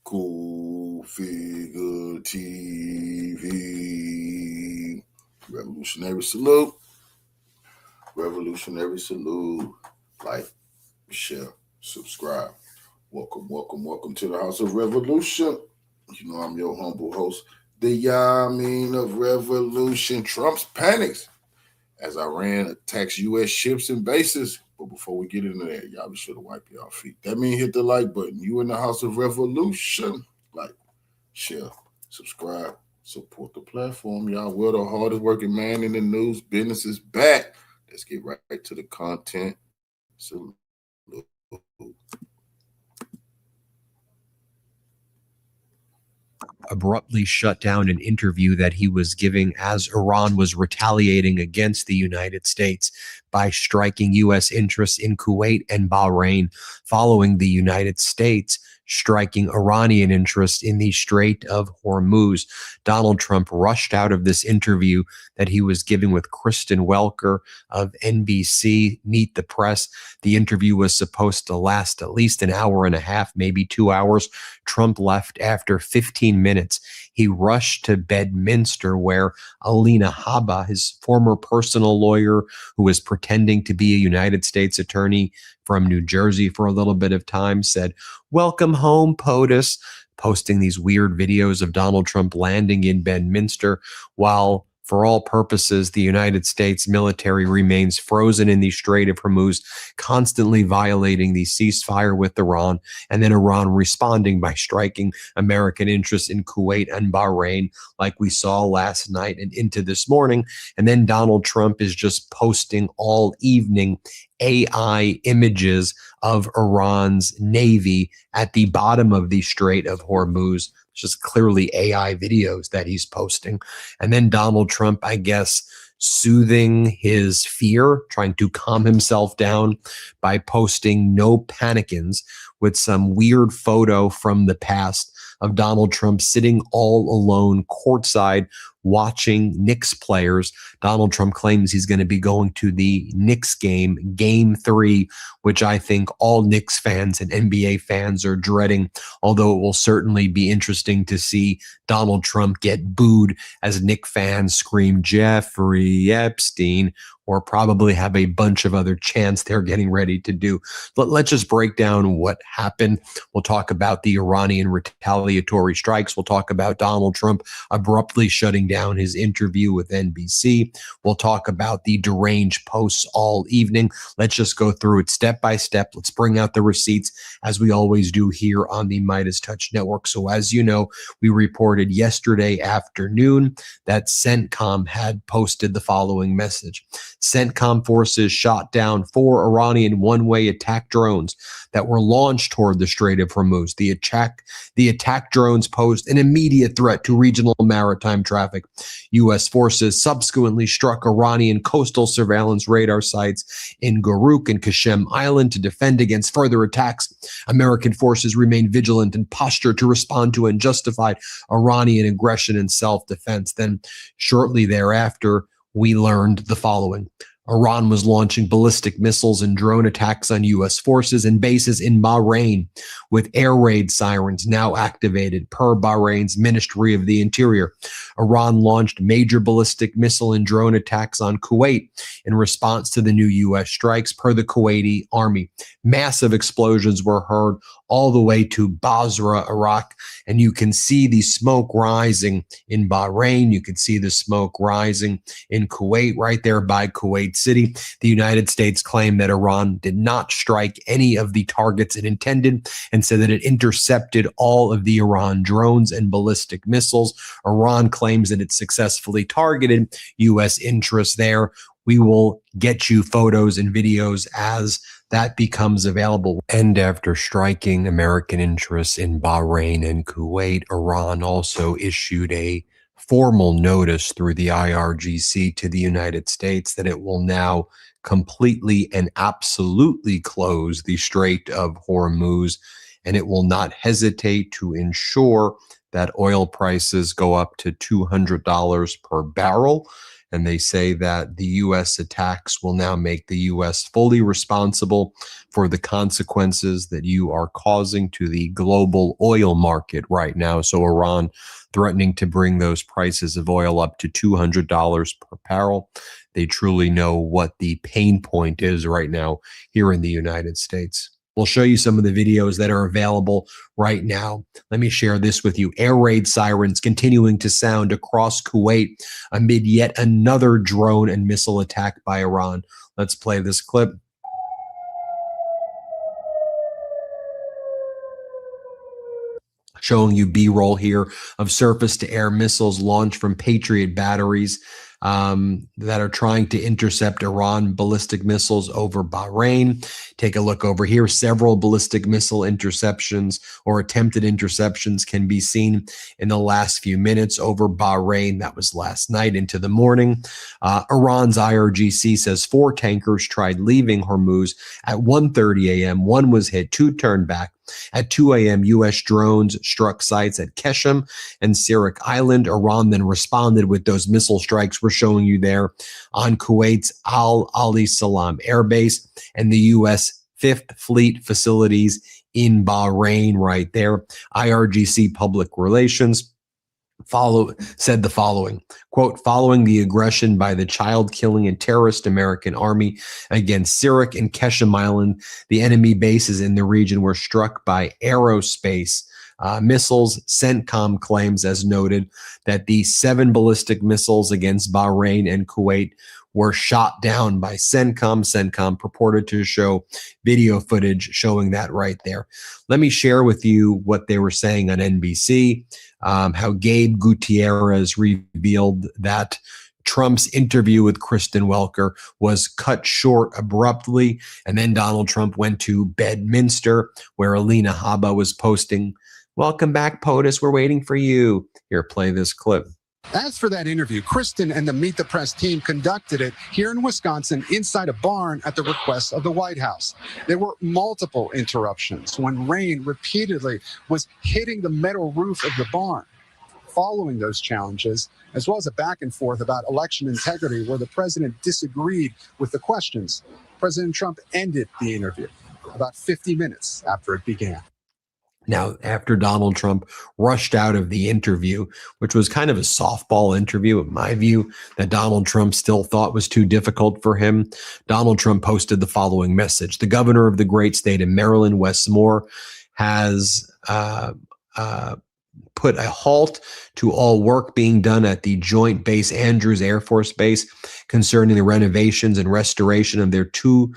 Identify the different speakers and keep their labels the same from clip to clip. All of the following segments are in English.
Speaker 1: Cool Figure TV. Revolutionary salute. Revolutionary salute. Like, share, subscribe. Welcome to the House of Revolution. You know I'm your humble host, the Yamin of Revolution. Trump's panics as Iran attacks U.S. ships and bases. But before we get into that, y'all be sure to wipe y'all feet. That means hit the like button. You in the House of Revolution. Like, share, subscribe, support the platform. Y'all, we're the hardest working man in the news. Business is back. Let's get right to the content. Salute.
Speaker 2: Abruptly shut down an interview that he was giving as Iran was retaliating against the United States by striking U.S. interests in Kuwait and Bahrain, following the United States striking Iranian interests in the Strait of Hormuz. Donald Trump rushed out of this interview that he was giving with Kristen Welker of NBC, Meet the Press. The interview was supposed to last at least an hour and a half, maybe 2 hours. Trump left after 15 minutes. He rushed to Bedminster, where Alina Habba, his former personal lawyer who was pretending to be a United States attorney from New Jersey for a little bit of time, said, "Welcome home, POTUS," posting these weird videos of Donald Trump landing in Bedminster, while for all purposes, the United States military remains frozen in the Strait of Hormuz, constantly violating the ceasefire with Iran, and then Iran responding by striking American interests in Kuwait and Bahrain, like we saw last night and into this morning. And then Donald Trump is just posting all evening AI images of Iran's Navy at the bottom of the Strait of Hormuz. Just clearly AI videos that he's posting. And then Donald Trump, I guess, soothing his fear, trying to calm himself down by posting "No Panicins" with some weird photo from the past of Donald Trump sitting all alone courtside watching Knicks players. Donald Trump claims he's going to be going to the Knicks game, Game 3, which I think all Knicks fans and NBA fans are dreading, although it will certainly be interesting to see Donald Trump get booed as Knicks fans scream Jeffrey Epstein, or probably have a bunch of other chants they're getting ready to do. But let's just break down what happened. We'll talk about the Iranian retaliatory strikes. We'll talk about Donald Trump abruptly shutting down his interview with NBC. We'll talk about the deranged posts all evening. Let's just go through it step by step. Let's bring out the receipts as we always do here on the Midas Touch Network. So as you know, we reported yesterday afternoon that CENTCOM had posted the following message. CENTCOM forces shot down 4 Iranian one-way attack drones that were launched toward the Strait of Hormuz. The attack drones posed an immediate threat to regional maritime traffic. U.S. forces subsequently struck Iranian coastal surveillance radar sites in Guruk and Qashem Island to defend against further attacks. American forces remain vigilant and postured to respond to unjustified Iranian aggression and self-defense. Then shortly thereafter, we learned the following. Iran was launching ballistic missiles and drone attacks on U.S. forces and bases in Bahrain, with air raid sirens now activated per Bahrain's Ministry of the Interior. Iran launched major ballistic missile and drone attacks on Kuwait in response to the new U.S. strikes per the Kuwaiti army. Massive explosions were heard all the way to Basra, Iraq, and you can see the smoke rising in Bahrain. You can see the smoke rising in Kuwait, right there by Kuwait City. The United States claimed that Iran did not strike any of the targets it intended and said that it intercepted all of the Iran drones and ballistic missiles. Iran claims that it successfully targeted U.S. interests there. We will get you photos and videos as that becomes available. And after striking American interests in Bahrain and Kuwait, Iran also issued a formal notice through the IRGC to the United States that it will now completely and absolutely close the Strait of Hormuz, and it will not hesitate to ensure that oil prices go up to $200 per barrel. And they say that the U.S. attacks will now make the U.S. fully responsible for the consequences that you are causing to the global oil market right now. So Iran threatening to bring those prices of oil up to $200 per barrel. They truly know what the pain point is right now here in the United States. We'll show you some of the videos that are available right now. Let me share this with you. Air raid sirens continuing to sound across Kuwait amid yet another drone and missile attack by Iran. Let's play this clip. Showing you B-roll here of surface-to-air missiles launched from Patriot batteries that are trying to intercept Iran ballistic missiles over Bahrain. Take a look over here. Several ballistic missile interceptions or attempted interceptions can be seen in the last few minutes over Bahrain. That was last night into the morning. Iran's IRGC says 4 tankers tried leaving Hormuz at 1:30 a.m. One was hit, 2 turned back. At 2 a.m., U.S. drones struck sites at Keshem and Sirak Island. Iran then responded with those missile strikes we're showing you there on Kuwait's Al Ali Salam Air Base and the U.S. Fifth Fleet facilities in Bahrain right there. IRGC Public Relations said the following, quote, following the aggression by the child-killing and terrorist American army against Sirak and Keshem Island, the enemy bases in the region were struck by aerospace missiles. CENTCOM claims, as noted, that the 7 ballistic missiles against Bahrain and Kuwait were shot down by CENTCOM. CENTCOM purported to show video footage showing that right there. Let me share with you what they were saying on NBC, how Gabe Gutierrez revealed that Trump's interview with Kristen Welker was cut short abruptly, and then Donald Trump went to Bedminster, where Alina Habba was posting, "Welcome back, POTUS, we're waiting for you." Here, play this clip.
Speaker 3: As for that interview, Kristen and the Meet the Press team conducted it here in Wisconsin inside a barn at the request of the White House. There were multiple interruptions when rain repeatedly was hitting the metal roof of the barn. Following those challenges, as well as a back and forth about election integrity where the president disagreed with the questions, President Trump ended the interview about 50 minutes after it began.
Speaker 2: Now, after Donald Trump rushed out of the interview, which was kind of a softball interview, in my view, that Donald Trump still thought was too difficult for him, Donald Trump posted the following message. The governor of the great state of Maryland, Wes Moore, has put a halt to all work being done at the Joint Base Andrews Air Force Base concerning the renovations and restoration of their 2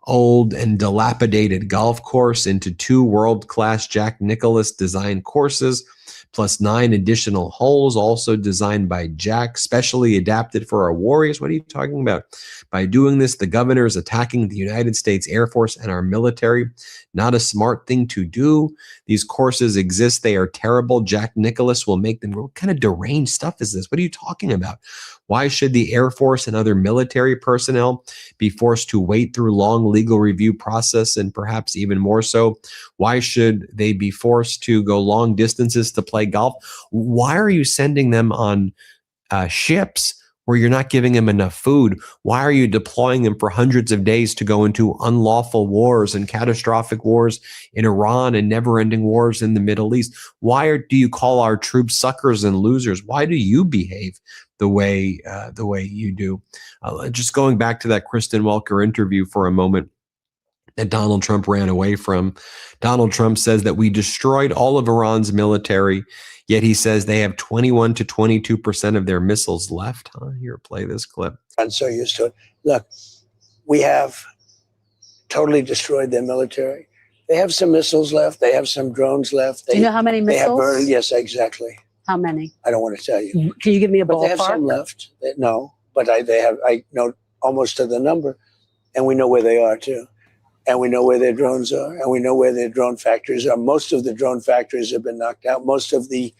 Speaker 2: old and dilapidated golf course into 2 world-class Jack Nicklaus design courses, plus 9 additional holes also designed by Jack, specially adapted for our warriors. What are you talking about? By doing this, the governor is attacking the United States Air Force and our military. Not a smart thing to do. These courses exist. They are terrible. Jack Nicklaus will make them. What kind of deranged stuff is this? What are you talking about? Why should the Air Force and other military personnel be forced to wait through long legal review process, and perhaps even more so? Why should they be forced to go long distances to play golf? Why are you sending them on ships where you're not giving them enough food? Why are you deploying them for hundreds of days to go into unlawful wars and catastrophic wars in Iran and never-ending wars in the Middle East? Why do you call our troops suckers and losers? Why do you behave the way you do? Just going back to that Kristen Welker interview for a moment that Donald Trump ran away from. Donald Trump says that we destroyed all of Iran's military, yet he says they have 21 to 22% of their missiles left. Here, play this clip.
Speaker 4: I'm so used to it. Look, we have totally destroyed their military. They have some missiles left. They have some drones left.
Speaker 5: Do you know how many
Speaker 4: They have
Speaker 5: missiles?
Speaker 4: yes, exactly.
Speaker 5: How many?
Speaker 4: I don't want to tell you.
Speaker 5: Can you give me a
Speaker 4: But they have some
Speaker 5: ballpark?
Speaker 4: left. No, but I know almost to the number, and we know where they are too. And we know where their drones are, and we know where their drone factories are. Most of the drone factories have been knocked out. Most of the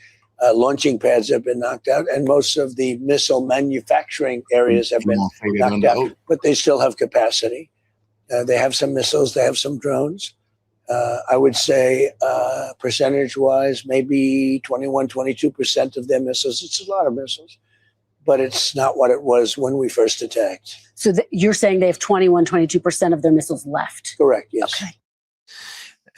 Speaker 4: launching pads have been knocked out, and most of the missile manufacturing areas have been knocked out. But they still have capacity. They have some missiles. They have some drones. I would say percentage-wise, maybe 21, 22% of their missiles. It's a lot of missiles. but it's not what it was when we first attacked.
Speaker 5: So you're saying they have 22% of their missiles left?
Speaker 4: Correct, yes.
Speaker 5: Okay.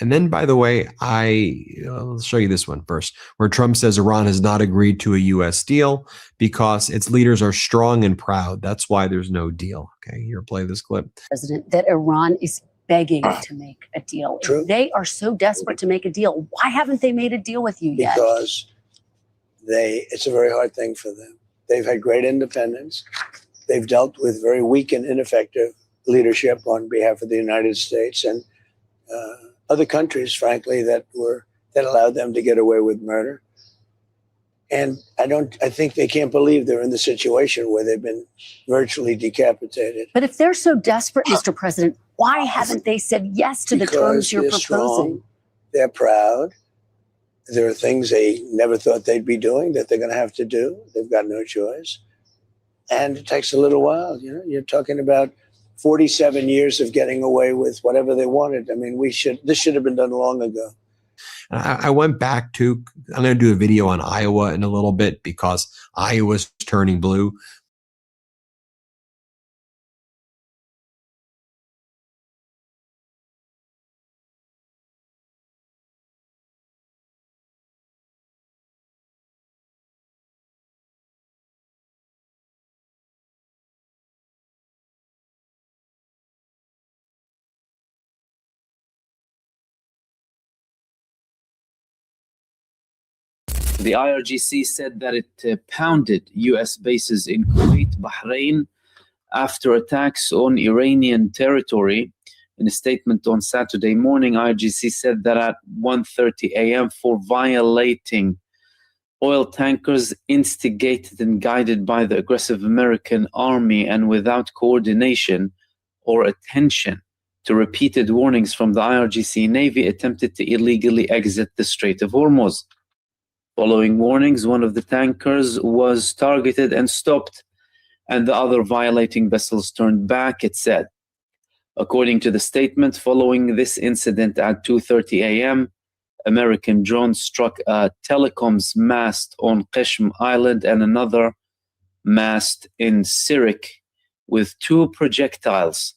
Speaker 2: And then, by the way, I'll show you this one first, where Trump says Iran has not agreed to a U.S. deal because its leaders are strong and proud. That's why there's no deal. Okay, here, play this clip.
Speaker 5: President, that Iran is begging to make a deal.
Speaker 4: True.
Speaker 5: If they are so desperate to make a deal, why haven't they made a deal with you yet?
Speaker 4: Because it's a very hard thing for them. They've had great independence. They've dealt with very weak and ineffective leadership on behalf of the United States and other countries, frankly, that allowed them to get away with murder. And I think they can't believe they're in the situation where they've been virtually decapitated.
Speaker 5: But if they're so desperate, Mr. President, why haven't they said yes to the terms you're proposing?
Speaker 4: Strong, they're proud. There are things they never thought they'd be doing that they're going to have to do. They've got no choice. And it takes a little while. You know, you're talking about 47 years of getting away with whatever they wanted. I mean, this should have been done long ago.
Speaker 2: I went back to, I'm going to do a video on Iowa in a little bit because Iowa's turning blue.
Speaker 6: The IRGC said that it pounded U.S. bases in Kuwait, Bahrain, after attacks on Iranian territory. In a statement on Saturday morning, IRGC said that at 1:30 a.m. for violating oil tankers instigated and guided by the aggressive American army and without coordination or attention to repeated warnings from the IRGC Navy, attempted to illegally exit the Strait of Hormuz. Following warnings, one of the tankers was targeted and stopped, and the other violating vessels turned back, it said. According to the statement, following this incident at 2:30 a.m., American drones struck a telecoms mast on Qeshm Island and another mast in Sirik with 2 projectiles.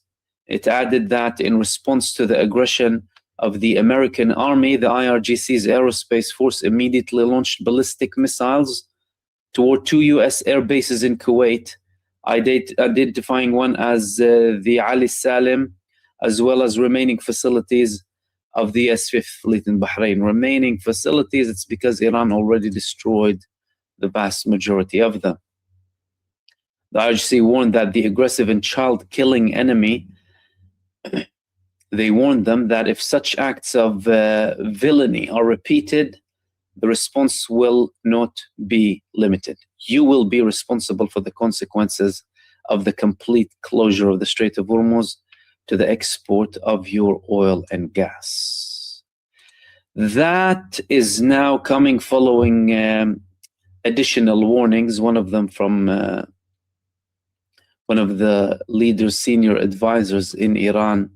Speaker 6: It added that in response to the aggression of the American Army, the IRGC's aerospace force immediately launched ballistic missiles toward 2 U.S. air bases in Kuwait, identifying one as the Ali Salim, as well as remaining facilities of the S-5th Fleet in Bahrain. Remaining facilities, it's because Iran already destroyed the vast majority of them. The IRGC warned that the aggressive and child-killing enemy they warned them that if such acts of villainy are repeated, the response will not be limited. You will be responsible for the consequences of the complete closure of the Strait of Hormuz to the export of your oil and gas. That is now coming following additional warnings, one of them from one of the leaders, senior advisors in Iran,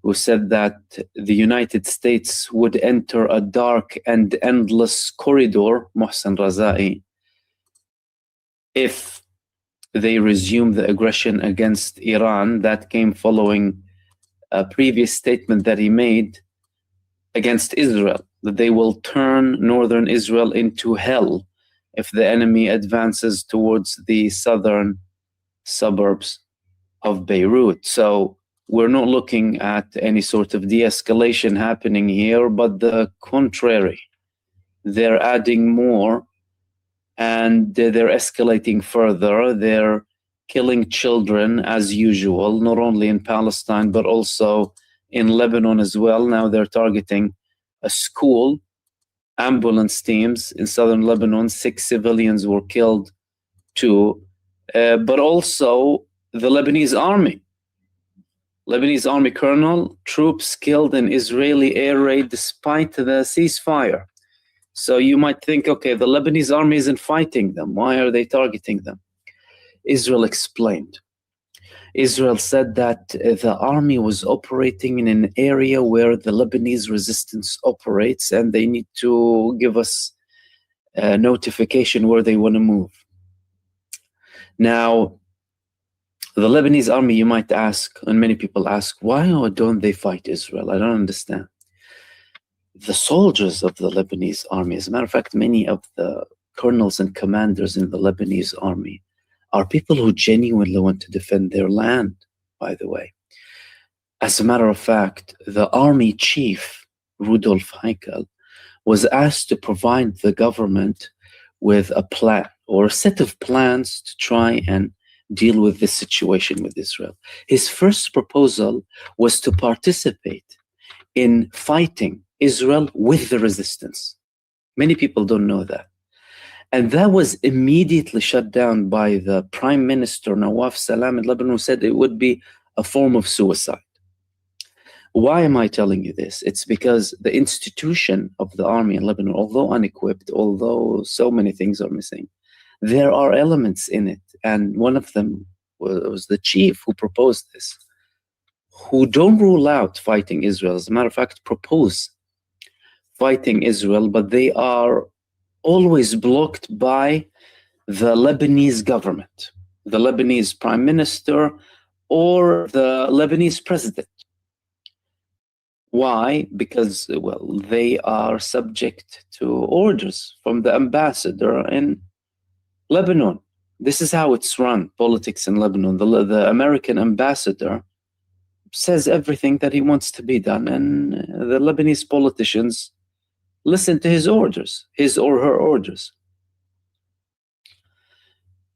Speaker 6: who said that the United States would enter a dark and endless corridor, Mohsen Razai, if they resume the aggression against Iran. That came following a previous statement that he made against Israel, that they will turn northern Israel into hell if the enemy advances towards the southern suburbs of Beirut. So we're not looking at any sort of de-escalation happening here, but the contrary. They're adding more and they're escalating further. They're killing children as usual, not only in Palestine, but also in Lebanon as well. Now they're targeting a school, ambulance teams in southern Lebanon. 6 civilians were killed too, but also the Lebanese army. Lebanese army colonel, troops killed in Israeli air raid despite the ceasefire. So you might think, okay, the Lebanese army isn't fighting them. Why are they targeting them? Israel explained. Israel said that the army was operating in an area where the Lebanese resistance operates, and they need to give us a notification where they want to move. Now, the Lebanese army, you might ask, and many people ask, why don't they fight Israel? I don't understand. The soldiers of the Lebanese army, as a matter of fact, many of the colonels and commanders in the Lebanese army are people who genuinely want to defend their land, by the way. As a matter of fact, the army chief, Rudolf Heikel, was asked to provide the government with a plan or a set of plans to try and deal with this situation with Israel. His first proposal was to participate in fighting Israel with the resistance. Many people don't know that. And that was immediately shut down by the Prime Minister Nawaf Salam in Lebanon, who said it would be a form of suicide. Why am I telling you this? It's because the institution of the army in Lebanon, although unequipped, although so many things are missing, there are elements in it. And one of them was the chief who proposed this, who don't rule out fighting Israel. As a matter of fact, propose fighting Israel, but they are always blocked by the Lebanese government, the Lebanese prime minister, or the Lebanese president. Why? Because, well, they are subject to orders from the ambassador in Lebanon. This is how it's run, politics in Lebanon. The American ambassador says everything that he wants to be done, and the Lebanese politicians listen to his orders, his or her orders.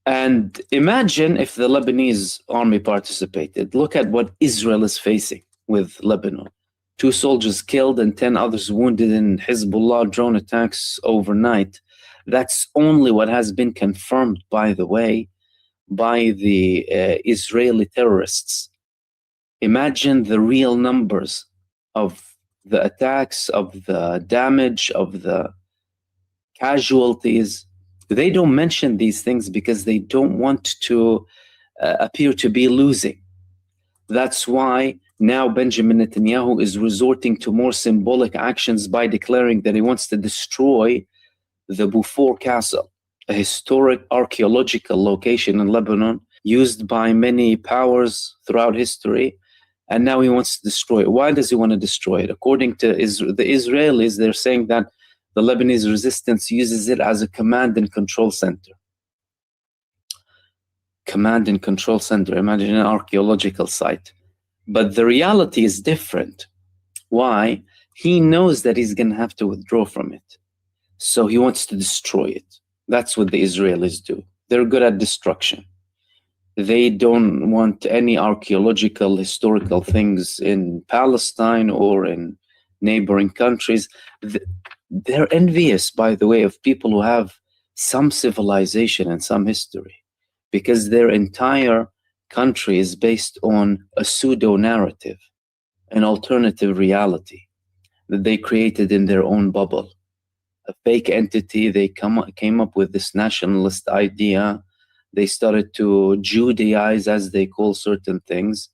Speaker 6: And imagine if the Lebanese army participated. Look at what Israel is facing with Lebanon. 2 soldiers killed and 10 others wounded in Hezbollah drone attacks overnight. That's only what has been confirmed, by the way, by the Israeli terrorists. Imagine the real numbers of the attacks, of the damage, of the casualties. They don't mention these things because they don't want to appear to be losing. That's why now Benjamin Netanyahu is resorting to more symbolic actions by declaring that he wants to destroy the Beaufort Castle, a historic archaeological location in Lebanon used by many powers throughout history, and now he wants to destroy it. Why does he want to destroy it? According to the Israelis, they're saying that the Lebanese resistance uses it as a command and control center. Command and control center, imagine an archaeological site. But the reality is different. Why? He knows that he's going to have to withdraw from it. So he wants to destroy it. That's what the Israelis do. They're good at destruction. They don't want any archaeological, historical things in Palestine or in neighboring countries. They're envious, by the way, of people who have some civilization and some history, because their entire country is based on a pseudo-narrative, an alternative reality that they created in their own bubble. A fake entity. They came up with this nationalist idea. They started to Judaize, as they call certain things,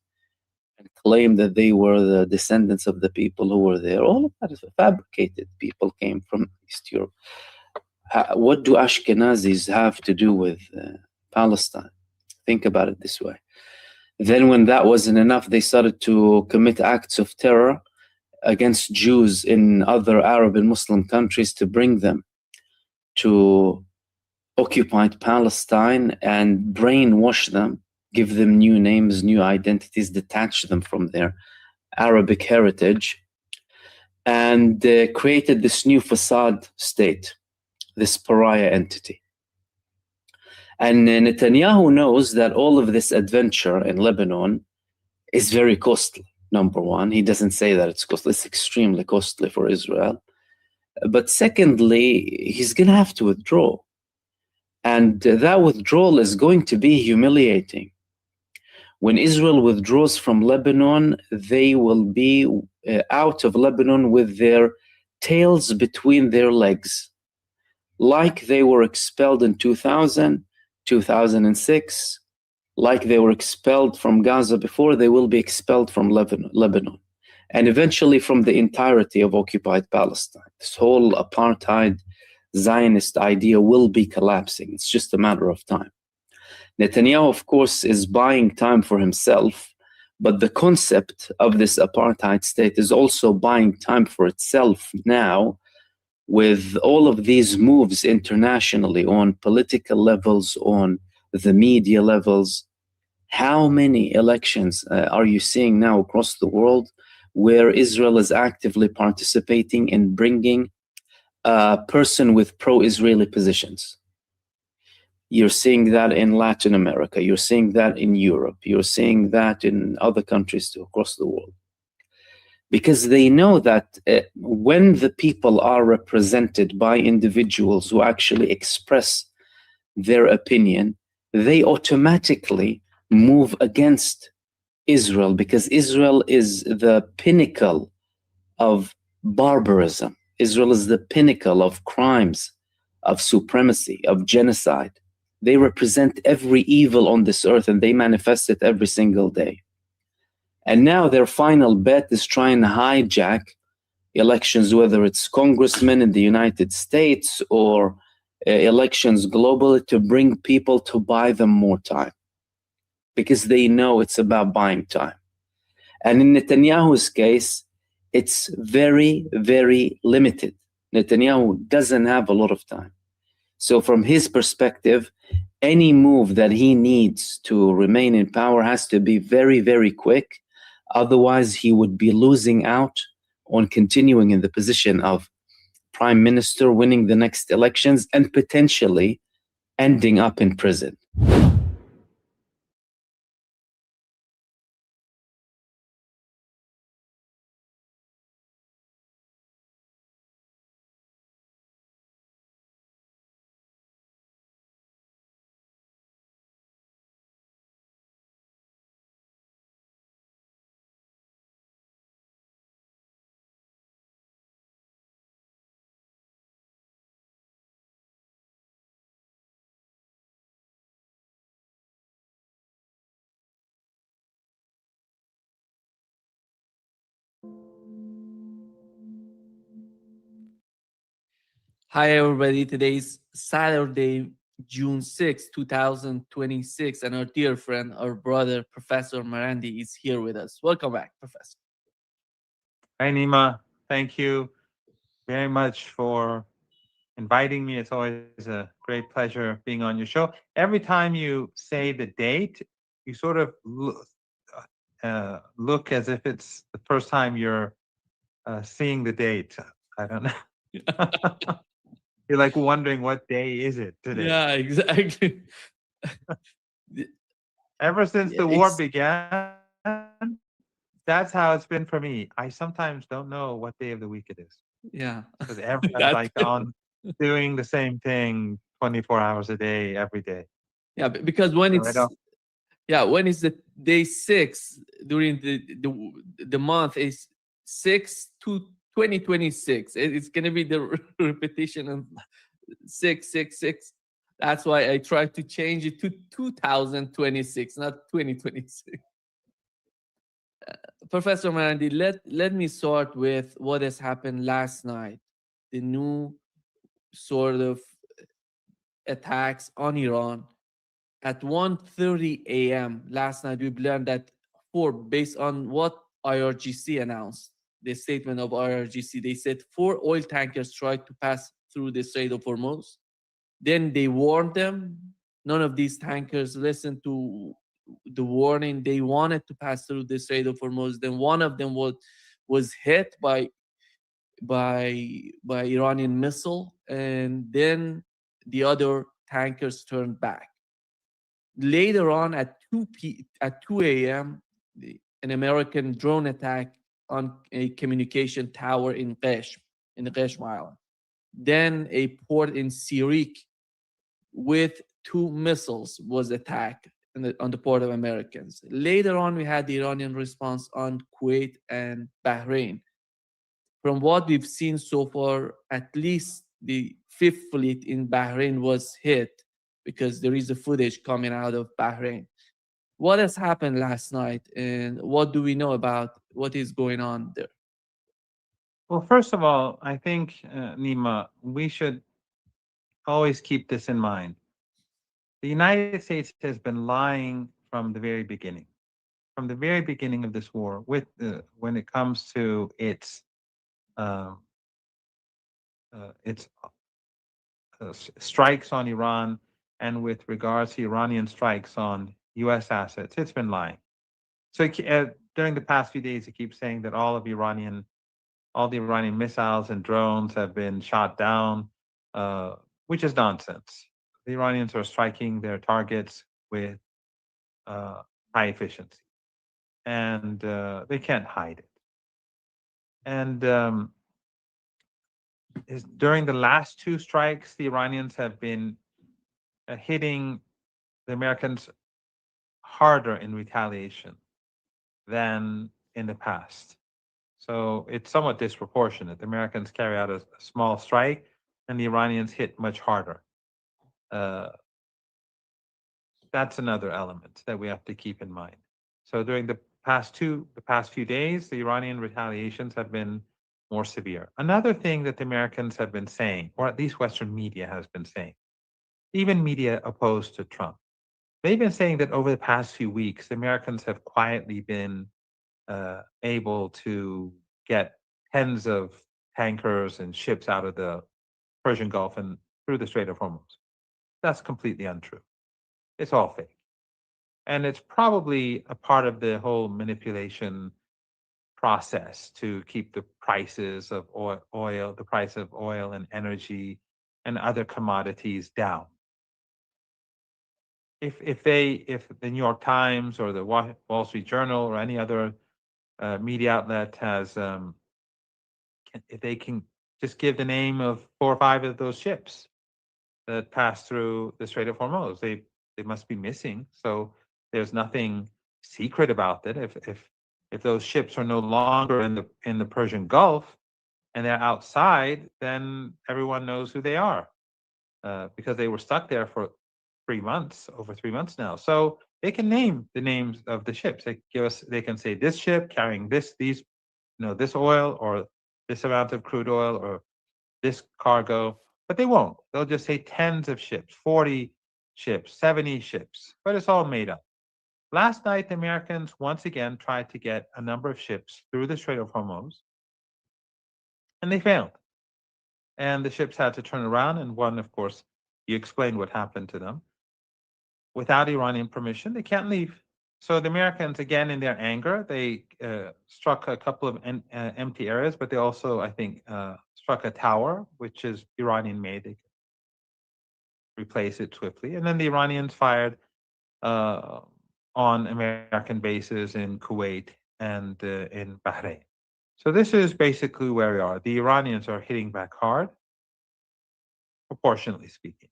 Speaker 6: and claim that they were the descendants of the people who were there. All of that is fabricated. People came from East Europe. What do Ashkenazis have to do with Palestine? Think about it this way. Then when that wasn't enough, they started to commit acts of terror against Jews in other Arab and Muslim countries to bring them to occupied Palestine and brainwash them, give them new names, new identities, detach them from their Arabic heritage, and created this new facade state, this pariah entity. And Netanyahu knows that all of this adventure in Lebanon is very costly. Number one, he doesn't say that it's costly. It's extremely costly for Israel. But secondly, he's going to have to withdraw. And that withdrawal is going to be humiliating. When Israel withdraws from Lebanon, they will be out of Lebanon with their tails between their legs, like they were expelled in 2000, 2006, like they were expelled from Gaza before. They will be expelled from Lebanon, and eventually from the entirety of occupied Palestine. This whole apartheid Zionist idea will be collapsing. It's just a matter of time. Netanyahu, of course, is buying time for himself, but the concept of this apartheid state is also buying time for itself now, with all of these moves internationally on political levels, on the media levels. How many elections are you seeing now across the world where Israel is actively participating in bringing a person with pro-Israeli positions? You're seeing that in Latin America. You're seeing that in Europe. You're seeing that in other countries too, across the world. Because they know that when the people are represented by individuals who actually express their opinion, they automatically move against Israel, because Israel is the pinnacle of barbarism. Israel is the pinnacle of crimes, of supremacy, of genocide. They represent every evil on this earth, and they manifest it every single day. And now their final bet is trying to hijack elections, whether it's congressmen in the United States or elections globally, to bring people to buy them more time, because they know it's about buying time. And in Netanyahu's case, it's very, very limited. Netanyahu doesn't have a lot of time. So from his perspective, any move that he needs to remain in power has to be very, very quick. Otherwise, he would be losing out on continuing in the position of prime minister, winning the next elections, and potentially ending up in prison.
Speaker 7: Hi, everybody. Today's Saturday, June 6, 2026, and our dear friend, our brother, Professor Marandi, is here with us. Welcome back, Professor.
Speaker 8: Hi, Nima. Thank you very much for inviting me. It's always a great pleasure being on your show. Every time you say the date, you sort of look as if it's the first time you're seeing the date. I don't know. You're like wondering what day is it today.
Speaker 7: Yeah, exactly.
Speaker 8: Ever since the war began, that's how it's been for me. I sometimes don't know what day of the week it is.
Speaker 7: Yeah.
Speaker 8: Because everyone's like on doing the same thing 24 hours a day, every day.
Speaker 7: Yeah, because when
Speaker 8: So
Speaker 7: when it's the day 6 during the month is 6 to 2026. It's gonna be the repetition of 666. That's why I tried to change it to 2026, not 2026. Professor Marandi, let me start with what has happened last night. The new sort of attacks on Iran. At 1:30 a.m. last night, we've learned that based on what IRGC announced, the statement of IRGC, they said 4 oil tankers tried to pass through the Strait of Hormuz. Then they warned them. None of these tankers listened to the warning. They wanted to pass through the Strait of Hormuz. Then one of them was hit by Iranian missile, and then the other tankers turned back. Later on at 2 a.m., an American drone attack on a communication tower in Qeshm, in the Qeshm Island. Then a port in Sirik with 2 missiles was attacked on the part of Americans. Later on, we had the Iranian response on Kuwait and Bahrain. From what we've seen so far, at least the 5th fleet in Bahrain was hit, because there is a footage coming out of Bahrain. What has happened last night, and what do we know about what is going on there?
Speaker 8: Well, first of all, I think, Nima, we should always keep this in mind. The United States has been lying from the very beginning. From the very beginning of this war, when it comes to its strikes on Iran and with regards to Iranian strikes on U.S. assets, it's been lying. So during the past few days, it keeps saying that all the Iranian missiles and drones have been shot down, which is nonsense. The Iranians are striking their targets with high efficiency, and they can't hide it. And during the last two strikes, the Iranians have been hitting the Americans harder in retaliation than in the past. So it's somewhat disproportionate. The Americans carry out a small strike, and the Iranians hit much harder. That's another element that we have to keep in mind. So during the past few days, the Iranian retaliations have been more severe. Another thing that the Americans have been saying, or at least Western media has been saying, even media opposed to Trump, they've been saying that over the past few weeks, the Americans have quietly been able to get tens of tankers and ships out of the Persian Gulf and through the Strait of Hormuz. That's completely untrue. It's all fake. And it's probably a part of the whole manipulation process to keep the prices of oil, the price of oil and energy and other commodities down. If the New York Times or the Wall Street Journal or any other media outlet has, if they can just give the name of 4 or 5 of those ships that pass through the Strait of Hormuz, they must be missing. So there's nothing secret about it. If those ships are no longer in the Persian Gulf and they're outside, then everyone knows who they are because they were stuck there for over 3 months now. So they can name the names of the ships. They can say this ship carrying this oil or this amount of crude oil or this cargo, but they won't. They'll just say tens of ships, 40 ships, 70 ships, but it's all made up. Last night, the Americans once again tried to get a number of ships through the Strait of Hormuz, and they failed. And the ships had to turn around, and one, of course, you explained what happened to them. Without Iranian permission, they can't leave. So the Americans, again, in their anger, they struck a couple of empty areas, but they also, I think, struck a tower, which is Iranian-made. They could replace it swiftly. And then the Iranians fired on American bases in Kuwait and in Bahrain. So this is basically where we are. The Iranians are hitting back hard, proportionately speaking.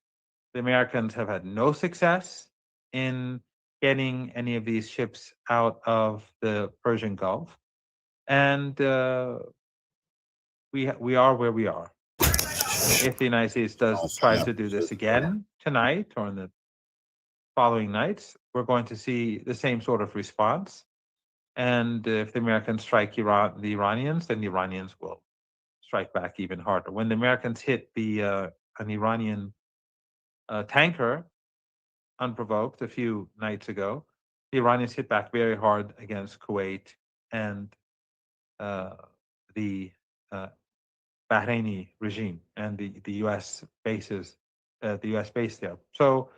Speaker 8: The Americans have had no success in getting any of these ships out of the Persian Gulf. And we are where we are. If the United States does try to do this again tonight or in the following nights, we're going to see the same sort of response. And if the Americans strike the Iranians, then the Iranians will strike back even harder. When the Americans hit an Iranian tanker unprovoked a few nights ago, the Iranians hit back very hard against Kuwait and the Bahraini regime and the U.S. bases, the U.S. base there. So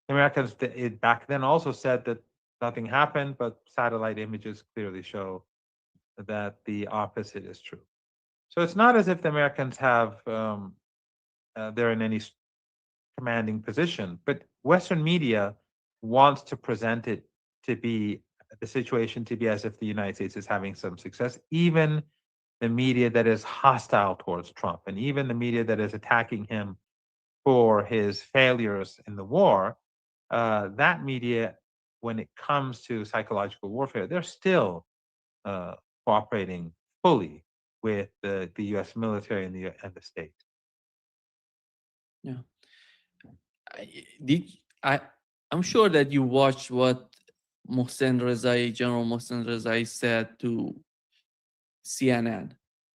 Speaker 8: the Americans back then also said that nothing happened, but satellite images clearly show that the opposite is true. So it's not as if the Americans have they're in any commanding position, but Western media wants to present it to be the situation to be as if the United States is having some success. Even the media that is hostile towards Trump, and even the media that is attacking him for his failures in the war, that media, when it comes to psychological warfare, they're still cooperating fully with the U.S. military and the state.
Speaker 7: Yeah. I'm sure that you watched what General Mohsen Rezai said to CNN.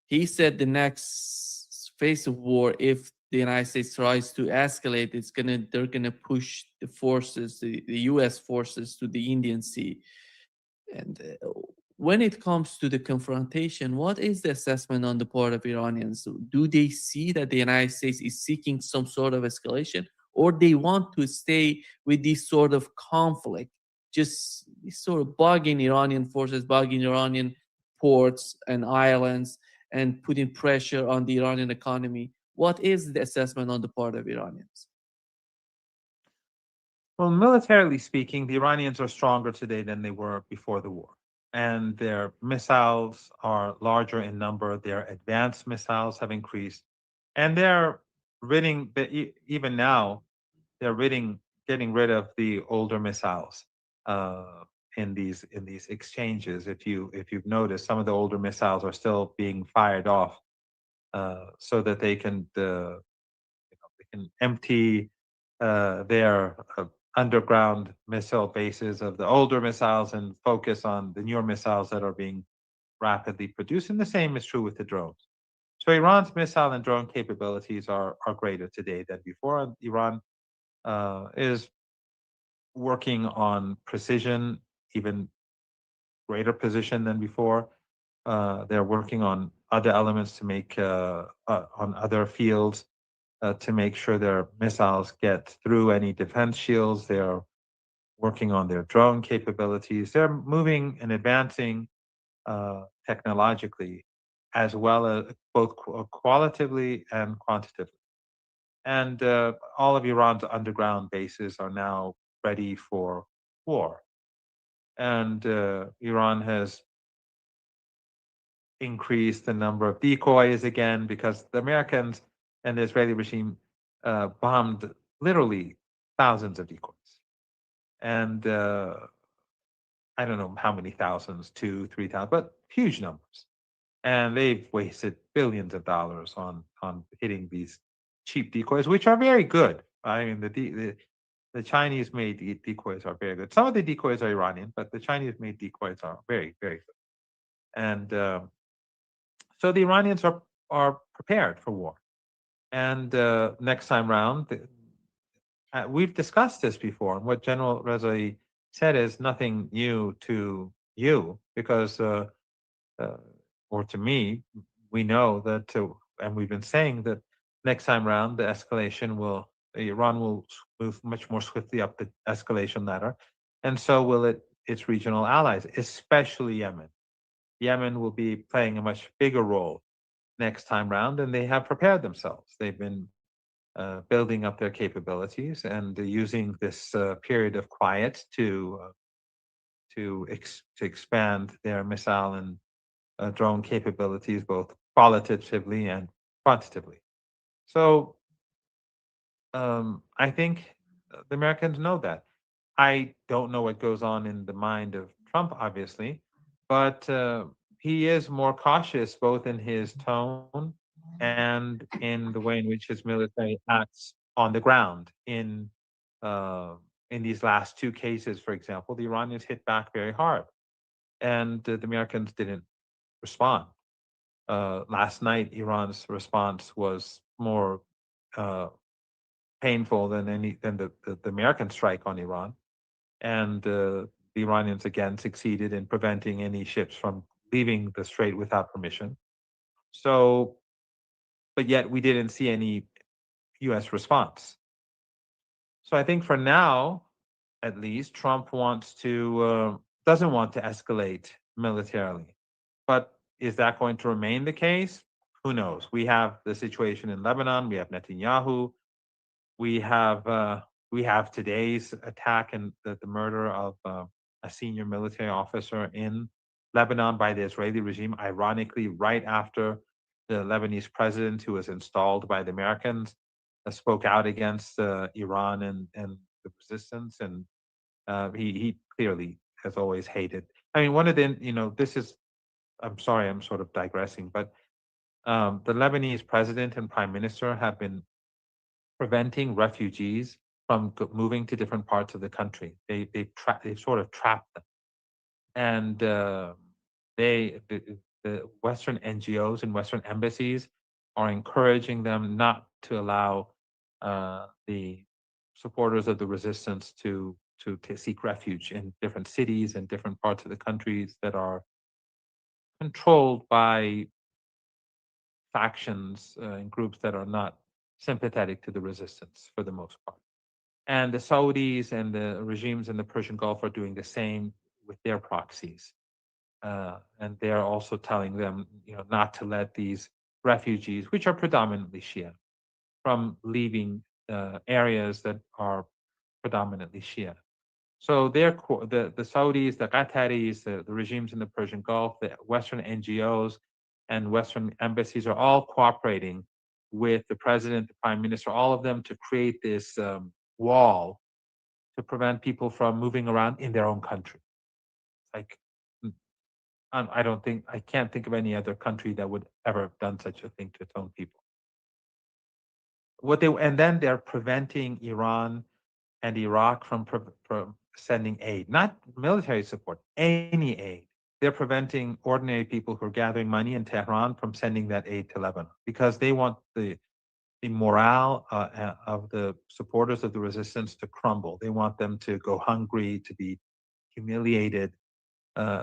Speaker 7: He said the next phase of war, if the United States tries to escalate, they're gonna push the forces, the U.S. forces, to the Indian Sea. And when it comes to the confrontation, what is the assessment on the part of Iranians? Do they see that the United States is seeking some sort of escalation, or they want to stay with this sort of conflict, just sort of bugging Iranian forces, bugging Iranian ports and islands, and putting pressure on the Iranian economy? What is the assessment on the part of Iranians?
Speaker 8: Well, militarily speaking, the Iranians are stronger today than they were before the war. And their missiles are larger in number. Their advanced missiles have increased. And they're even now, they're getting rid of the older missiles in these exchanges. If you've noticed, some of the older missiles are still being fired off so that they can empty their underground missile bases of the older missiles and focus on the newer missiles that are being rapidly produced. And the same is true with the drones. So Iran's missile and drone capabilities are greater today than before. And Iran is working on precision, even greater precision than before. They're working on other elements to make on other fields to make sure their missiles get through any defense shields. They're working on their drone capabilities. They're moving and advancing technologically, as well as both qualitatively and quantitatively. And all of Iran's underground bases are now ready for war. And Iran has increased the number of decoys again because the Americans and the Israeli regime bombed literally thousands of decoys. And I don't know how many thousands, 2,000, 3,000, but huge numbers. And they've wasted billions of dollars on hitting these cheap decoys, which are very good. I mean, the Chinese-made decoys are very good. Some of the decoys are Iranian, but the Chinese-made decoys are very, very good. And so the Iranians are prepared for war. And next time round, we've discussed this before. And what General Rezai said is nothing new to you, because, or to me, we know that, and we've been saying that next time round, the escalation Iran will move much more swiftly up the escalation ladder. And so will its regional allies, especially Yemen. Yemen will be playing a much bigger role next time round, and they have prepared themselves. They've been building up their capabilities and using this period of quiet to expand their missile and drone capabilities, both qualitatively and quantitatively. So I think the Americans know that. I don't know what goes on in the mind of Trump, obviously, but he is more cautious both in his tone and in the way in which his military acts on the ground. In these last two cases, for example, the Iranians hit back very hard, and the Americans didn't respond. Last night, Iran's response was more painful than the American strike on Iran, and the Iranians again succeeded in preventing any ships from leaving the strait without permission. So, but yet we didn't see any U.S. response. So I think for now, at least, Trump doesn't want to escalate militarily. But is that going to remain the case? Who knows? We have the situation in Lebanon. We have Netanyahu. We have today's attack and the murder of a senior military officer in Lebanon by the Israeli regime, ironically, right after the Lebanese president, who was installed by the Americans, spoke out against Iran and the resistance. And he clearly has always hated. I mean, one of the, this is, I'm sorry, I'm sort of digressing, but the Lebanese president and prime minister have been preventing refugees from moving to different parts of the country. They've sort of trapped them, and the Western NGOs and Western embassies are encouraging them not to allow the supporters of the resistance to seek refuge in different cities and different parts of the countries that are controlled by factions and groups that are not sympathetic to the resistance for the most part. And the Saudis and the regimes in the Persian Gulf are doing the same with their proxies. And they're also telling them, not to let these refugees, which are predominantly Shia, from leaving areas that are predominantly Shia. So the Saudis, the Qataris, the regimes in the Persian Gulf, the Western NGOs and Western embassies are all cooperating with the president, the prime minister, all of them to create this wall to prevent people from moving around in their own country. Like, I can't think of any other country that would ever have done such a thing to its own people. And then they're preventing Iran and Iraq from sending aid, not military support, any aid. They're preventing ordinary people who are gathering money in Tehran from sending that aid to Lebanon because they want the morale of the supporters of the resistance to crumble. They want them to go hungry, to be humiliated.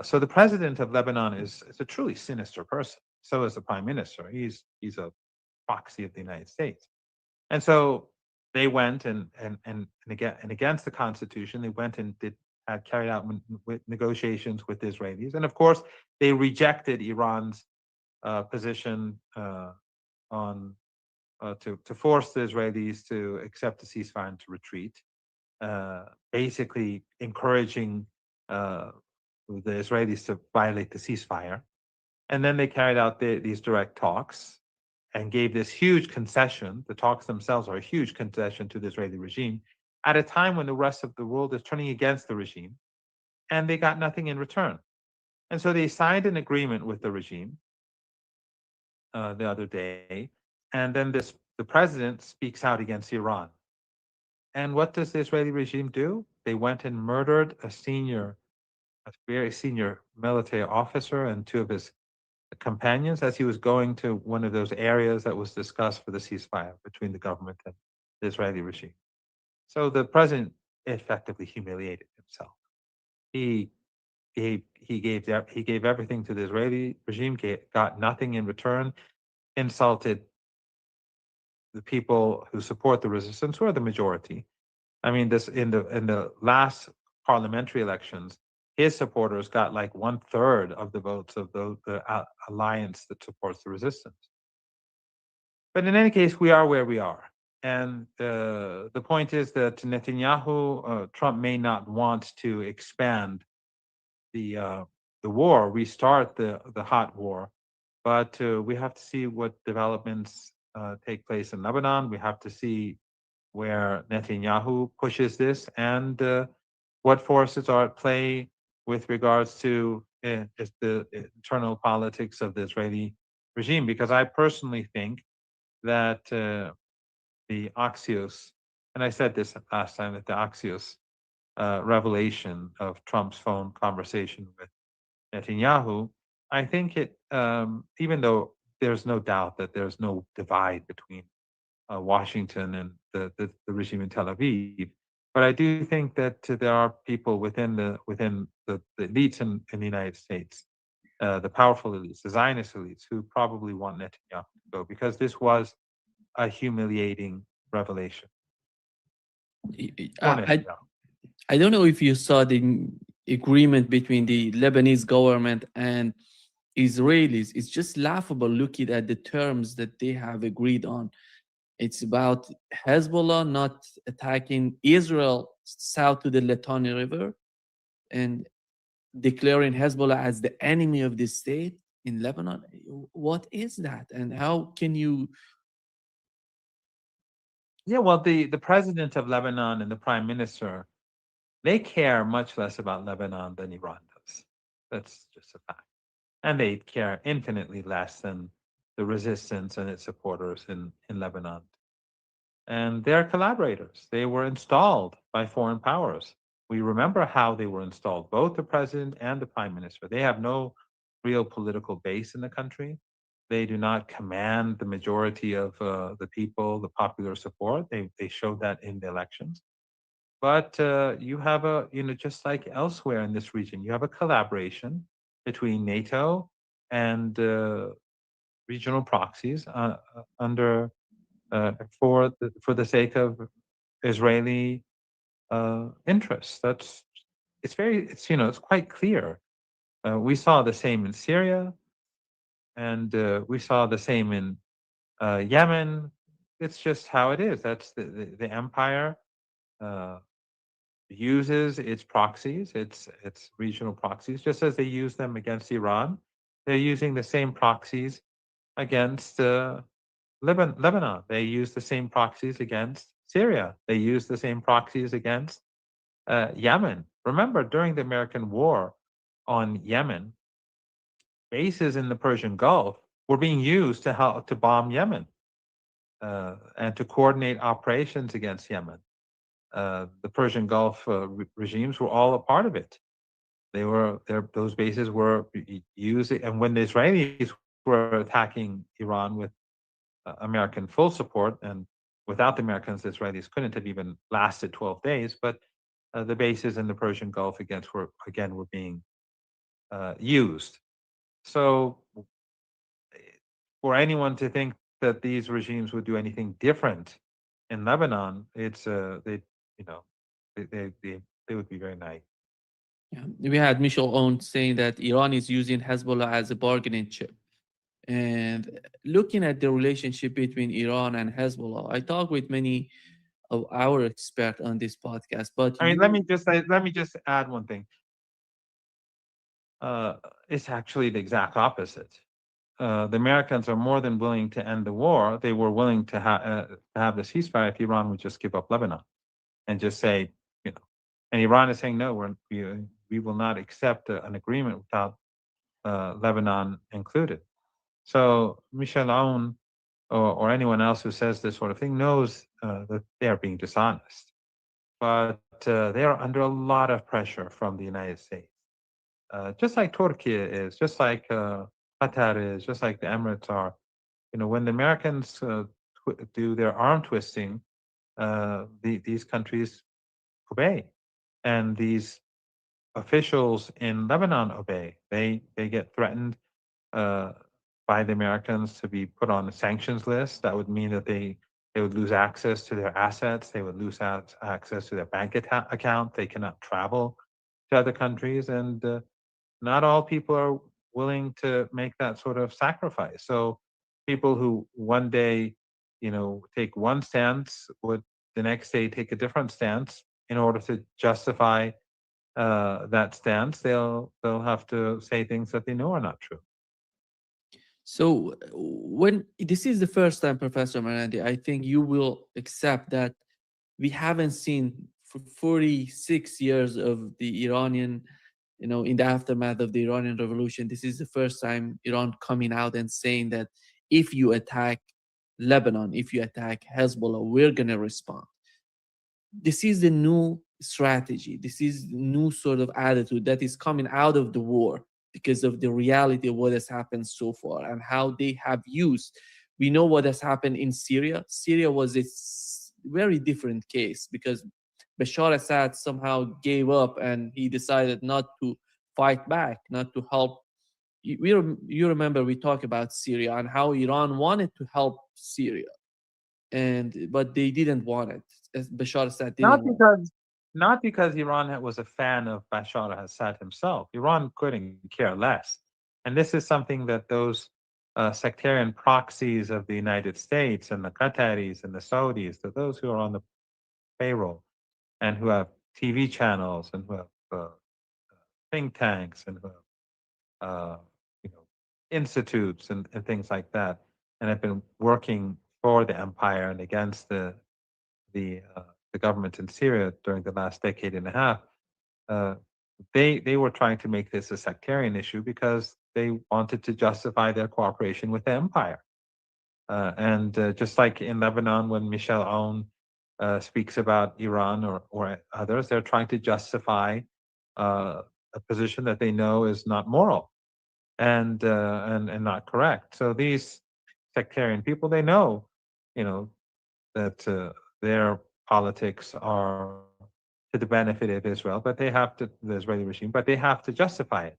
Speaker 8: So the president of Lebanon is a truly sinister person. So is the prime minister. He's a proxy of the United States. And so they went and against the Constitution, they went and had carried out negotiations with the Israelis. And of course, they rejected Iran's position on to force the Israelis to accept the ceasefire and to retreat, basically encouraging the Israelis to violate the ceasefire. And then they carried out these direct talks and gave this huge concession. The talks themselves are a huge concession to the Israeli regime at a time when the rest of the world is turning against the regime, and they got nothing in return. And so they signed an agreement with the regime the other day, and then the president speaks out against Iran. And what does the Israeli regime do? They went and murdered a very senior military officer and two of his companions as he was going to one of those areas that was discussed for the ceasefire between the government and the Israeli regime. So the president effectively humiliated himself. He gave everything to the Israeli regime, got nothing in return, insulted the people who support the resistance, who are the majority. I mean, this in the last parliamentary elections, his supporters got like 1/3 of the votes of the alliance that supports the resistance. But in any case, we are where we are. And the point is that Netanyahu, Trump may not want to expand the war, restart the hot war, but we have to see what developments take place in Lebanon. We have to see where Netanyahu pushes this and what forces are at play with regards to the internal politics of the Israeli regime. Because I personally think that the Axios, and I said this last time, that the Axios revelation of Trump's phone conversation with Netanyahu, I think it, even though there's no doubt that there's no divide between Washington and the regime in Tel Aviv, but I do think that there are people within the elites in the United States, the powerful elites, the Zionist elites, who probably want Netanyahu to go because this was a humiliating revelation.
Speaker 7: I don't know if you saw the agreement between the Lebanese government and Israelis. It's just laughable looking at the terms that they have agreed on. It's about Hezbollah not attacking Israel south to the Litani River and declaring Hezbollah as the enemy of the state in Lebanon. What is that? And how can you?
Speaker 8: Yeah, well, the president of Lebanon and the prime minister, they care much less about Lebanon than Iran does. That's just a fact. And they care infinitely less than the resistance and its supporters in Lebanon. And they're collaborators. They were installed by foreign powers. We remember how they were installed, both the president and the prime minister. They have no real political base in the country. They do not command the majority of the people, the popular support. They showed that in the elections. But you have just like elsewhere in this region, you have a collaboration between NATO and regional proxies under for the sake of Israeli interests. It's quite clear. We saw the same in Syria, and we saw the same in Yemen. It's just how it is. That's the empire uses its proxies, its regional proxies, just as they use them against Iran. They're using the same proxies against Lebanon. They use the same proxies against Syria. They use the same proxies against Yemen. Remember, during the American war on Yemen, bases in the Persian Gulf were being used to help to bomb Yemen and to coordinate operations against Yemen. The Persian Gulf regimes were all a part of it. Those bases were used, and when the Israelis were attacking Iran with American full support, and without the Americans, the Israelis couldn't have even lasted 12 days. But the bases in the Persian Gulf were being used. So, for anyone to think that these regimes would do anything different in Lebanon, it's they would be very naive.
Speaker 7: Yeah. We had Michel Aoun saying that Iran is using Hezbollah as a bargaining chip. And looking at the relationship between Iran and Hezbollah, I talked with many of our experts on this podcast. But
Speaker 8: let me just add one thing. It's actually the exact opposite. The Americans are more than willing to end the war. They were willing to have the ceasefire if Iran would just give up Lebanon and just say, and Iran is saying, no, we will not accept an agreement without Lebanon included. So Michel Aoun or anyone else who says this sort of thing knows that they are being dishonest. But they are under a lot of pressure from the United States. Just like Turkey is, just like Qatar is, just like the Emirates are. When the Americans do their arm twisting, these countries obey, and these officials in Lebanon obey. They get threatened by the Americans to be put on a sanctions list. That would mean that they would lose access to their assets. They would lose access to their bank account. They cannot travel to other countries, and not all people are willing to make that sort of sacrifice. So people who one day, take one stance would the next day take a different stance in order to justify that stance. They'll have to say things that they know are not true.
Speaker 7: so when this is the first time, Professor Marandi, I think you will accept that we haven't seen for 46 years of the Iranian, in the aftermath of the Iranian Revolution, this is the first time Iran coming out and saying that if you attack Lebanon, if you attack Hezbollah, we're going to respond. This is the new strategy. This is the new sort of attitude that is coming out of the war because of the reality of what has happened so far and how they have used. We know what has happened in Syria. Syria was a very different case because Bashar Assad somehow gave up and he decided not to fight back, not to help. You remember we talked about Syria and how Iran wanted to help Syria, but they didn't want it. Bashar Assad didn't.
Speaker 8: Not because Iran was a fan of Bashar Assad himself. Iran couldn't care less. And this is something that those sectarian proxies of the United States and the Qataris and the Saudis, that those who are on the payroll and who have TV channels and who have think tanks and who have institutes and things like that, and have been working for the empire and against the government in Syria during the last decade and a half. They were trying to make this a sectarian issue because they wanted to justify their cooperation with the empire. And just like in Lebanon, when Michel Aoun speaks about Iran or others, they're trying to justify a position that they know is not moral. and not correct. So these sectarian people, they know, that their politics are to the benefit of Israel, but they have to the Israeli regime, but they have to justify it.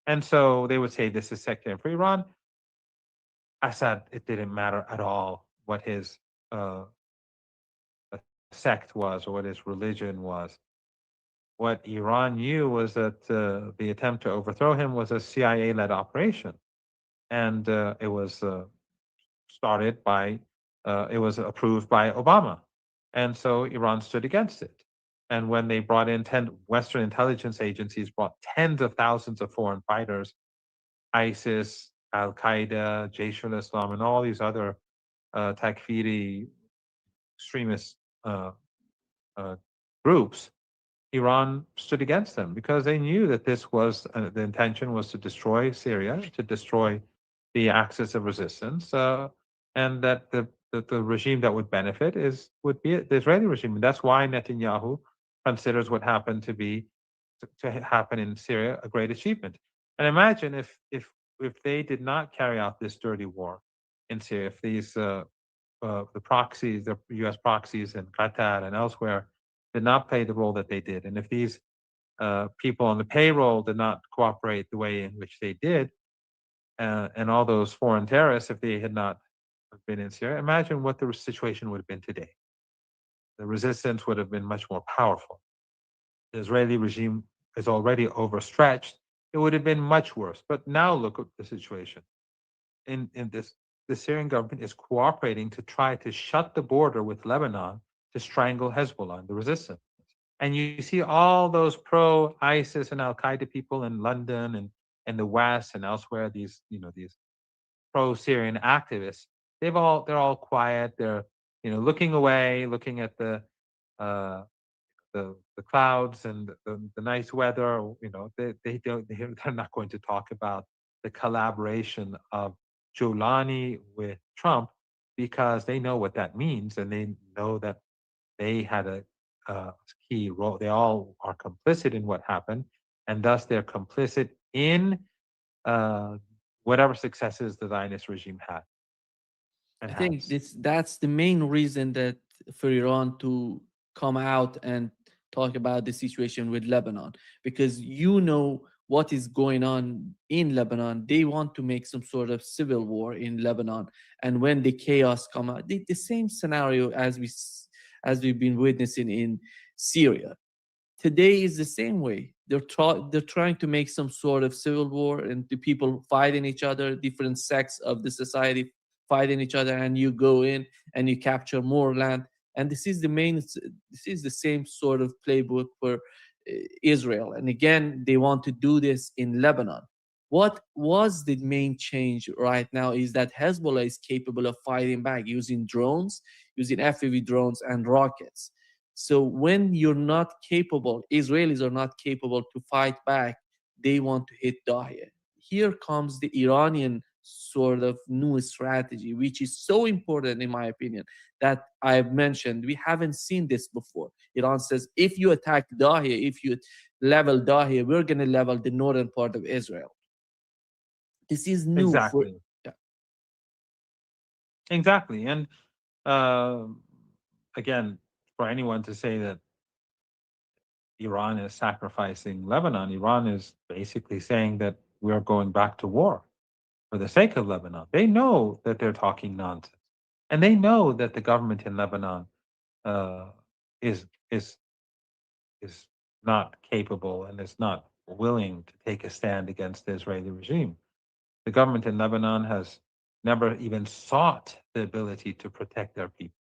Speaker 8: And so they would say this is sectarian for Iran. Assad, it didn't matter at all what his uh, sect was or what his religion was. What Iran knew was that the attempt to overthrow him was a CIA-led operation, and it was started by, it was approved by Obama, and so Iran stood against it. And when they brought in Western intelligence agencies, brought tens of thousands of foreign fighters, ISIS, Al Qaeda, Jaish al-Islam, and all these other Takfiri extremist groups, Iran stood against them because they knew that this was the intention was to destroy Syria, to destroy the axis of resistance, and that the regime that would benefit would be the Israeli regime. And that's why Netanyahu considers what happened to happen in Syria a great achievement. And imagine if they did not carry out this dirty war in Syria, if these the proxies, the U.S. proxies in Qatar and elsewhere did not play the role that they did, and if these people on the payroll did not cooperate the way in which they did, and all those foreign terrorists, if they had not been in Syria, imagine what the situation would have been today. The resistance would have been much more powerful. The Israeli regime is already overstretched. It would have been much worse. But now look at the situation. In this, the Syrian government is cooperating to try to shut the border with Lebanon to strangle Hezbollah and the resistance. And you see all those pro-ISIS and Al-Qaeda people in London and in the West and elsewhere, these pro-Syrian activists, they're all quiet. They're looking away, looking at the clouds and the nice weather. They're not going to talk about the collaboration of Giuliani with Trump because they know what that means, and they know that they had a key role. They all are complicit in what happened, and thus they're complicit in whatever successes the Zionist regime had.
Speaker 7: I think that's the main reason that for Iran to come out and talk about the situation with Lebanon, because what is going on in Lebanon. They want to make some sort of civil war in Lebanon, and when the chaos come out, the same scenario as we've been witnessing in Syria. Today is the same way. They're trying to make some sort of civil war, and the people fighting each other, different sects of the society fighting each other, and you go in and you capture more land. And this is the same sort of playbook for Israel. And again, they want to do this in Lebanon. What was the main change right now is that Hezbollah is capable of fighting back using drones, using FPV drones and rockets. So when you're not capable, Israelis are not capable to fight back, they want to hit Dahieh. Here comes the Iranian sort of new strategy, which is so important in my opinion, that I've mentioned. We haven't seen this before. Iran says, if you attack Dahieh, if you level Dahieh, we're going to level the northern part of Israel. This is new.
Speaker 8: Exactly. Exactly. And again, for anyone to say that Iran is sacrificing Lebanon, Iran is basically saying that we're going back to war for the sake of Lebanon. They know that they're talking nonsense, and they know that the government in Lebanon is not capable and is not willing to take a stand against the Israeli regime. The government in Lebanon has never even sought the ability to protect their people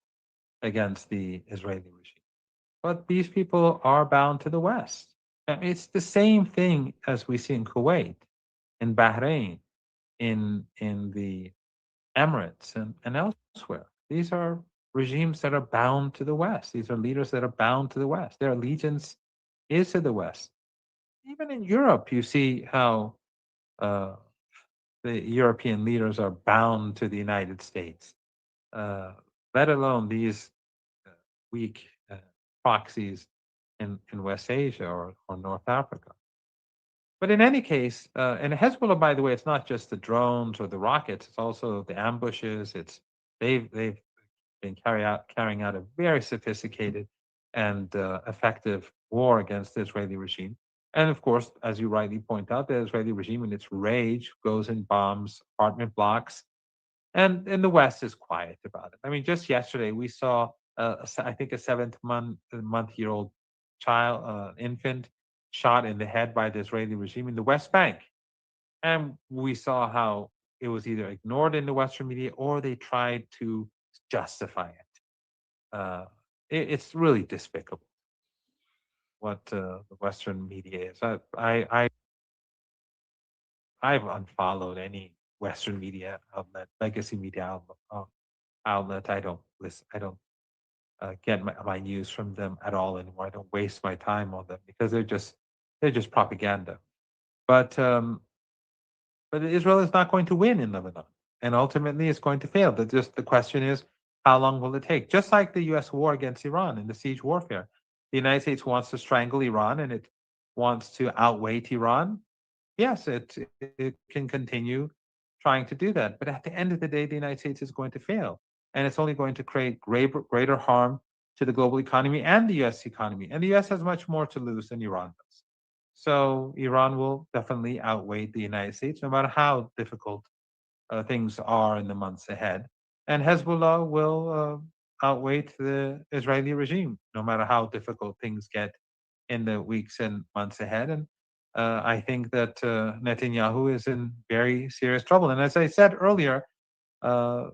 Speaker 8: against the Israeli regime. But these people are bound to the West. It's the same thing as we see in Kuwait, in Bahrain, in the Emirates, and elsewhere. These are regimes that are bound to the West. These are leaders that are bound to the West. Their allegiance is to the West. Even in Europe, you see how the European leaders are bound to the United States, let alone these weak proxies in West Asia or North Africa. But in any case, and Hezbollah, by the way, it's not just the drones or the rockets; it's also the ambushes. They've been carrying out a very sophisticated and effective war against the Israeli regime. And of course, as you rightly point out, the Israeli regime, in its rage, goes and bombs apartment blocks, and the West is quiet about it. I mean, just yesterday we saw, I think, a 7-month-year-old child, infant, shot in the head by the Israeli regime in the West Bank, and we saw how it was either ignored in the Western media or they tried to justify it. It's really despicable what the Western media is. I've unfollowed any Western media outlet, legacy media outlet. I don't listen. I don't get my news from them at all anymore. I don't waste my time on them because they're just propaganda. But Israel is not going to win in Lebanon, and ultimately it's going to fail. The question is, how long will it take? Just like the U.S. war against Iran in the siege warfare, the United States wants to strangle Iran and it wants to outweight Iran. Yes, it can continue trying to do that, but at the end of the day, the United States is going to fail, and it's only going to create greater harm to the global economy and the U.S. economy. And the U.S. has much more to lose than Iran does. So Iran will definitely outweigh the United States, no matter how difficult things are in the months ahead. And Hezbollah will outweigh the Israeli regime, no matter how difficult things get in the weeks and months ahead. And I think that Netanyahu is in very serious trouble. And as I said earlier, I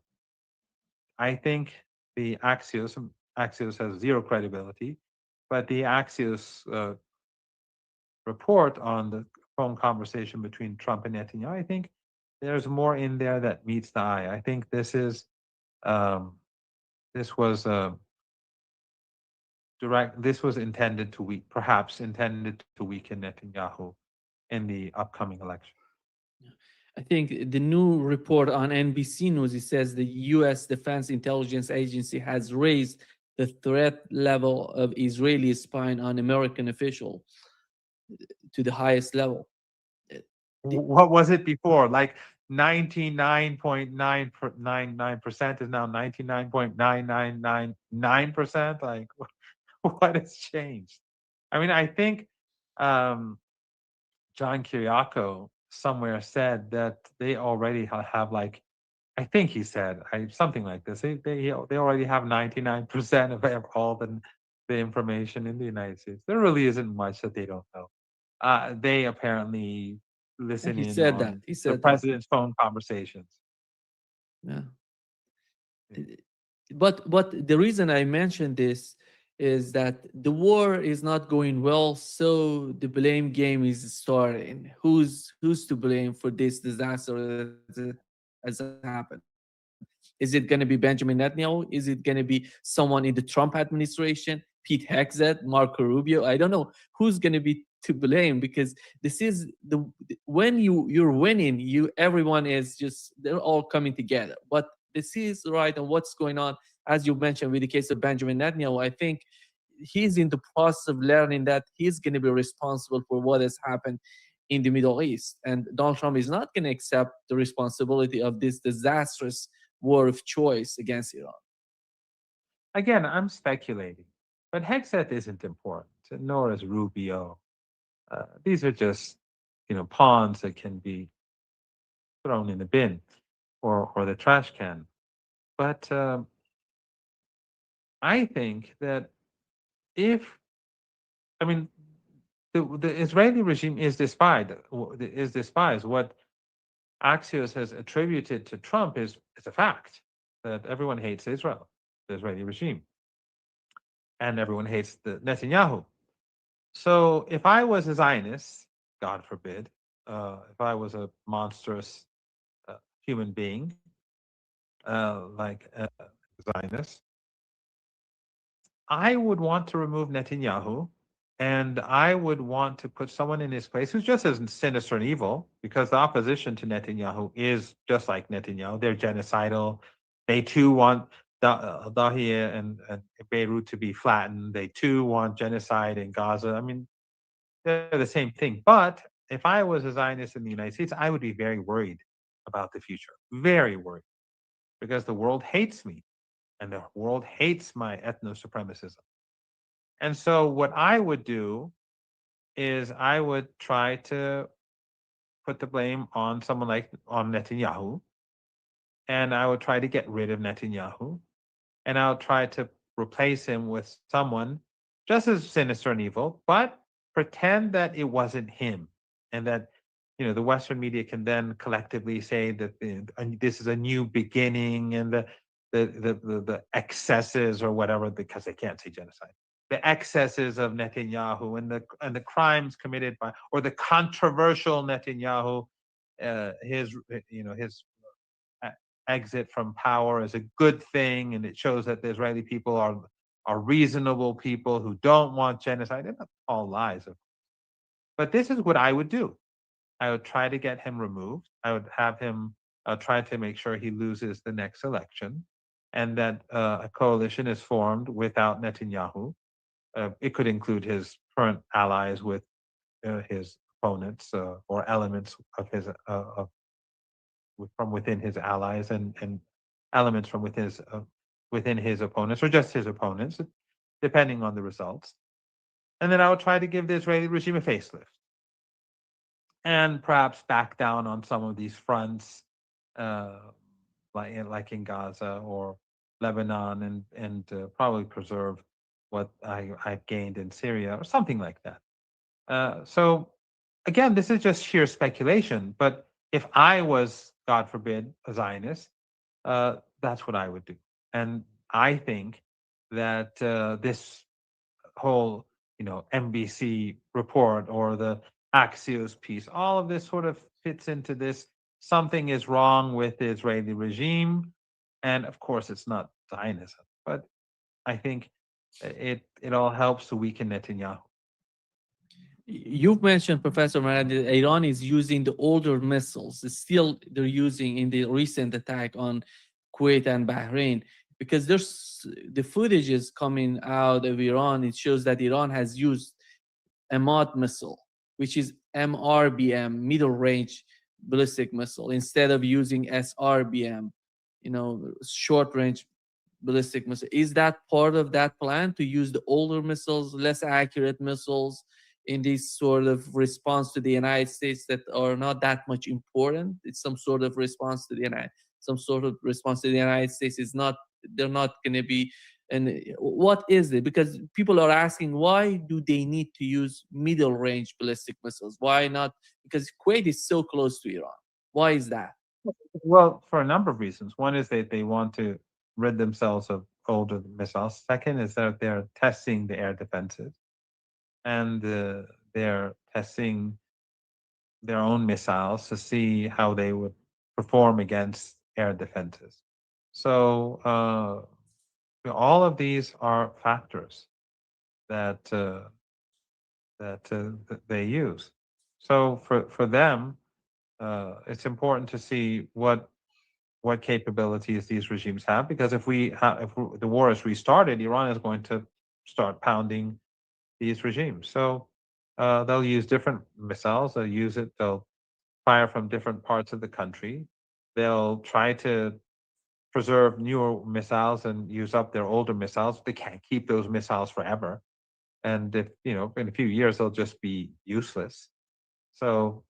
Speaker 8: think the Axios has zero credibility, but the Axios report on the phone conversation between Trump and Netanyahu, I think there's more in there that meets the eye. I think this was intended to perhaps intended to weaken Netanyahu in the upcoming election.
Speaker 7: I think the new report on NBC News, it says the U.S. Defense Intelligence Agency has raised the threat level of Israeli spying on American officials to the highest level.
Speaker 8: What was it before? Like 99.999% is now 99.9999%. Like, what has changed? I mean, I think John Kiriakou somewhere said that they already have like, I think he said something like this. They already have 99% of all the information in the United States. There really isn't much that they don't know. They apparently listen
Speaker 7: He
Speaker 8: in
Speaker 7: said
Speaker 8: on
Speaker 7: that. He said
Speaker 8: the president's phone conversations.
Speaker 7: Yeah. But the reason I mentioned this is that the war is not going well, so the blame game is starting. Who's to blame for this disaster that has happened? Is it going to be Benjamin Netanyahu? Is it going to be someone in the Trump administration, Pete Hegseth, Marco Rubio? I don't know who's going to be to blame, because this is when you're winning, everyone is they're all coming together. But this is right, and what's going on, as you mentioned with the case of Benjamin Netanyahu, I think he's in the process of learning that he's going to be responsible for what has happened in the Middle East, and Donald Trump is not going to accept the responsibility of this disastrous war of choice against Iran.
Speaker 8: Again, I'm speculating, but Hegseth isn't important, nor is Rubio. These are just, pawns that can be thrown in the bin or the trash can. But I think that the Israeli regime is despised. What Axios has attributed to Trump is a fact that everyone hates Israel, the Israeli regime, and everyone hates the Netanyahu. So if I was a Zionist, God forbid, if I was a monstrous human being like a Zionist, I would want to remove Netanyahu, and I would want to put someone in his place who's just as sinister and evil, because the opposition to Netanyahu is just like Netanyahu. They're genocidal. They too want Dahiyeh and Beirut to be flattened. They too want genocide in Gaza. I mean, they're the same thing. But if I was a Zionist in the United States, I would be very worried about the future, very worried, because the world hates me and the world hates my ethno-supremacism. And so what I would do is I would try to put the blame on someone like on Netanyahu, and I would try to get rid of Netanyahu, and I'll try to replace him with someone just as sinister and evil, but pretend that it wasn't him, and that the Western media can then collectively say that this is a new beginning, and the excesses or whatever, because they can't say genocide, the excesses of Netanyahu and the crimes committed by, or the controversial Netanyahu, his exit from power is a good thing, and it shows that the Israeli people are reasonable people who don't want genocide. And that's all lies, but this is what I would do. I would try to get him removed. I would have him try to make sure he loses the next election, and that a coalition is formed without Netanyahu. It could include his current allies with his opponents, or elements of his from within his allies, and elements from within his opponents, or just his opponents, depending on the results. And then I would try to give the Israeli regime a facelift, and perhaps back down on some of these fronts, like in Gaza or Lebanon, and probably preserve what I've gained in Syria, or something like that. So again, this is just sheer speculation, but if I was, God forbid, a Zionist, that's what I would do. And I think that this whole, NBC report or the Axios piece, all of this sort of fits into this. Something is wrong with the Israeli regime, and of course, it's not Zionism, but I think it all helps to weaken Netanyahu.
Speaker 7: You've mentioned, Professor Marad, that Iran is using the older missiles. Still, they're using in the recent attack on Kuwait and Bahrain, because there's the footage is coming out of Iran. It shows that Iran has used Ahmad missile, which is MRBM, middle range ballistic missile, instead of using SRBM, short range ballistic missile. Is that part of that plan, to use the older missiles, less accurate missiles, in this sort of response to the United States that are not that much important? It's some sort of response to the United States. Is not, they're not going to be. And what is it? Because people are asking, why do they need to use middle range ballistic missiles? Why not? Because Kuwait is so close to Iran. Why is that?
Speaker 8: Well, for a number of reasons. One is that they want to rid themselves of older missiles. Second is that they're testing the air defenses, and they're testing their own missiles to see how they would perform against air defenses. So all of these are factors that they use. So for them, it's important to see what capabilities these regimes have, because if the war is restarted, Iran is going to start pounding these regimes. So they'll use different missiles. They'll fire from different parts of the country. They'll try to preserve newer missiles and use up their older missiles. They can't keep those missiles forever. And if, in a few years, they'll just be useless. So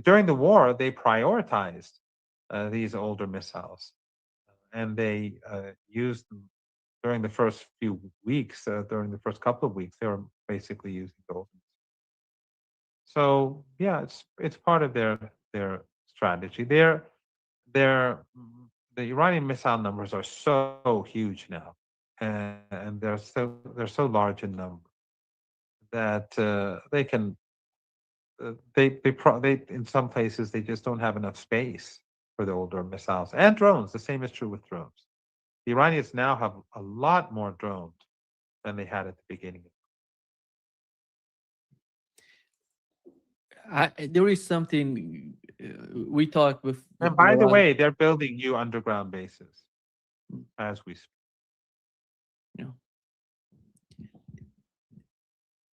Speaker 8: during the war, they prioritized these older missiles, and they used them during the first few weeks. During the first couple of weeks, they were basically using those. So yeah, it's part of their strategy. The Iranian missile numbers are so huge now, and they're so large in number that they can. They in some places they just don't have enough space for the older missiles and drones. The same is true with drones. The Iranians now have a lot more drones than they had at the beginning.
Speaker 7: There is something we talked with.
Speaker 8: And by the way, they're building new underground bases as we speak.
Speaker 7: Yeah.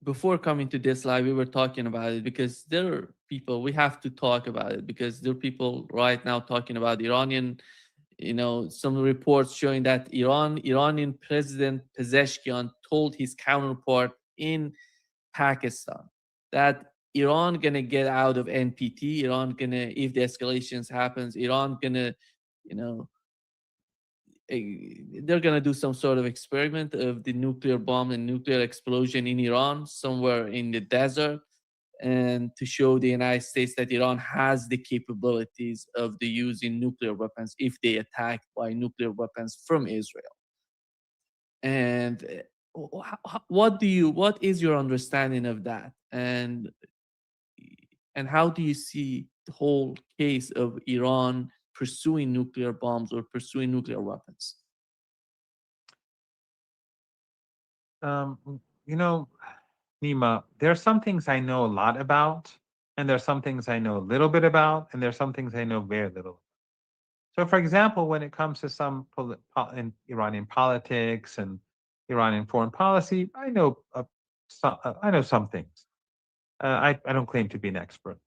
Speaker 7: before coming to this live, we were talking about it because there are people, we have to talk about it because there are people right now talking about Iranian, some reports showing that Iranian President Pezeshkian told his counterpart in Pakistan that Iran gonna get out of NPT. Iran gonna, if the escalations happens, Iran gonna, you know, they're gonna do some sort of experiment of the nuclear bomb and nuclear explosion in Iran somewhere in the desert, and to show the United States that Iran has the capabilities of the using nuclear weapons if they attacked by nuclear weapons from Israel. And what is your understanding of that, and how do you see the whole case of Iran pursuing nuclear bombs or pursuing nuclear weapons?
Speaker 8: Nima, there are some things I know a lot about, and there are some things I know a little bit about, and there are some things I know very little. So, for example, when it comes to some in Iranian politics and Iranian foreign policy, I know some things. I don't claim to be an expert.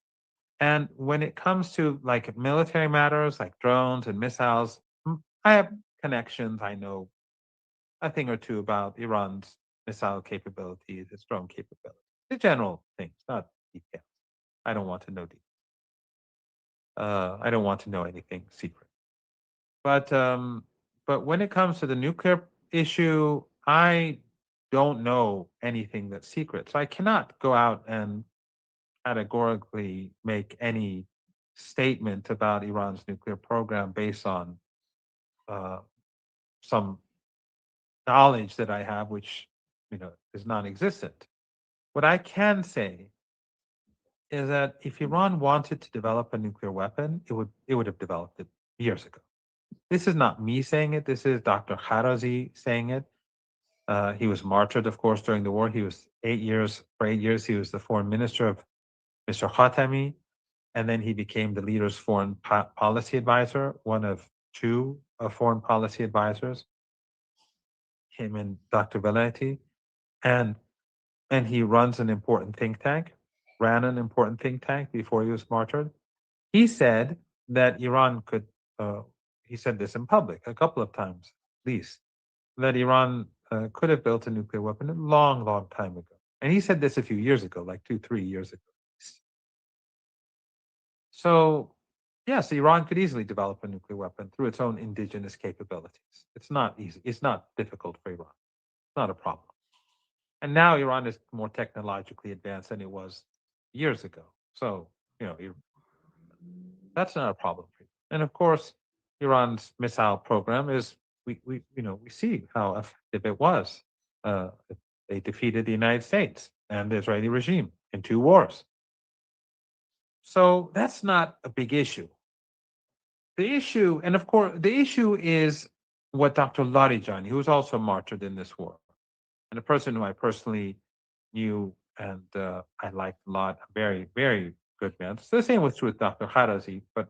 Speaker 8: And when it comes to like military matters, like drones and missiles, I have connections. I know a thing or two about Iran's missile capabilities, its drone capabilities, the general things, not details. I don't want to know details. I don't want to know anything secret. But when it comes to the nuclear issue, I don't know anything that's secret. So I cannot go out and categorically make any statement about Iran's nuclear program based on some knowledge that I have, which is non-existent. What I can say is that if Iran wanted to develop a nuclear weapon, it would have developed it years ago. This is not me saying it. This is Dr. Kharazi saying it. He was martyred, of course, during the war. He was 8 years. For 8 years, he was the foreign minister of Mr. Khatami, and then he became the leader's foreign policy advisor, one of two foreign policy advisors, him and Dr. Velayati, and he runs an important think tank, ran an important think tank before he was martyred. He said that Iran could, he said this in public a couple of times at least, that Iran could have built a nuclear weapon a long, long time ago. And he said this a few years ago, like 2-3 years ago. So, yes, Iran could easily develop a nuclear weapon through its own indigenous capabilities. It's not easy. It's not difficult for Iran. It's not a problem. And now Iran is more technologically advanced than it was years ago. So, that's not a problem for you. And of course, Iran's missile program is we see how effective it was. They defeated the United States and the Israeli regime in 2 wars. So that's not a big issue. The issue, and of course, the issue is what Dr. Larijani, who was also martyred in this war, and a person who I personally knew and I liked a lot, a very, very good man. So the same was true with Dr. Kharazi, but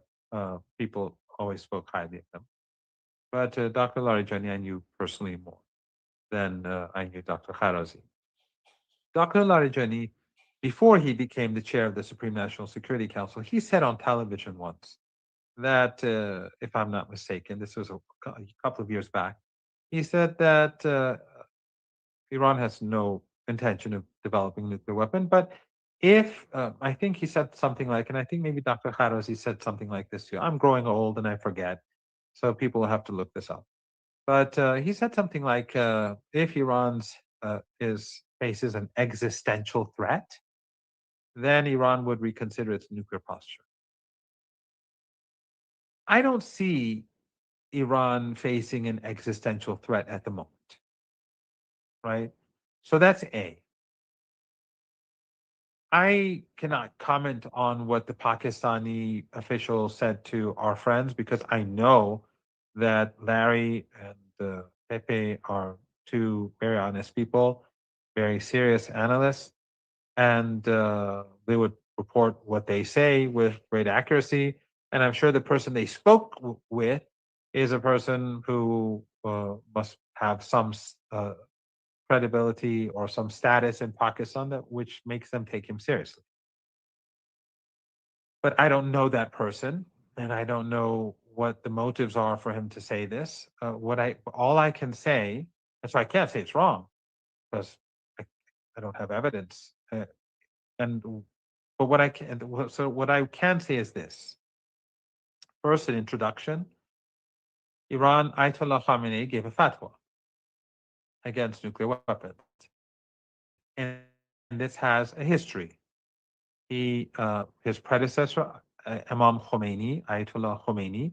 Speaker 8: people always spoke highly of him. But Dr. Larijani, I knew personally more than I knew Dr. Kharazi. Dr. Larijani, before he became the chair of the Supreme National Security Council, he said on television once that, if I'm not mistaken, this was a couple of years back, he said that Iran has no intention of developing a nuclear weapon, but if, I think he said something like, and I think maybe Dr. Kharazi said something like this too. I'm growing old and I forget, so people will have to look this up. But he said something like, if Iran's faces an existential threat, then Iran would reconsider its nuclear posture. I don't see Iran facing an existential threat at the moment, right? So that's A. I cannot comment on what the Pakistani official said to our friends because I know that Larry and Pepe are 2 very honest people, very serious analysts, and they would report what they say with great accuracy. And I'm sure the person they spoke with is a person who must have some credibility or some status in Pakistan that which makes them take him seriously. But I don't know that person, and I don't know what the motives are for him to say this. All I can say, and so I can't say it's wrong because I don't have evidence. But what I can say is this. First, an introduction. Iran, Ayatollah Khamenei gave a fatwa against nuclear weapons, and this has a history. His predecessor, Imam Khomeini, Ayatollah Khomeini,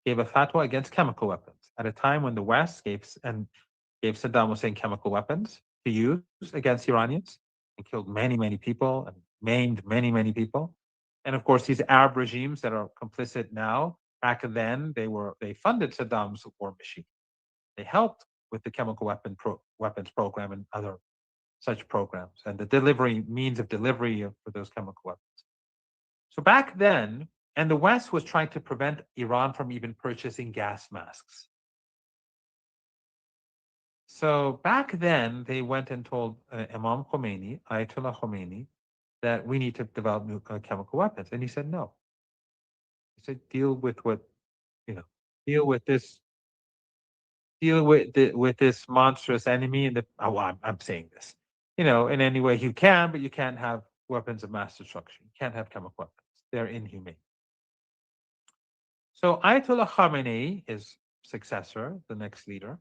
Speaker 8: gave a fatwa against chemical weapons at a time when the West gave Saddam Hussein chemical weapons to use against Iranians and killed many, many people and maimed many, many people. And of course, these Arab regimes that are complicit now, back then they funded Saddam's war machine. They helped with the chemical weapons program and other such programs and the means of delivery for those chemical weapons. So back then, and the West was trying to prevent Iran from even purchasing gas masks. So back then, they went and told Imam Khomeini, Ayatollah Khomeini, that we need to develop chemical weapons. And he said, no. He said, deal with this monstrous enemy. I'm saying this, in any way you can, but you can't have weapons of mass destruction. You can't have chemical weapons. They're inhumane. So Ayatollah Khamenei, his successor, the next leader,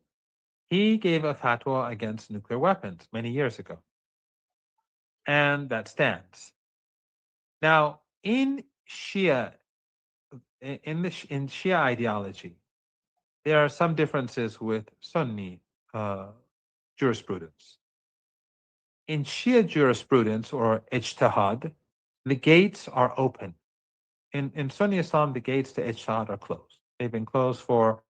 Speaker 8: he gave a fatwa against nuclear weapons many years ago. And that stands. Now, in Shia ideology, there are some differences with Sunni jurisprudence. In Shia jurisprudence or ijtihad, the gates are open. In Sunni Islam, the gates to ijtihad are closed. They've been closed for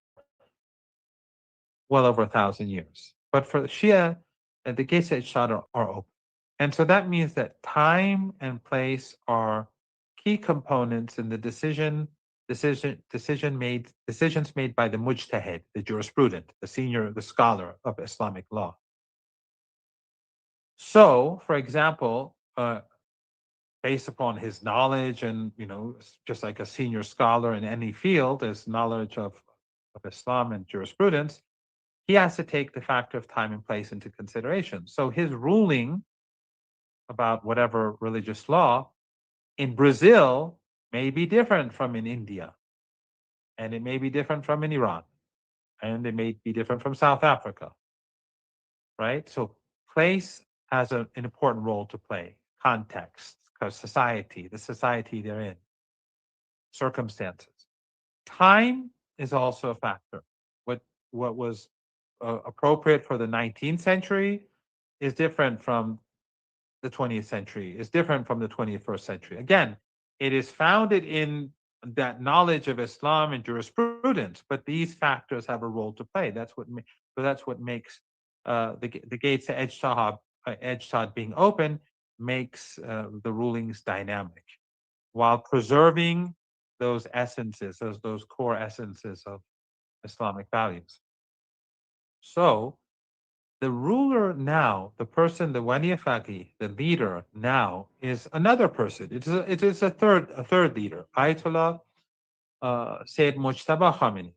Speaker 8: well over 1,000 years. But for the Shia, the gates to ijtihad are open. And so that means that time and place are key components in the decisions made by the mujtahid, the jurisprudent, the scholar of Islamic law. So, for example, based upon his knowledge and, just like a senior scholar in any field, his knowledge of Islam and jurisprudence, he has to take the factor of time and place into consideration. So his ruling about whatever religious law in Brazil may be different from in India, and it may be different from in Iran, and it may be different from South Africa, right? So place has an important role to play. Context, because the society they're in, circumstances. Time is also a factor. What was appropriate for the 19th century is different from the 20th century, is different from the 21st century. Again, it is founded in that knowledge of Islam and jurisprudence, but these factors have a role to play. That's what makes the gates to ijtihad being open makes the rulings dynamic, while preserving those essences, those core essences of Islamic values. So the ruler now, the person, the Wali Faqih, the leader now is another person. It is a third leader, Ayatollah Sayyid Mujtaba Khamenei.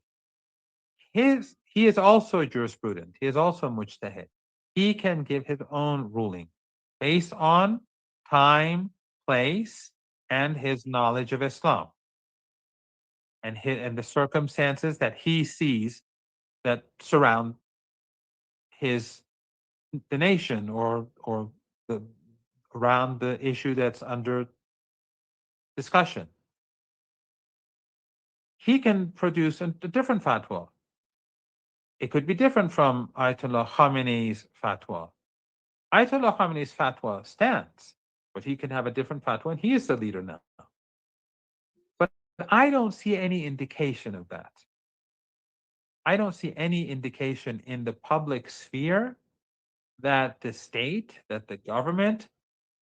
Speaker 8: He is also a jurisprudent. He is also a mujtahid. He can give his own ruling based on time, place, and his knowledge of Islam, and the circumstances that he sees that surround the nation or around the issue that's under discussion. He can produce a different fatwa. It could be different from Ayatollah Khamenei's fatwa. Ayatollah Khamenei's fatwa stands, but he can have a different fatwa, and he is the leader now. But I don't see any indication of that. I don't see any indication in the public sphere that the state, that the government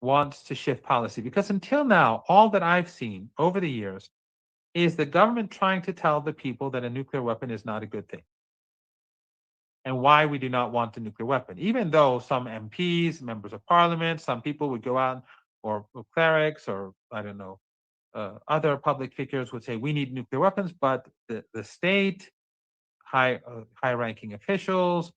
Speaker 8: wants to shift policy. Because until now, all that I've seen over the years is the government trying to tell the people that a nuclear weapon is not a good thing. and why we do not want the nuclear weapon. Even though some MPs, members of parliament, some people would go out, or clerics, or I don't know, other public figures would say we need nuclear weapons, but the state, high-ranking officials,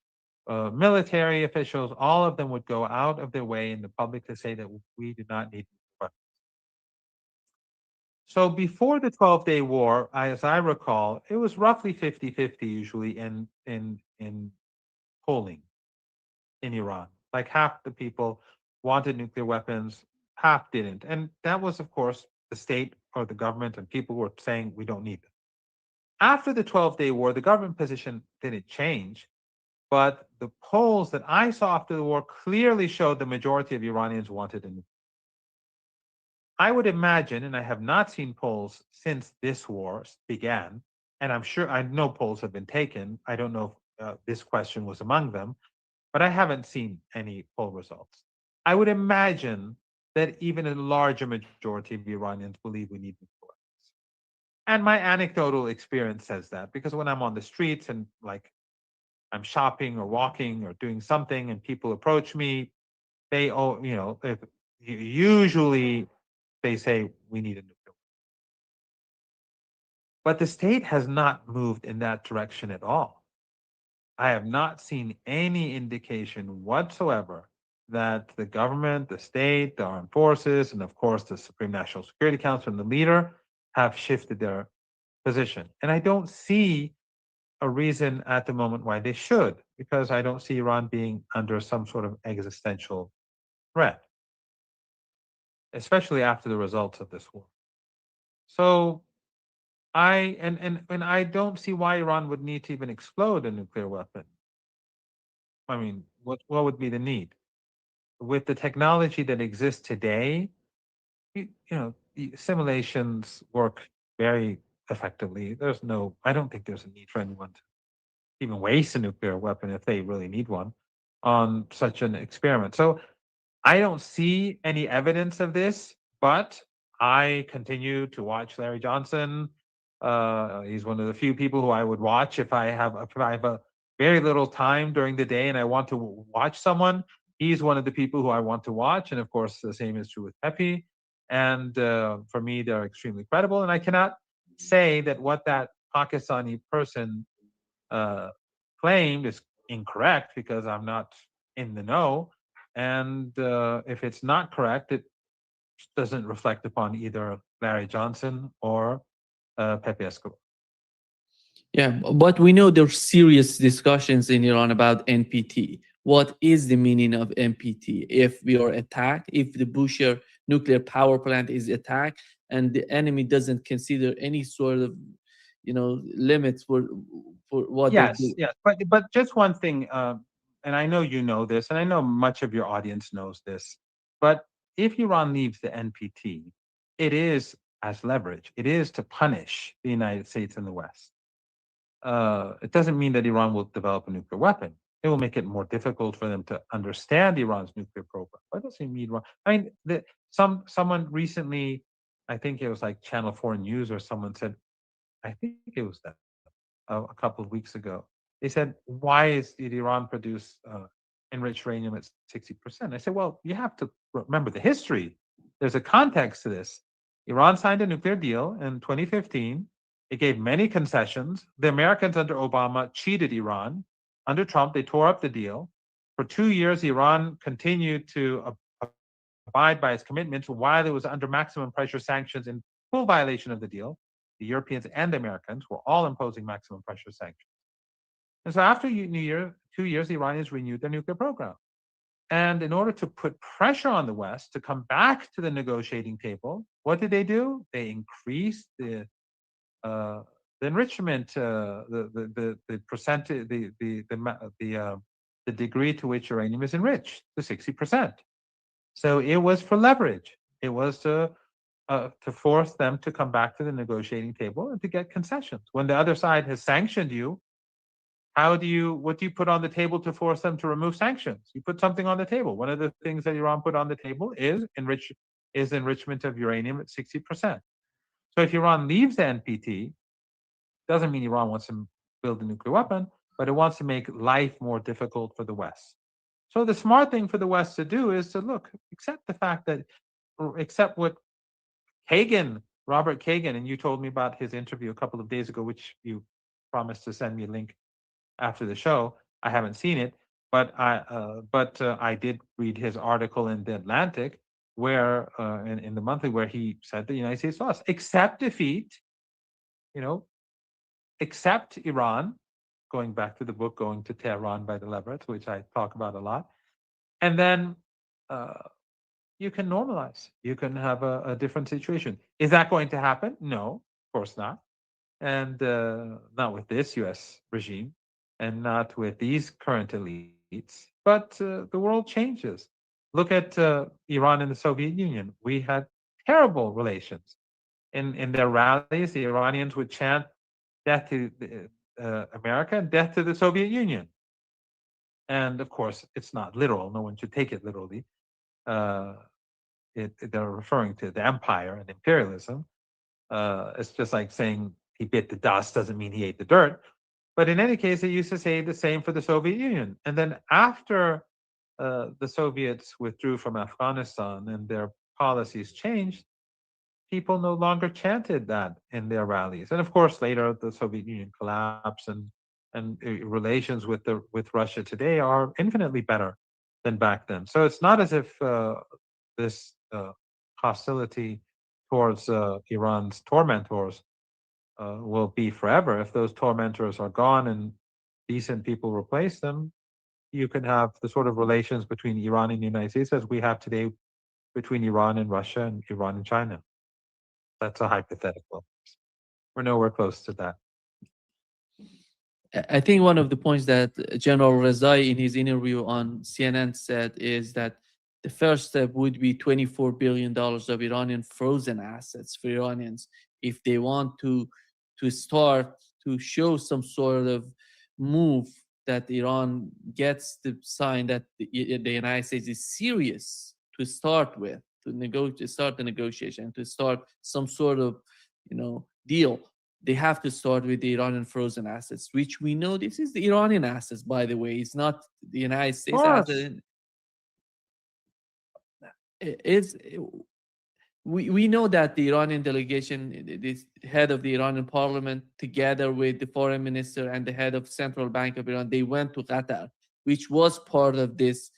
Speaker 8: military officials, all of them would go out of their way in the public to say that we do not need nuclear weapons. So before the 12-day war, as I recall, it was roughly 50-50 usually in polling in Iran. Like half the people wanted nuclear weapons, half didn't. And that was, of course, the state or the government, and people were saying we don't need them. After the 12-day war, the government position didn't change, but the polls that I saw after the war clearly showed the majority of Iranians wanted a nuclear. I would imagine, and I have not seen polls since this war began, and I'm sure I know polls have been taken. I don't know if this question was among them, but I haven't seen any poll results. I would imagine that even a larger majority of Iranians believe we need nuclear weapons. And my anecdotal experience says that, because when I'm on the streets and like I'm shopping or walking or doing something and people approach me, they, usually they say we need a nuclear weapon. But the state has not moved in that direction at all. I have not seen any indication whatsoever that the government, the state, the armed forces, and of course the Supreme National Security Council and the leader have shifted their position. And I don't see a reason at the moment why they should, because I don't see Iran being under some sort of existential threat, especially after the results of this war. So I don't see why Iran would need to even explode a nuclear weapon. I mean, what would be the need? With the technology that exists today, simulations work very effectively. I don't think there's a need for anyone to even waste a nuclear weapon if they really need one on such an experiment. So I don't see any evidence of this, but I continue to watch Larry Johnson. He's one of the few people who I would watch if I have a very little time during the day and I want to watch someone. He's one of the people who I want to watch, and of course, the same is true with Pepe. And for me, they're extremely credible. And I cannot say that what that Pakistani person claimed is incorrect because I'm not in the know. And if it's not correct, it doesn't reflect upon either Larry Johnson or Pepe Escobar.
Speaker 7: Yeah, but we know there's serious discussions in Iran about NPT. What is the meaning of NPT? If we are attacked, if the Bushehr nuclear power plant is attacked, and the enemy doesn't consider any sort of, limits for what
Speaker 8: Yes,
Speaker 7: they do.
Speaker 8: yes, but just one thing, and I know you know this, and I know much of your audience knows this, but if Iran leaves the NPT, it is as leverage. It is to punish the United States and the West. It doesn't mean that Iran will develop a nuclear weapon. It will make it more difficult for them to understand Iran's nuclear program. What does it mean? I mean, someone recently, I think it was like Channel 4 News or someone said, I think it was that a couple of weeks ago. They said, why did Iran produce enriched uranium at 60%? I said, well, you have to remember the history. There's a context to this. Iran signed a nuclear deal in 2015. It gave many concessions. The Americans under Obama cheated Iran. Under Trump, they tore up the deal. For 2 years, Iran continued to abide by its commitments while it was under maximum pressure sanctions in full violation of the deal. The Europeans and the Americans were all imposing maximum pressure sanctions. And so after New Year, 2 years, the Iranians renewed their nuclear program. And in order to put pressure on the West to come back to the negotiating table, what did they do? They increased the enrichment, the percentage, the degree to which uranium is enriched to 60%. So it was for leverage. It was to force them to come back to the negotiating table and to get concessions. When the other side has sanctioned you, what do you put on the table to force them to remove sanctions? You put something on the table. One of the things that Iran put on the table is enrichment of uranium at 60%. So if Iran leaves the NPT, doesn't mean Iran wants to build a nuclear weapon, but it wants to make life more difficult for the West. So the smart thing for the West to do is to look, accept the fact that, or accept what Robert Kagan, and you told me about his interview a couple of days ago, which you promised to send me a link after the show. I haven't seen it, but I did read his article in the Atlantic, where in the monthly, where he said the United States lost, accept defeat, you know, accept Iran, going back to the book Going to Tehran by the Leverett, which I talk about a lot, and then you can normalize. You can have a different situation. Is that going to happen? No, of course not. And not with this US regime and not with these current elites. But the world changes. Look at Iran and the Soviet Union. We had terrible relations. In their rallies, the Iranians would chant death to America and death to the Soviet Union. And of course, it's not literal. No one should take it literally. They're referring to the empire and imperialism. It's just like saying he bit the dust doesn't mean he ate the dirt. But in any case, they used to say the same for the Soviet Union. And then after the Soviets withdrew from Afghanistan and their policies changed, people no longer chanted that in their rallies. And of course, later the Soviet Union collapsed, and relations with Russia today are infinitely better than back then. So it's not as if this hostility towards Iran's tormentors will be forever. If those tormentors are gone and decent people replace them, you can have the sort of relations between Iran and the United States as we have today between Iran and Russia and Iran and China. That's a hypothetical. We're nowhere close to that.
Speaker 7: I think one of the points that General Rezai in his interview on CNN said is that the first step would be $24 billion of Iranian frozen assets for Iranians if they want to start to show some sort of move that Iran gets the sign that the United States is serious to start with, to start the negotiation, to start some sort of deal. They have to start with the Iranian frozen assets, which we know this is the Iranian assets, by the way. It's not the United States assets. We know that the Iranian delegation, the head of the Iranian parliament, together with the foreign minister and the head of Central Bank of Iran, they went to Qatar, which was part of this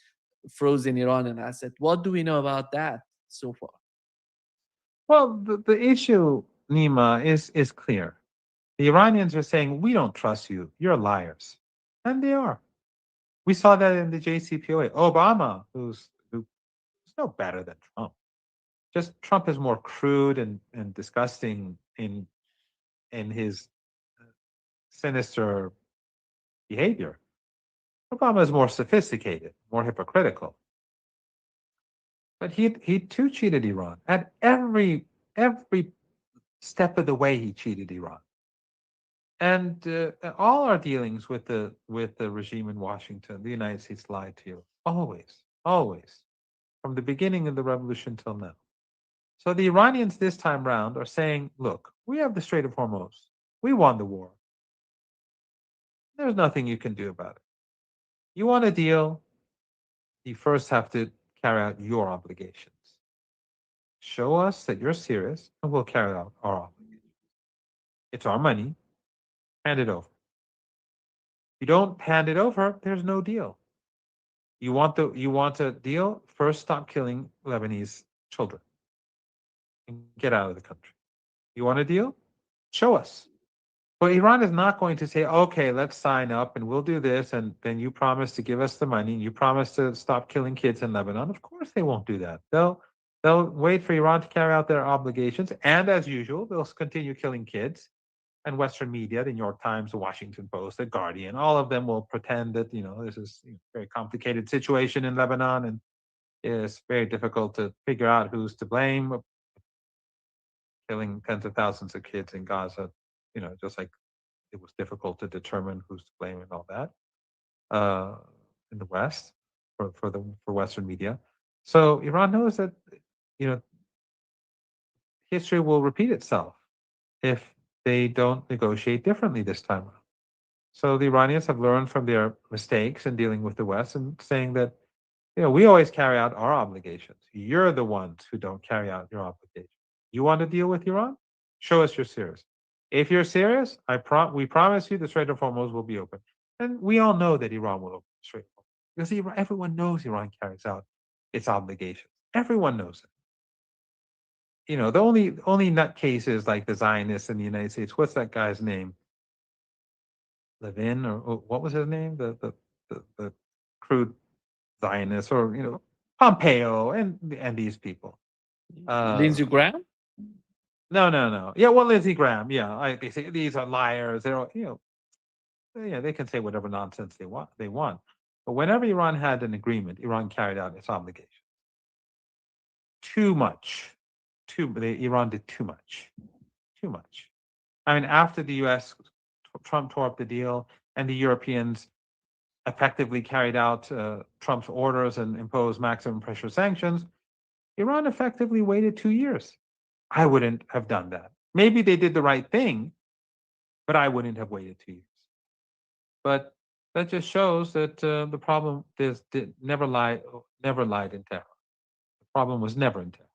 Speaker 7: frozen Iranian asset. What do we know about that so far?
Speaker 8: Well, the issue, Nima, is clear. The Iranians are saying, we don't trust you. You're liars. And they are. We saw that in the JCPOA. Obama, who's no better than Trump. Just Trump is more crude and disgusting in his sinister behavior. Obama is more sophisticated, more hypocritical. But he too cheated Iran. At every step of the way, he cheated Iran. And all our dealings with the regime in Washington, the United States lied to you. Always. From the beginning of the revolution till now. So the Iranians this time round are saying, look, we have the Strait of Hormuz. We won the war. There's nothing you can do about it. You want a deal, you first have to carry out your obligations. Show us that you're serious, and we'll carry out our obligations. It's our money. Hand it over. If you don't hand it over, there's no deal. You want a deal? First, stop killing Lebanese children and get out of the country. You want a deal? Show us. But Iran is not going to say, okay, let's sign up and we'll do this, and then you promise to give us the money and you promise to stop killing kids in Lebanon. Of course they won't do that. They'll wait for Iran to carry out their obligations, and as usual, they'll continue killing kids. And Western media, the New York Times, the Washington Post, the Guardian, all of them will pretend that this is a very complicated situation in Lebanon, and it's very difficult to figure out who's to blame. Killing tens of thousands of kids in Gaza, just like it was difficult to determine who's to blame and all that in the West for Western media. So Iran knows that history will repeat itself if they don't negotiate differently this time around. So the Iranians have learned from their mistakes in dealing with the West and saying that, we always carry out our obligations. You're the ones who don't carry out your obligations. You want to deal with Iran? Show us you're serious. If you're serious, we promise you the Strait of Hormuz will be open. And we all know that Iran will open the Strait of Hormuz because everyone knows Iran carries out its obligations. Everyone knows it. The only nutcases like the Zionists in the United States. What's that guy's name? Levin, or what was his name? The crude Zionists, or Pompeo and these people.
Speaker 7: Lindsey Graham?
Speaker 8: No. Yeah, well, Lindsey Graham. Yeah, they say these are liars. They're they can say whatever nonsense they want. But whenever Iran had an agreement, Iran carried out its obligations. Too much. Iran did too much. Too much. I mean, after the U.S. Trump tore up the deal and the Europeans effectively carried out Trump's orders and imposed maximum pressure sanctions, Iran effectively waited 2 years. I wouldn't have done that. Maybe they did the right thing, but I wouldn't have waited 2 years. But that just shows that the problem never lied in Tehran. The problem was never in Tehran.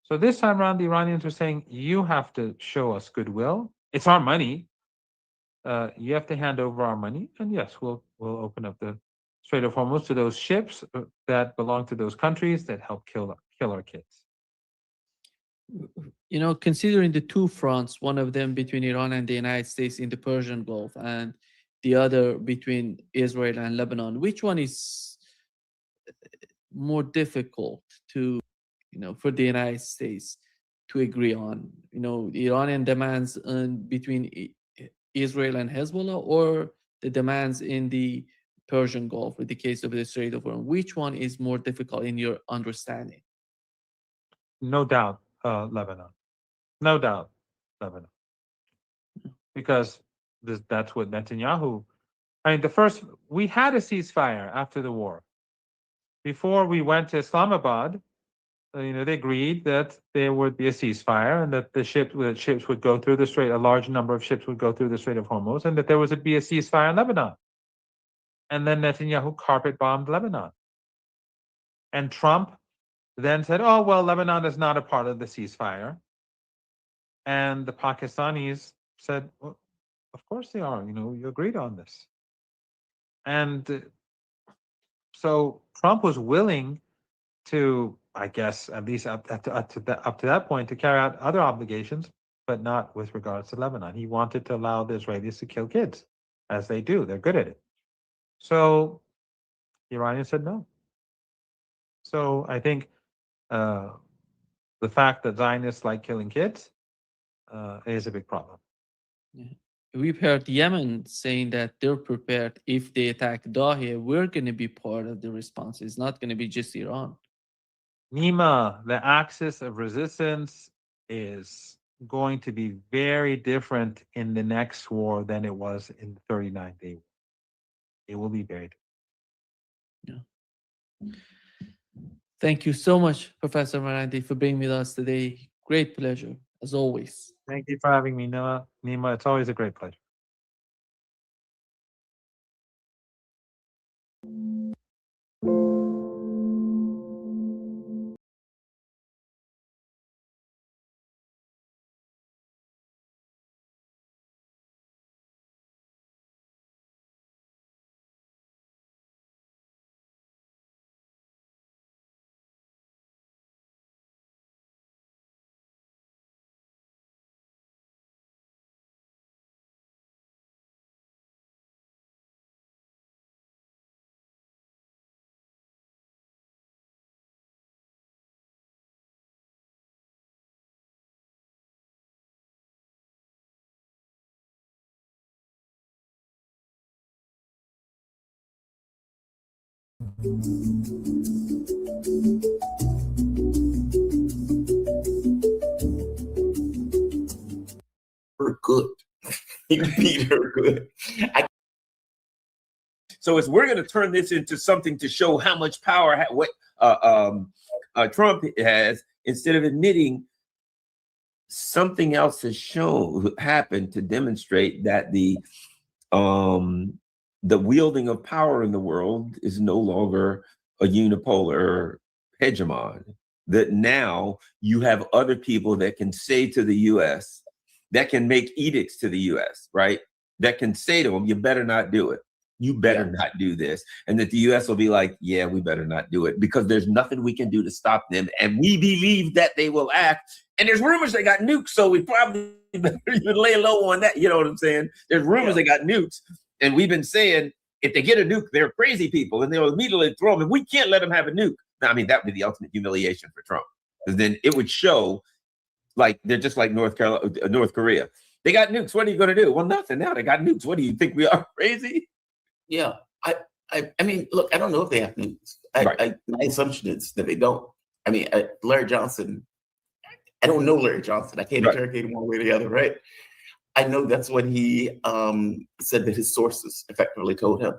Speaker 8: So this time around, the Iranians are saying, you have to show us goodwill. It's our money. You have to hand over our money, and yes, we'll open up the Strait of Hormuz to those ships that belong to those countries that help kill our kids.
Speaker 7: Considering the two fronts, one of them between Iran and the United States in the Persian Gulf, and the other between Israel and Lebanon, which one is more difficult to, for the United States to agree on? The Iranian demands between Israel and Hezbollah, or the demands in the Persian Gulf, with the case of the Strait of Hormuz? Which one is more difficult in your understanding?
Speaker 8: No doubt, Lebanon. No doubt, Lebanon. Because that's what Netanyahu. I mean, we had a ceasefire after the war. Before we went to Islamabad, they agreed that there would be a ceasefire and that the ships would go through the strait. A large number of ships would go through the Strait of Hormuz, and that there would be a ceasefire in Lebanon. And then Netanyahu carpet bombed Lebanon. And Trump then said, "Oh well, Lebanon is not a part of the ceasefire." And the Pakistanis said, "Well, of course they are. You agreed on this." And so Trump was willing to, I guess, at least up to that point, to carry out other obligations, but not with regards to Lebanon. He wanted to allow the Israelis to kill kids, as they do. They're good at it. So the Iranians said no. So I think the fact that Zionists like killing kids is a big problem.
Speaker 7: Yeah. We've heard Yemen saying that they're prepared. If they attack Dahiya, we're going to be part of the response. It's not going to be just Iran.
Speaker 8: Nima, the axis of resistance is going to be very different in the next war than it was in the 39-day war. It will be very different.
Speaker 7: Yeah. Thank you so much, Professor Marandi, for being with us today. Great pleasure, as always.
Speaker 8: Thank you for having me, Nima. It's always a great pleasure.
Speaker 9: Her good. He beat her good. So as we're going to turn this into something to show how much power Trump has, instead of admitting, something else has happened to demonstrate that the
Speaker 10: the wielding of power in the world is no longer a unipolar hegemon. That now you have other people that can say to the U.S., that can make edicts to the U.S., right? That can say to them, you better not do it. You better not do this. And that the U.S. will be like, yeah, we better not do it because there's nothing we can do to stop them. And we believe that they will act. And there's rumors they got nukes, so we probably better even lay low on that. You know what I'm saying? There's rumors they got nukes. And we've been saying, if they get a nuke, they're crazy people and they'll immediately throw them. And we can't let them have a nuke. Now, I mean, that would be the ultimate humiliation for Trump. Because then it would show like they're just like North Korea. They got nukes. What are you going to do? Well, nothing. Now they got nukes. What do you think we are, crazy?
Speaker 11: Yeah. I mean, look, I don't know if they have nukes. My assumption is that they don't. I mean, Larry Johnson, I don't know Larry Johnson. I can't interrogate him one way or the other, right? I know that's what he said that his sources effectively told him.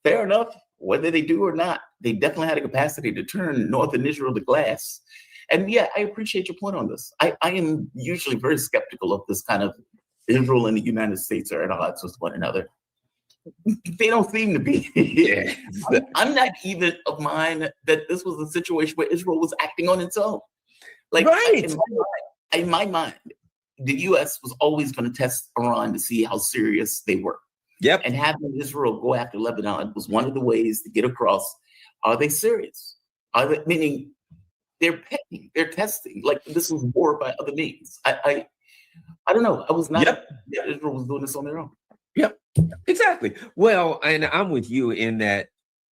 Speaker 11: Fair enough. Whether they do or not, they definitely had a capacity to turn northern Israel to glass. And yeah, I appreciate your point on this. I am usually very skeptical of this kind of Israel and the United States are at odds with one another. They don't seem to be. I'm not even of mind that this was a situation where Israel was acting on its own. Like, in my mind, the U.S. was always going to test Iran to see how serious they were.
Speaker 10: Yep.
Speaker 11: And having Israel go after Lebanon was one of the ways to get across, are they serious? Are they, meaning they're paying, they're testing, like this was war by other means. I don't know. I was not, Israel was doing this on their own.
Speaker 10: Yep, exactly. Well, and I'm with you in that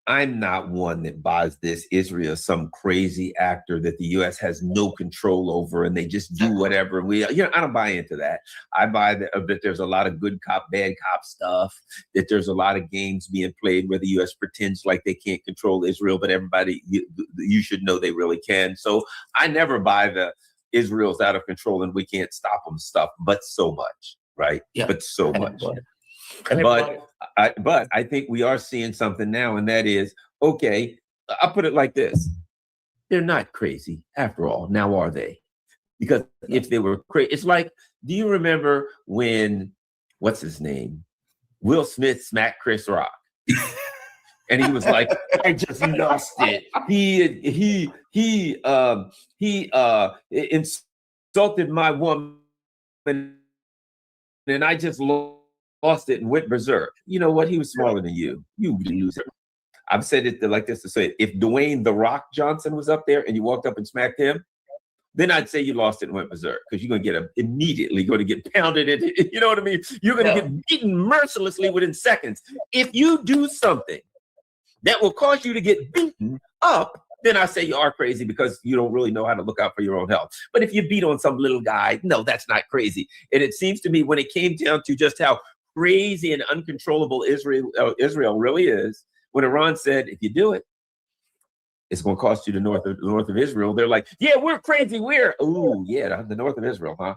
Speaker 10: I'm not one that buys this Israel some crazy actor that the U.S. has no control over and they just do whatever. I don't buy into that. I buy that there's a lot of good cop, bad cop stuff, that there's a lot of games being played where the U.S. pretends like they can't control Israel, but everybody, you should know they really can. So I never buy the Israel's out of control and we can't stop them stuff, but so much, right?
Speaker 11: Yeah.
Speaker 10: But so much. But I think we are seeing something now, and that is, okay, I'll put it like this. They're not crazy after all. Now, are they? Because if they were crazy, it's like, do you remember when, what's his name? Will Smith smacked Chris Rock. And he was like, I just lost it. He insulted my woman and I just lost it and went berserk. You know what? He was smaller than you. You loser. I've said it like this to say, if Dwayne "The Rock" Johnson was up there and you walked up and smacked him, then I'd say you lost it and went berserk because you're going to get immediately going to get pounded into, you know what I mean? You're going to get beaten mercilessly within seconds. If you do something that will cause you to get beaten up, then I say you are crazy because you don't really know how to look out for your own health. But if you beat on some little guy, no, that's not crazy. And it seems to me when it came down to just how crazy and uncontrollable Israel really is, when Iran said, if you do it, it's going to cost you the north of Israel. They're like, yeah, we're crazy. The north of Israel, huh?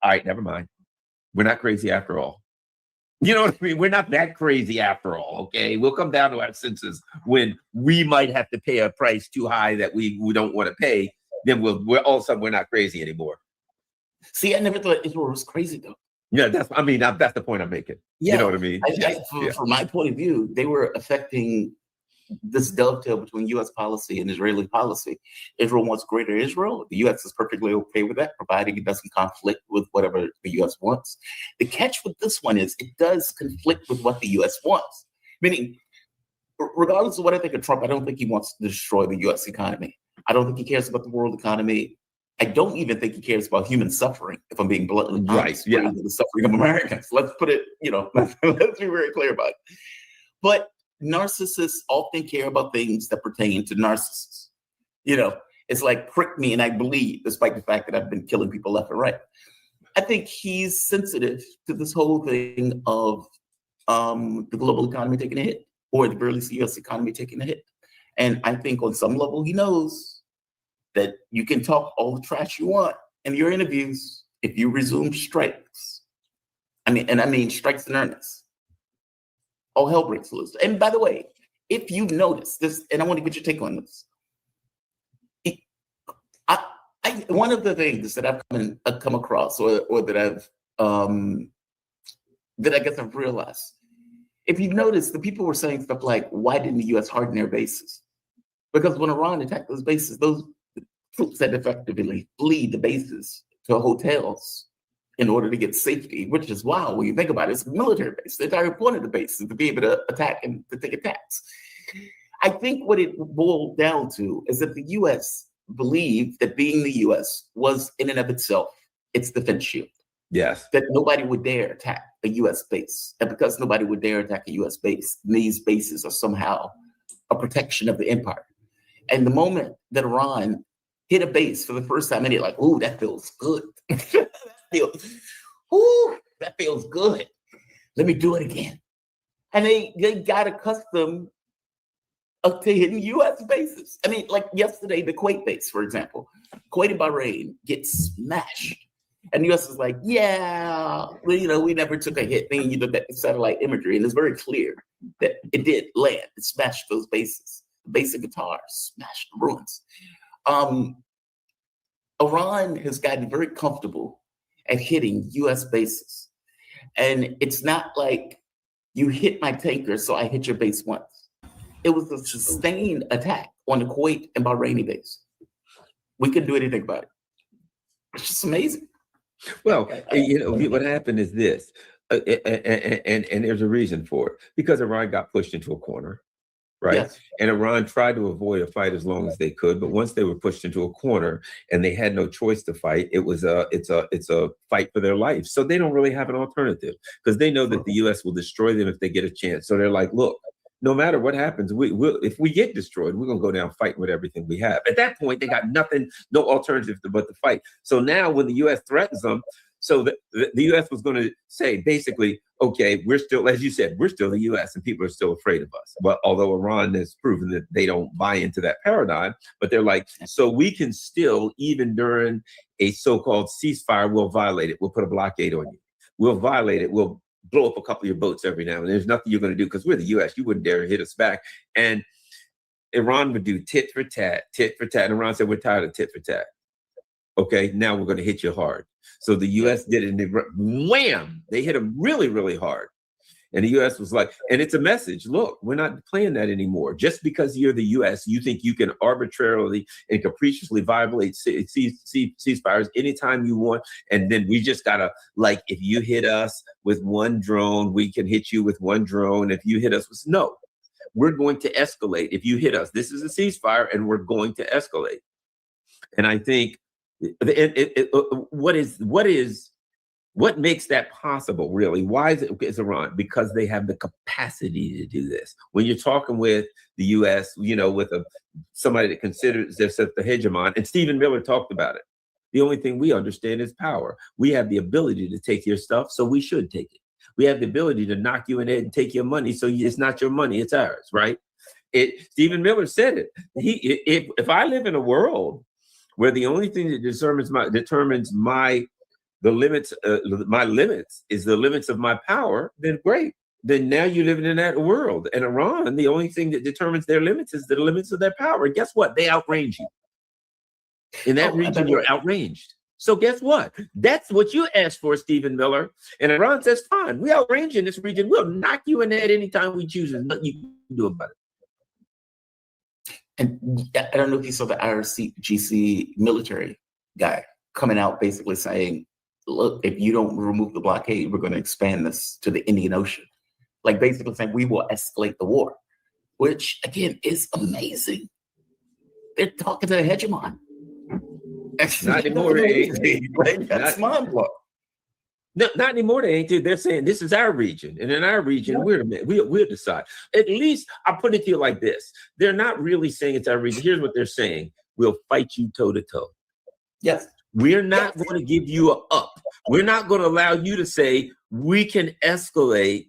Speaker 10: All right, never mind. We're not crazy after all. You know what I mean? We're not that crazy after all, okay? We'll come down to our senses when we might have to pay a price too high that we don't want to pay. Then we're all of a sudden we're not crazy anymore.
Speaker 11: See, I never thought Israel was crazy though.
Speaker 10: Yeah, that's the point I'm making.
Speaker 11: Yeah.
Speaker 10: You know what I mean?
Speaker 11: From my point of view, they were affecting this dovetail between U.S. policy and Israeli policy. Israel wants greater Israel. The U.S. is perfectly okay with that, providing it doesn't conflict with whatever the U.S. wants. The catch with this one is it does conflict with what the U.S. wants. Meaning, regardless of what I think of Trump, I don't think he wants to destroy the U.S. economy. I don't think he cares about the world economy. I don't even think he cares about human suffering, if I'm being bluntly honest. Right, yeah. The suffering of Americans. Let's put it, let's be very clear about it. But narcissists often care about things that pertain to narcissists. It's like prick me and I bleed, despite the fact that I've been killing people left and right. I think he's sensitive to this whole thing of the global economy taking a hit, or the very least the U.S. economy taking a hit. And I think on some level he knows that you can talk all the trash you want in your interviews if you resume strikes. I mean strikes in earnest. All hell breaks loose. And by the way, if you've noticed this, and I want to get your take on this, one of the things that I've come across, or that I guess I've realized, If you notice, the people were saying stuff like, why didn't the US harden their bases? Because when Iran attacked those bases, those troops had effectively flee the bases to hotels in order to get safety, which is wild when you think about it. It's a military base. The entire point of the base is to be able to attack and to take attacks. I think what it boiled down to is that the US believed that being the US was in and of itself its defense shield.
Speaker 10: Yes.
Speaker 11: That nobody would dare attack a US base. And because nobody would dare attack a US base, these bases are somehow a protection of the empire. And the moment that Iran hit a base for the first time, and they're like, ooh, that feels good. that feels good. Let me do it again. And they got accustomed to hitting US bases. I mean, like yesterday, the Kuwait base, for example, Kuwait and Bahrain get smashed. And the US is like, yeah, well, you know, we never took a hit. Then you look at the satellite imagery, and it's very clear that it did land. It smashed those bases. The base of Qatar smashed the ruins. Iran has gotten very comfortable at hitting US bases. And it's not like you hit my tanker, so I hit your base once. It was a sustained attack on the Kuwait and Bahraini base. We couldn't do anything about it. It's just amazing.
Speaker 10: Well, you know, what happened is this, and there's a reason for it, because Iran got pushed into a corner, right?
Speaker 11: Yes.
Speaker 10: And Iran tried to avoid a fight as long as they could, but once they were pushed into a corner and they had no choice to fight, it's a fight for their life. So they don't really have an alternative because they know that the U.S. will destroy them if they get a chance. So they're like, look, no matter what happens, if we get destroyed, we're gonna go down fighting with everything we have. At that point, they got nothing, no alternative but to fight. So now, when the U.S. threatens them, so the U.S. was going to say basically, okay, we're still, as you said, we're still the U.S. and people are still afraid of us. Well, although Iran has proven that they don't buy into that paradigm, but they're like, so we can still, even during a so-called ceasefire, we'll violate it. We'll put a blockade on you. We'll violate it. We'll blow up a couple of your boats every now and then. There's nothing you're going to do because we're the U.S. You wouldn't dare hit us back. And Iran would do tit for tat. And Iran said, we're tired of tit for tat. Okay, now we're going to hit you hard. So the U.S. did it, and wham, they hit them really, really hard. And the U.S. was like, and it's a message. Look, we're not playing that anymore. Just because you're the U.S., you think you can arbitrarily and capriciously violate ceasefires anytime you want. And then we just got to, like, if you hit us with one drone, we can hit you with one drone. If you hit us with, no, we're going to escalate. If you hit us, this is a ceasefire, and we're going to escalate. And I think what makes that possible, really? Why is Iran? Because they have the capacity to do this. When you're talking with the U.S., you know, with somebody that considers themselves the hegemon, and Stephen Miller talked about it. The only thing we understand is power. We have the ability to take your stuff, so we should take it. We have the ability to knock you in the head and take your money, so it's not your money, it's ours, right? Stephen Miller said it. If I live in a world where the only thing that determines my limits is the limits of my power, then great. Then now you're living in that world. And Iran, the only thing that determines their limits is the limits of their power. And guess what? They outrange you. In that region, you're outranged. So guess what? That's what you asked for, Stephen Miller. And Iran says, fine, we outrange in this region. We'll knock you in the head anytime we choose. There's nothing you can do about it.
Speaker 11: And I don't know if you saw the IRGC military guy coming out basically saying, look, if you don't remove the blockade, we're going to expand this to the Indian Ocean. Like basically saying we will escalate the war, which again is amazing. They're talking to a hegemon.
Speaker 10: Not anymore.
Speaker 11: That's mind blowing.
Speaker 10: No, not anymore. They ain't. They're saying this is our region, and in our region, we'll decide. At least I put it to you like this: they're not really saying it's our region. Here's what they're saying: we'll fight you toe to toe.
Speaker 11: Yes.
Speaker 10: We're not going to give you a up. We're not going to allow you to say we can escalate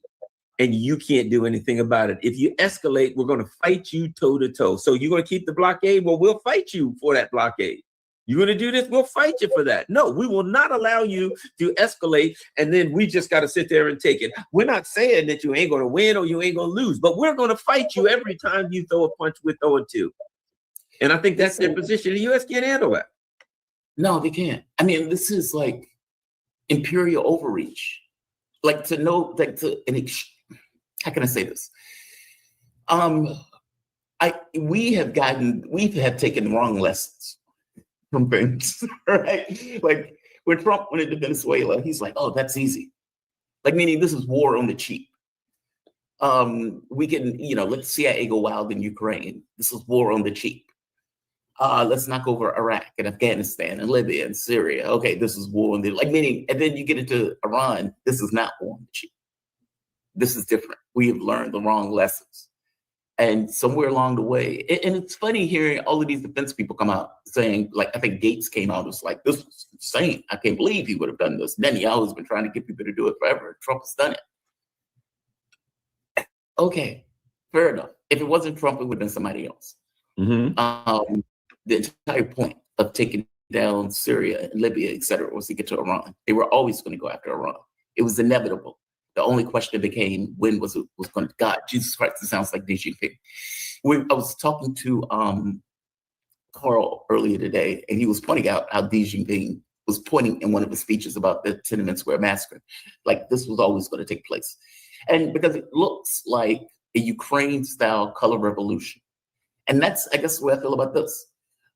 Speaker 10: and you can't do anything about it. If you escalate, we're going to fight you toe to toe. So you're going to keep the blockade? Well, we'll fight you for that blockade. You're going to do this? We'll fight you for that. No, we will not allow you to escalate, and then we just got to sit there and take it. We're not saying that you ain't going to win or you ain't going to lose, but we're going to fight you every time you throw a punch, we're throwing two. And I think that's their position. The U.S. can't handle that.
Speaker 11: No, they can't. I mean, this is like imperial overreach. Like to know, like how can I say this? We have taken the wrong lessons from things, right? Like when Trump went into Venezuela, he's like, oh, that's easy. Like, meaning this is war on the cheap. We can, let the CIA go wild in Ukraine. This is war on the cheap. Let's knock over Iraq and Afghanistan and Libya and Syria. Okay, this is war on the, meaning, and then you get into Iran. This is not war on the cheap. This is different. We have learned the wrong lessons. And somewhere along the way, and it's funny hearing all of these defense people come out saying, like, I think Gates came out and was like, this was insane. I can't believe he would have done this. Netanyahu has been trying to get people to do it forever. Trump has done it. Okay, fair enough. If it wasn't Trump, it would have been somebody else.
Speaker 10: Mm-hmm.
Speaker 11: The entire point of taking down Syria and Libya, et cetera, was to get to Iran. They were always going to go after Iran. It was inevitable. The only question became, when was going to, God, Jesus Christ, it sounds like Xi Jinping. I was talking to Carl earlier today, and he was pointing out how Xi Jinping was pointing in one of his speeches about the Tiananmen Square massacre. Like, this was always going to take place. And because it looks like a Ukraine-style color revolution. And that's, I guess, the way I feel about this.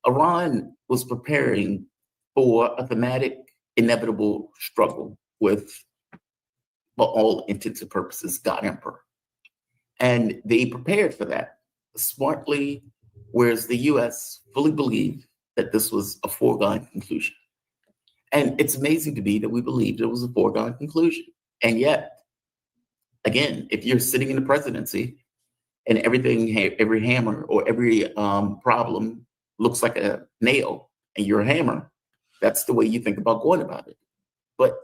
Speaker 11: Iran was preparing for a thematic, inevitable struggle with, for all intents and purposes, God Emperor. And they prepared for that smartly, whereas the US fully believed that this was a foregone conclusion. And it's amazing to me that we believed it was a foregone conclusion. And yet, again, if you're sitting in the presidency and every hammer or every problem looks like a nail and you're a hammer, that's the way you think about going about it. But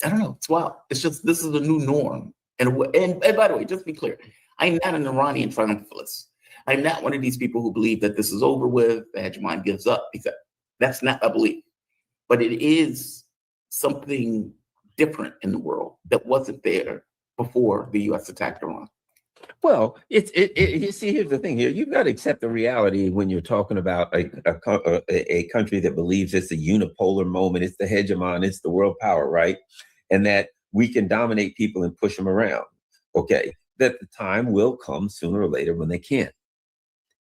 Speaker 11: I don't know, it's wild. It's just, this is the new norm. And by the way, just to be clear, I'm not an Iranian triumphalist. I'm not one of these people who believe that this is over with, the hegemon gives up, because that's not a belief. But it is something different in the world that wasn't there before the US attacked Iran.
Speaker 10: Well, you see, here's the thing here. You've got to accept the reality when you're talking about a country that believes it's a unipolar moment, it's the hegemon, it's the world power, right? And that we can dominate people and push them around. Okay, that the time will come sooner or later when they can't.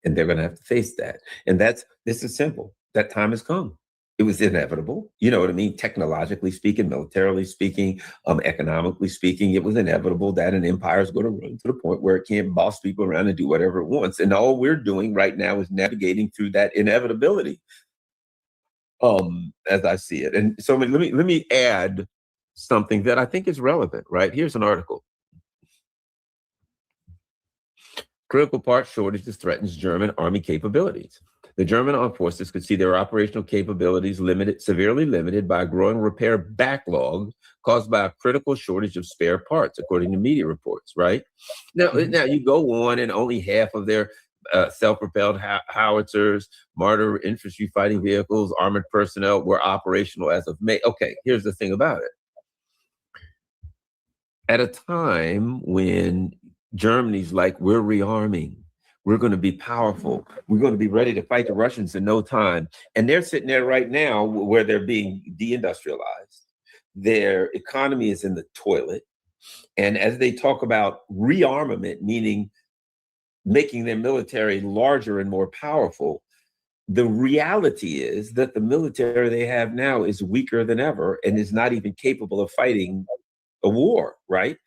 Speaker 10: And they're going to have to face that. And this is simple. That time has come. It was inevitable. You know what I mean? Technologically speaking, militarily speaking, economically speaking, it was inevitable that an empire is going to run to the point where it can't boss people around and do whatever it wants. And all we're doing right now is navigating through that inevitability, as I see it. And so let me add something that I think is relevant, right? Here's an article. Critical part shortages threatens German army capabilities. The German armed forces could see their operational capabilities severely limited by a growing repair backlog caused by a critical shortage of spare parts, according to media reports, right? Now you go on, and only half of their self-propelled howitzers, Marder infantry fighting vehicles, armored personnel were operational as of May. Okay, here's the thing about it. At a time when Germany's like, we're rearming, we're going to be powerful, we're going to be ready to fight the Russians in no time. And they're sitting there right now where they're being deindustrialized. Their economy is in the toilet. And as they talk about rearmament, meaning making their military larger and more powerful, the reality is that the military they have now is weaker than ever and is not even capable of fighting a war, right?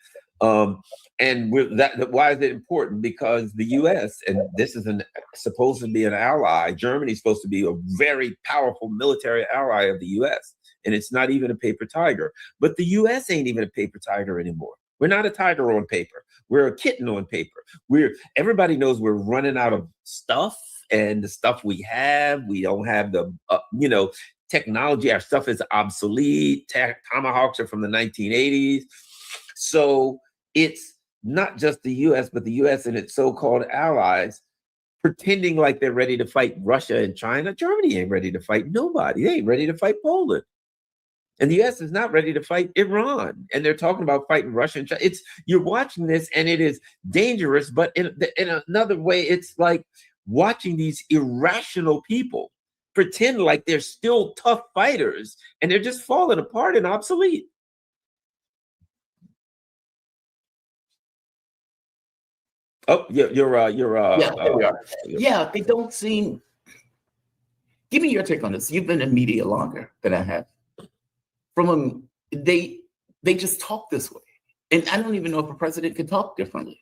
Speaker 10: And why is it important? Because the U.S., and this is supposed to be an ally, Germany is supposed to be a very powerful military ally of the U.S., and it's not even a paper tiger. But the U.S. ain't even a paper tiger anymore. We're not a tiger on paper. We're a kitten on paper. Everybody knows we're running out of stuff, and the stuff we have, we don't have the, technology. Our stuff is obsolete. Tomahawks are from the 1980s. So it's not just the U.S., but the U.S. and its so-called allies pretending like they're ready to fight Russia and China. Germany ain't ready to fight nobody. They ain't ready to fight Poland. And the U.S. is not ready to fight Iran. And they're talking about fighting Russia and China. You're watching this, and it is dangerous. But in another way, it's like watching these irrational people pretend like they're still tough fighters, and they're just falling apart and obsolete. Oh, you're
Speaker 11: Yeah, there we are. Yeah, they don't seem. Give me your take on this. You've been in media longer than I have. They just talk this way, and I don't even know if a president could talk differently.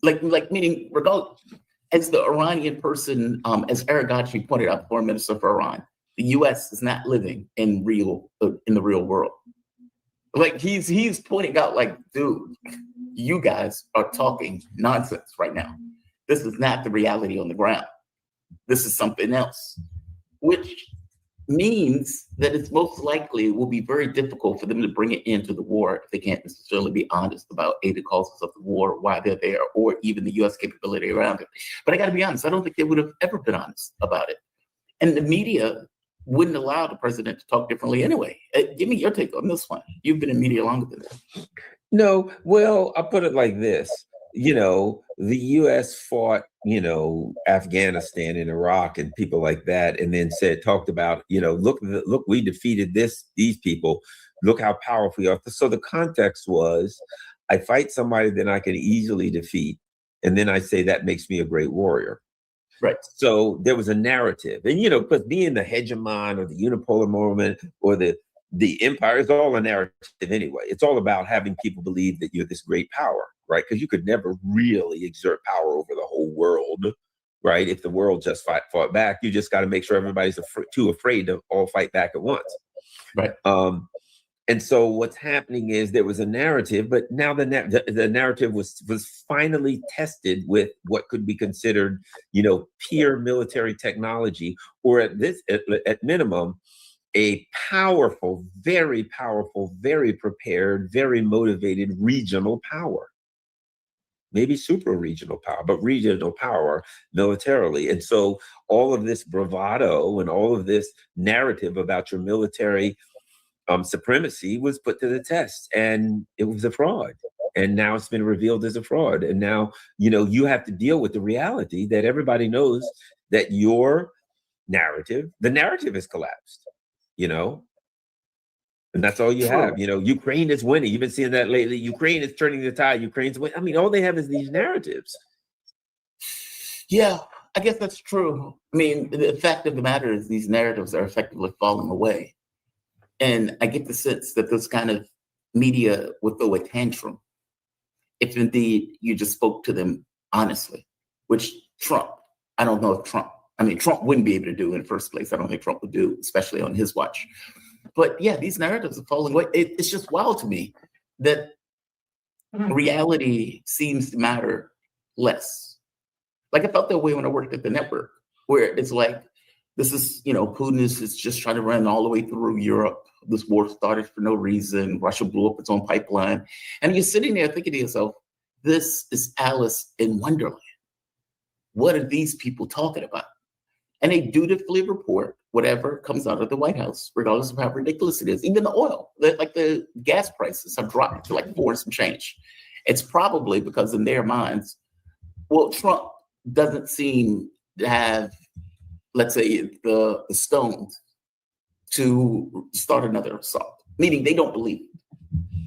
Speaker 11: Like meaning, regardless, as the Iranian person, as Aragachi pointed out, Foreign Minister for Iran, the U.S. is not living in the real world. Like he's pointing out, like, dude, you guys are talking nonsense right now. This is not the reality on the ground. This is something else, which means that it's most likely will be very difficult for them to bring it into the war if they can't necessarily be honest about the causes of the war, why they're there, or even the U.S. capability around it. But I got to be honest, I don't think they would have ever been honest about it. And the media wouldn't allow the president to talk differently anyway. Give me your take on this one. You've been in media longer than that.
Speaker 10: No, well, I'll put it like this. The U.S. fought, Afghanistan and Iraq and people like that, and then talked about, look, we defeated these people. Look how powerful we are. So the context was, I fight somebody that I can easily defeat, and then I say that makes me a great warrior.
Speaker 11: Right.
Speaker 10: So there was a narrative, and because being the hegemon or the unipolar moment or the empire is all a narrative anyway. It's all about having people believe that you're this great power, right? Because you could never really exert power over the whole world, right? If the world just fought back, you just got to make sure everybody's too afraid to all fight back at once.
Speaker 11: Right.
Speaker 10: And so what's happening is there was a narrative, but now the narrative was finally tested with what could be considered, peer military technology, or at minimum, a powerful, very prepared, very motivated regional power. Maybe super regional power, but regional power militarily. And so all of this bravado and all of this narrative about your military supremacy was put to the test, and it was a fraud. And now it's been revealed as a fraud. And now, you have to deal with the reality that everybody knows that the narrative has collapsed. And that's all you have. Ukraine is winning. You've been seeing that lately. Ukraine is turning the tide. Ukraine's winning. I mean, all they have is these narratives.
Speaker 11: Yeah, I guess that's true. I mean, the fact of the matter is these narratives are effectively falling away. And I get the sense that this kind of media would throw a tantrum if indeed you just spoke to them honestly, which Trump wouldn't be able to do in the first place. I don't think Trump would do, especially on his watch. But yeah, these narratives are falling away. It's just wild to me that reality seems to matter less. Like I felt that way when I worked at the network, where it's like, this is, Putin is just trying to run all the way through Europe. This war started for no reason. Russia blew up its own pipeline. And you're sitting there thinking to yourself, this is Alice in Wonderland. What are these people talking about? And they dutifully report whatever comes out of the White House, regardless of how ridiculous it is. Even the oil, like the gas prices have dropped to like 4 and some change. It's probably because in their minds, Trump doesn't seem to have, let's say, the stones to start another assault, meaning they don't believe it.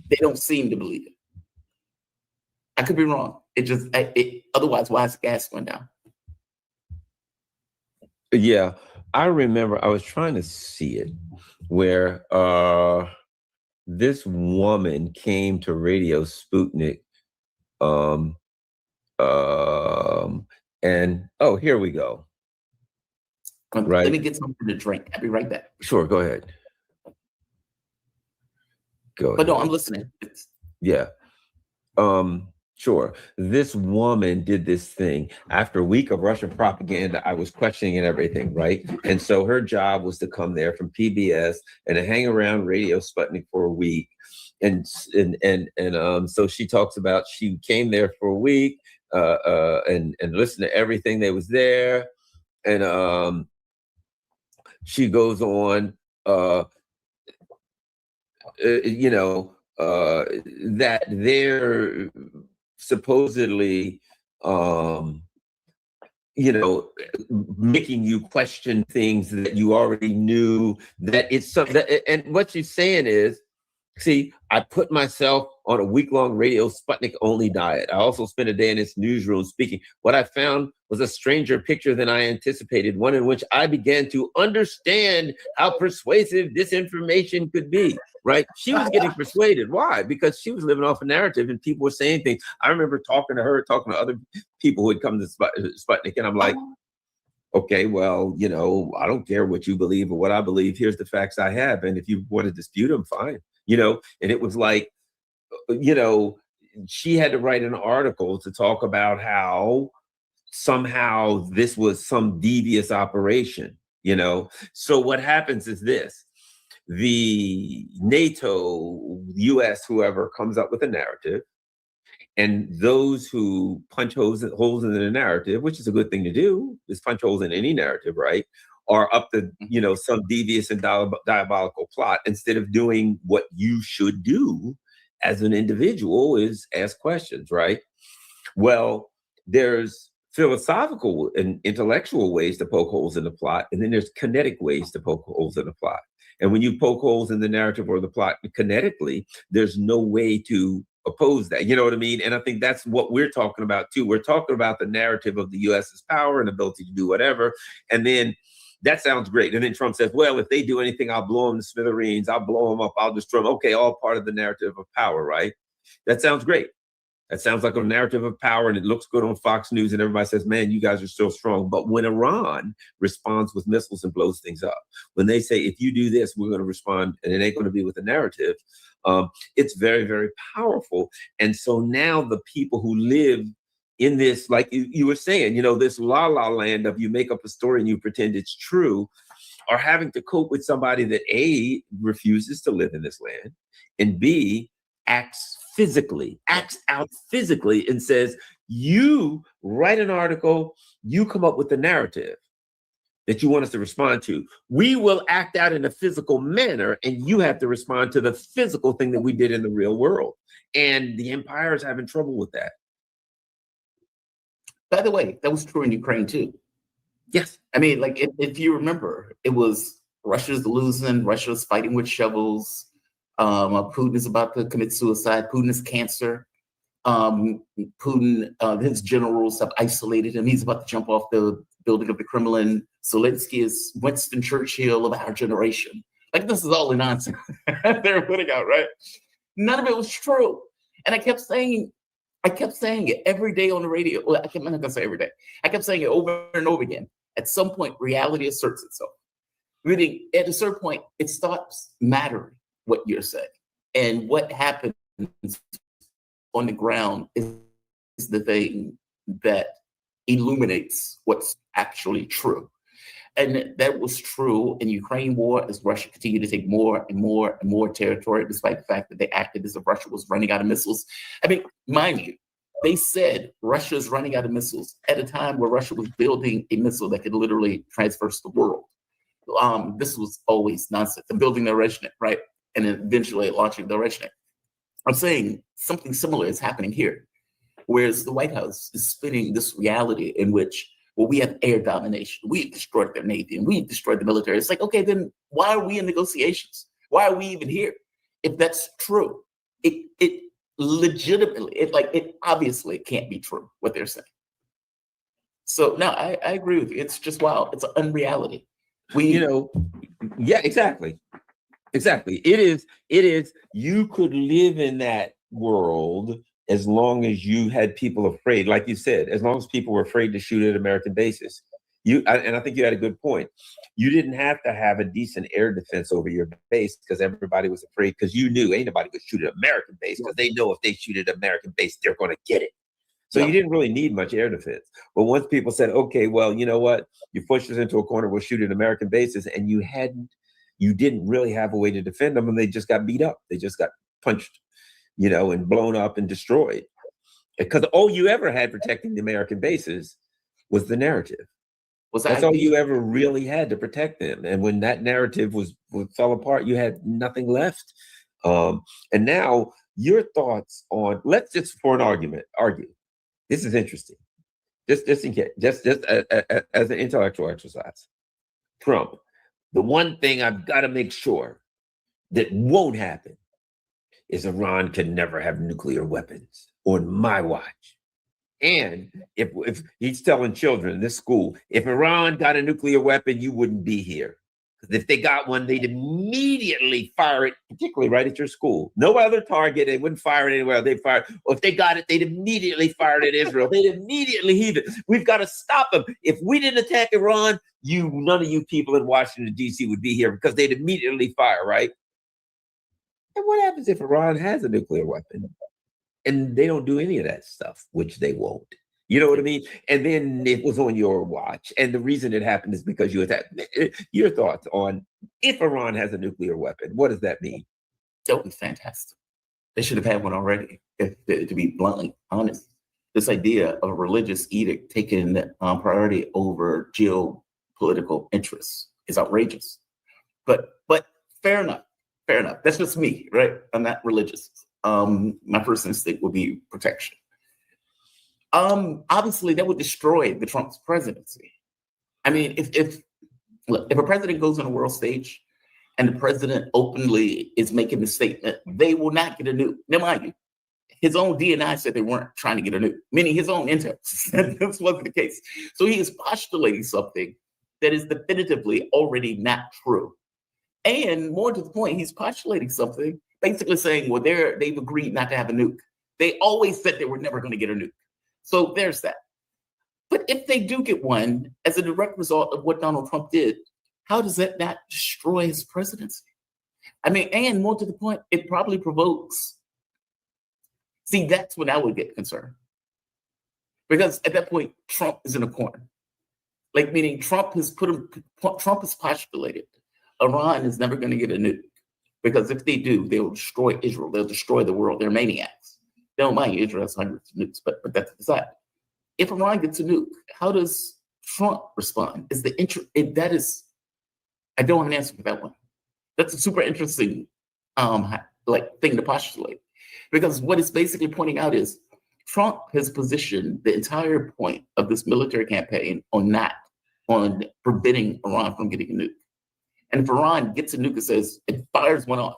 Speaker 11: They don't seem to believe it. I could be wrong. Otherwise, why is gas going down?
Speaker 10: Yeah, I remember I was trying to see it where this woman came to Radio Sputnik, and here we go. Right.
Speaker 11: Let me get something to drink. I'll be right back.
Speaker 10: Sure, go ahead.
Speaker 11: But no, I'm listening.
Speaker 10: Yeah. Sure. This woman did this thing after a week of Russian propaganda. I was questioning everything, right? And so her job was to come there from PBS and to hang around Radio Sputnik for a week. And so she talks about she came there for a week and listened to everything that was there. And she goes on, that they're supposedly, making you question things that you already knew, that it's something. And what she's saying is, See, I put myself on a week-long radio Sputnik-only diet. I also spent a day in its newsroom speaking. What I found was a stranger picture than I anticipated, one in which I began to understand how persuasive disinformation could be, right? She was getting persuaded. Why? Because she was living off a narrative and people were saying things. I remember talking to her, talking to other people who had come to Sputnik, and I'm like, okay, well, you know, I don't care what you believe or what I believe. Here's the facts I have. And if you want to dispute them, fine. You know, and it was like, you know, she had to write an article to talk about how somehow this was some devious operation, you know. So what happens is this: the NATO, US, whoever comes up with a narrative, and those who punch holes in the narrative, which is a good thing to do, is punch holes in any narrative, right? Are up to, you know, some devious and diabolical plot, instead of doing what you should do as an individual, is ask questions, right? Well, there's philosophical and intellectual ways to poke holes in the plot, and then there's kinetic ways to poke holes in the plot. And when you poke holes in the narrative or the plot kinetically, there's no way to oppose that. You know what I mean? And I think that's what we're talking about too. We're talking about the narrative of the US's power and ability to do whatever. And then that sounds great. And then Trump says, well, if they do anything, I'll blow them to smithereens. I'll blow them up. I'll destroy them. Okay, all part of the narrative of power, right? That sounds great. That sounds like a narrative of power, and it looks good on Fox News, and everybody says, man, you guys are still strong. But when Iran responds with missiles and blows things up, when they say, if you do this, we're going to respond, and it ain't going to be with a narrative, it's very, very powerful. And so now the people who live in this, like you were saying, you know, this la-la land of you make up a story and you pretend it's true, are having to cope with somebody that A, refuses to live in this land, and B, acts out physically and says, you write an article, you come up with the narrative that you want us to respond to. We will act out in a physical manner, and you have to respond to the physical thing that we did in the real world. And the empire is having trouble with that.
Speaker 11: By the way, that was true in Ukraine too.
Speaker 10: Yes.
Speaker 11: I mean, like, if you remember, it was Russia's losing, Russia's fighting with shovels. Putin is about to commit suicide. Putin is cancer. Putin, his generals have isolated him. He's about to jump off the building of the Kremlin. Zelensky is Winston Churchill of our generation. Like, this is all the nonsense they're putting out, right? None of it was true. And I kept saying it every day on the radio. Well, I'm not gonna say every day. I kept saying it over and over again. At some point, reality asserts itself. Really, at a certain point, it stops mattering what you're saying. And what happens on the ground is the thing that illuminates what's actually true. And that was true in Ukraine war as Russia continued to take more and more and more territory, despite the fact that they acted as if Russia was running out of missiles. I mean, mind you, they said Russia is running out of missiles at a time where Russia was building a missile that could literally traverse the world. This was always nonsense. They're building the Rezhnev, right? And then eventually launching the Rezhnev. I'm saying something similar is happening here, whereas the White House is spinning this reality in which, well, we have air domination. We've destroyed their Navy and we've destroyed the military. It's like, okay, then why are we in negotiations? Why are we even here? If that's true, it legitimately, it obviously can't be true what they're saying. So no, I agree with you. It's just wild. It's an unreality.
Speaker 10: Yeah, exactly. Exactly. It is, you could live in that world as long as you had people afraid, like you said, as long as people were afraid to shoot at American bases. And I think you had a good point. You didn't have to have a decent air defense over your base because everybody was afraid, because you knew ain't nobody would shoot at American base because they know if they shoot at American base, they're going to get it. So you didn't really need much air defense. But once people said, okay, well, you know what? You pushed us into a corner, we'll shoot at American bases, and you didn't really have a way to defend them, and they just got beat up. They just got punched, and blown up and destroyed. Because all you ever had protecting the American bases was the narrative. That's all you ever really had to protect them. And when that narrative fell apart, you had nothing left. And now your thoughts on, let's just for an argument, argue. This is interesting. Just as an intellectual exercise. Trump, the one thing I've got to make sure that won't happen is Iran can never have nuclear weapons on my watch. And if he's telling children in this school, if Iran got a nuclear weapon, you wouldn't be here. Because if they got one, they'd immediately fire it, particularly right at your school. No other target, they wouldn't fire it anywhere. They'd fire it. Or if they got it, they'd immediately fire it at Israel. They'd immediately heave it. We've got to stop them. If we didn't attack Iran, none of you people in Washington, D.C. would be here because they'd immediately fire, right? And what happens if Iran has a nuclear weapon and they don't do any of that stuff, which they won't? You know what I mean? And then it was on your watch. And the reason it happened is because you attacked. Your thoughts on if Iran has a nuclear weapon, what does that mean?
Speaker 11: That would be fantastic. They should have had one already, to be bluntly honest. This idea of a religious edict taking priority over geopolitical interests is outrageous. But fair enough. Fair enough. That's just me, right? I'm not religious. My first instinct would be protection. Obviously, that would destroy the Trump's presidency. I mean, if a president goes on a world stage and the president openly is making the statement, they will not get a nuke. Now, mind you, his own DNI said they weren't trying to get a nuke, meaning his own intel. This wasn't the case. So he is postulating something that is definitively already not true. And more to the point, he's postulating something, basically saying, well, they've agreed not to have a nuke. They always said they were never going to get a nuke. So there's that. But if they do get one, as a direct result of what Donald Trump did, how does that not destroy his presidency? I mean, and more to the point, it probably provokes. See, that's when I would get concerned. Because at that point, Trump is in a corner. Like, meaning Trump has postulated Iran is never going to get a nuke. Because if they do, they will destroy Israel. They'll destroy the world. They're maniacs. They don't mind Israel has hundreds of nukes, but that's aside. If Iran gets a nuke, how does Trump respond? I don't have an answer for that one. That's a super interesting thing to postulate. Because what it's basically pointing out is Trump has positioned the entire point of this military campaign on preventing Iran from getting a nuke. And if Iran gets a nuke, it fires one off,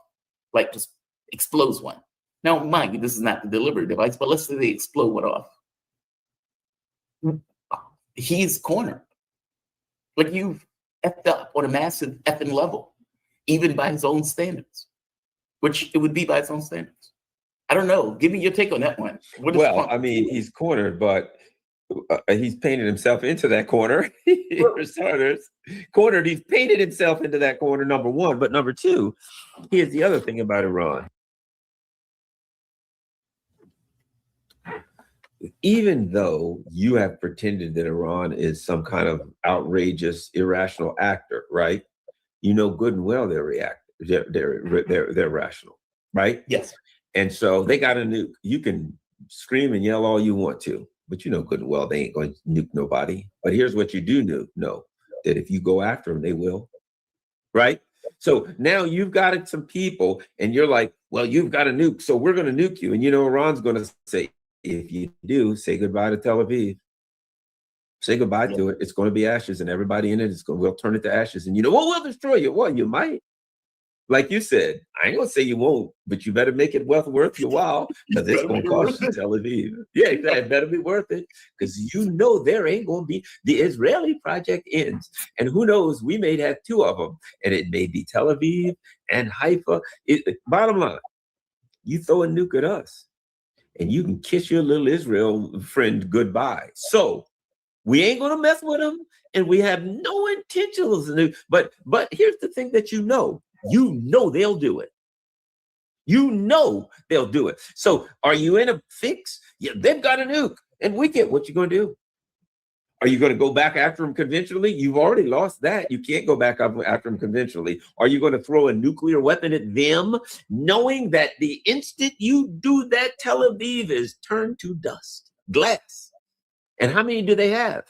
Speaker 11: like just explodes one. Now, mind you, this is not the delivery device, but let's say they explode one off. He's cornered. Like, you've effed up on a massive effing level, even by his own standards, which it would be by his own standards. I don't know. Give me your take on that one.
Speaker 10: I mean, he's cornered, but he's painted himself into that corner. For starters, cornered, he's painted himself into that corner, number one. But number two, here's the other thing about Iran. Even though you have pretended that Iran is some kind of outrageous, irrational actor, right? You know good and well they're rational, right?
Speaker 11: Yes.
Speaker 10: And so they got a nuke. You can scream and yell all you want to, but you know good and well they ain't going to nuke nobody. But here's what you do know, that if you go after them, they will, right? So now you've got some people and you're like, well, you've got a nuke, so we're going to nuke you. And you know Iran's going to say, if you do, say goodbye to Tel Aviv. Say goodbye to it. It's going to be ashes, and everybody in it we'll turn it to ashes. And we'll destroy you. Well, you might. Like you said, I ain't gonna say you won't, but you better make it worth your while, because it's gonna cost you Tel Aviv. Yeah, exactly. It better be worth it, because there ain't gonna be. The Israeli project ends, and who knows? We may have two of them, and it may be Tel Aviv and Haifa. Bottom line, you throw a nuke at us, and you can kiss your little Israel friend goodbye. So we ain't gonna mess with them, and we have no intentions to do. But here's the thing that you know they'll do it. You know they'll do it. So are you in a fix? Yeah, they've got a nuke, and we get what you're gonna do. Are you going to go back after them conventionally? You've already lost that. You can't go back after them conventionally. Are you going to throw a nuclear weapon at them, knowing that the instant you do that, Tel Aviv is turned to dust, glass? And how many do they have?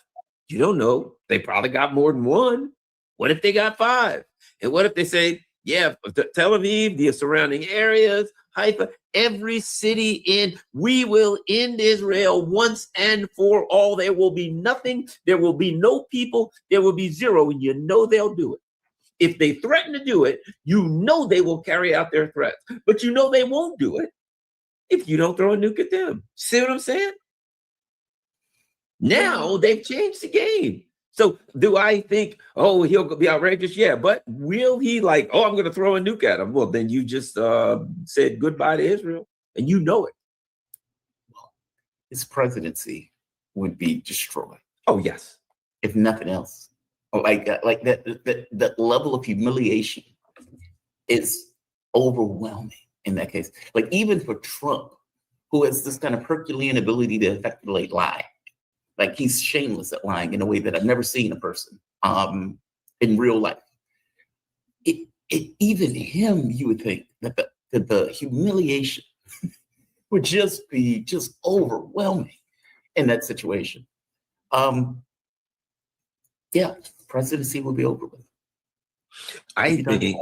Speaker 10: You don't know. They probably got more than one. What if they got 5? And what if they say, yeah, Tel Aviv, the surrounding areas, Haifa, every city we will end Israel once and for all. There will be nothing. There will be no people. There will be zero. And you know they'll do it. If they threaten to do it, you know they will carry out their threats, but you know they won't do it if you don't throw a nuke at them. See what I'm saying? Now they've changed the game. So do I think, oh, he'll be outrageous? Yeah, but will he like, oh, I'm going to throw a nuke at him? Well, then you just said goodbye to Israel, and you know it.
Speaker 11: His presidency would be destroyed.
Speaker 10: Oh, yes.
Speaker 11: If nothing else. Like that level of humiliation is overwhelming in that case. Like even for Trump, who has this kind of Herculean ability to effectively lie. Like he's shameless at lying in a way that I've never seen a person in real life. Even him, you would think that the humiliation would just be overwhelming in that situation. Yeah, presidency will be over with.
Speaker 10: I think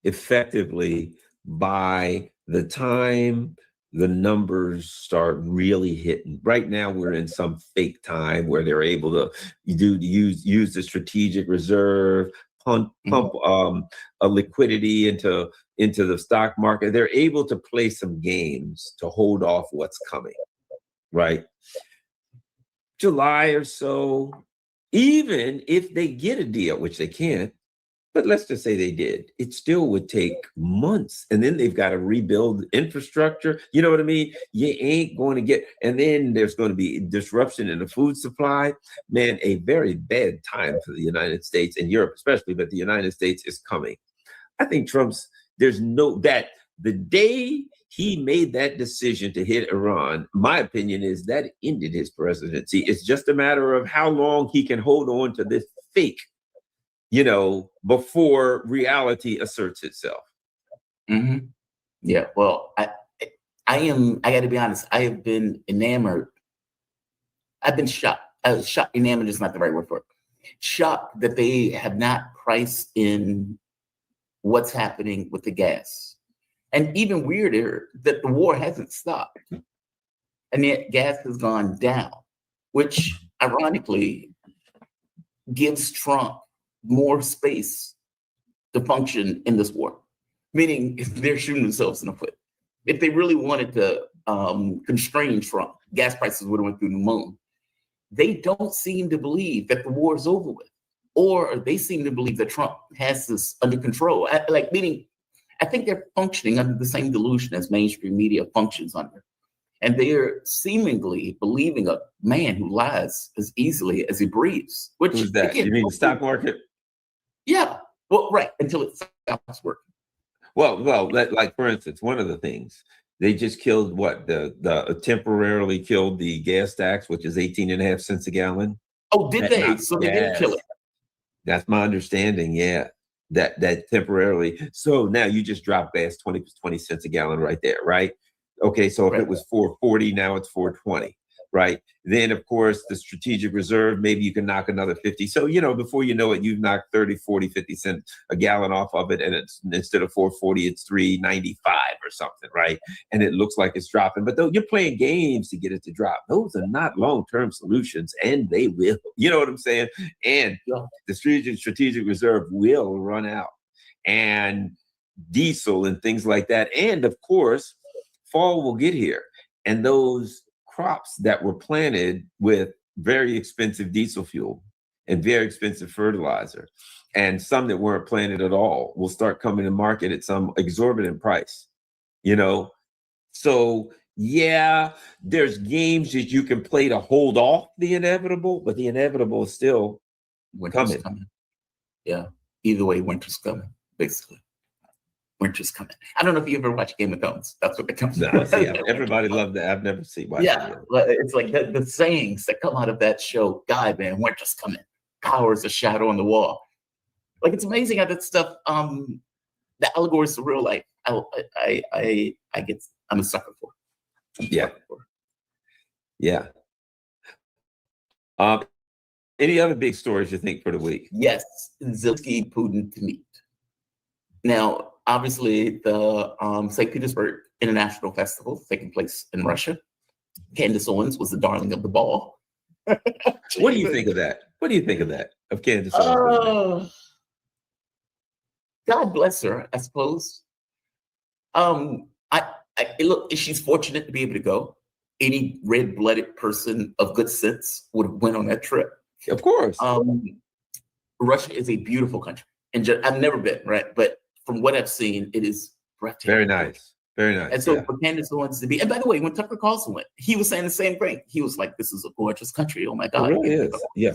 Speaker 10: effectively by the time the numbers start really hitting. Right now, we're in some fake time where they're able to use the strategic reserve, pump a liquidity into the stock market. They're able to play some games to hold off what's coming, right? July or so, even if they get a deal, which they can't, but let's just say they did, it still would take months. And then they've got to rebuild infrastructure. You know what I mean? You ain't going to get, and then there's going to be disruption in the food supply. Man, a very bad time for the United States and Europe, especially, but the United States is coming. I think that the day he made that decision to hit Iran, my opinion is that ended his presidency. It's just a matter of how long he can hold on to this fake, before reality asserts itself.
Speaker 11: Mm-hmm. Yeah, well, I got to be honest, I have been enamored. I've been shocked. Shocked, enamored is not the right word for it. Shocked that they have not priced in what's happening with the gas. And even weirder that the war hasn't stopped. And yet gas has gone down, which ironically gives Trump more space to function in this war, meaning they're shooting themselves in the foot. If they really wanted to constrain Trump, gas prices would have went through the moon. They don't seem to believe that the war is over with, or they seem to believe that Trump has this under control. Meaning, I think they're functioning under the same delusion as mainstream media functions under. And they're seemingly believing a man who lies as easily as he breathes. Which
Speaker 10: Who's that? You mean the stock market?
Speaker 11: Yeah. Well, right. Until it stops working.
Speaker 10: Well, like for instance, one of the things they just killed the temporarily killed the gas tax, which is 18.5 cents a gallon.
Speaker 11: Oh, did they? So they didn't kill it.
Speaker 10: That's my understanding. Yeah. That temporarily. So now you just drop gas 20 cents a gallon right there, right? Okay, so if it was $4.40, now it's $4.20, right? Then, of course, the strategic reserve, maybe you can knock another 50. So, before you know it, you've knocked 30, 40, 50 cents a gallon off of it. And it's instead of $4.40, it's $3.95 or something, right? And it looks like it's dropping. But though you're playing games to get it to drop. Those are not long-term solutions, and they will. You know what I'm saying? And the strategic reserve will run out. And diesel and things like that. And, of course, fall will get here, and those crops that were planted with very expensive diesel fuel and very expensive fertilizer, and some that weren't planted at all, will start coming to market at some exorbitant price. So yeah, there's games that you can play to hold off the inevitable, but the inevitable is still coming.
Speaker 11: Yeah, either way, winter's coming, basically. Winter's coming. I don't know if you ever watch Game of Thrones. That's what it comes from.
Speaker 10: Everybody loved that. I've never seen it.
Speaker 11: Yeah, it's like the sayings that come out of that show. God, man, winter's coming. Power is a shadow on the wall. Like, it's amazing how that stuff, the allegories to real life, I'm a sucker for.
Speaker 10: Yeah. Any other big stories you think for the week?
Speaker 11: Yes, Zelensky, Putin to meet. Now, obviously, the St. Petersburg International Festival taking place in Russia. Candace Owens was the darling of the ball.
Speaker 10: What do you think of that? Of Candace Owens?
Speaker 11: God bless her, I suppose. Look, she's fortunate to be able to go. Any red-blooded person of good sense would have went on that trip.
Speaker 10: Of course.
Speaker 11: Russia is a beautiful country, and I've never been, right? But from what I've seen, it is breathtaking.
Speaker 10: Very nice. Very nice.
Speaker 11: And so
Speaker 10: yeah.
Speaker 11: for Candace Owens to be, and by the way, when Tucker Carlson went, he was saying the same thing. He was like, "This is a gorgeous country. Oh my God!"
Speaker 10: It really is. Yeah,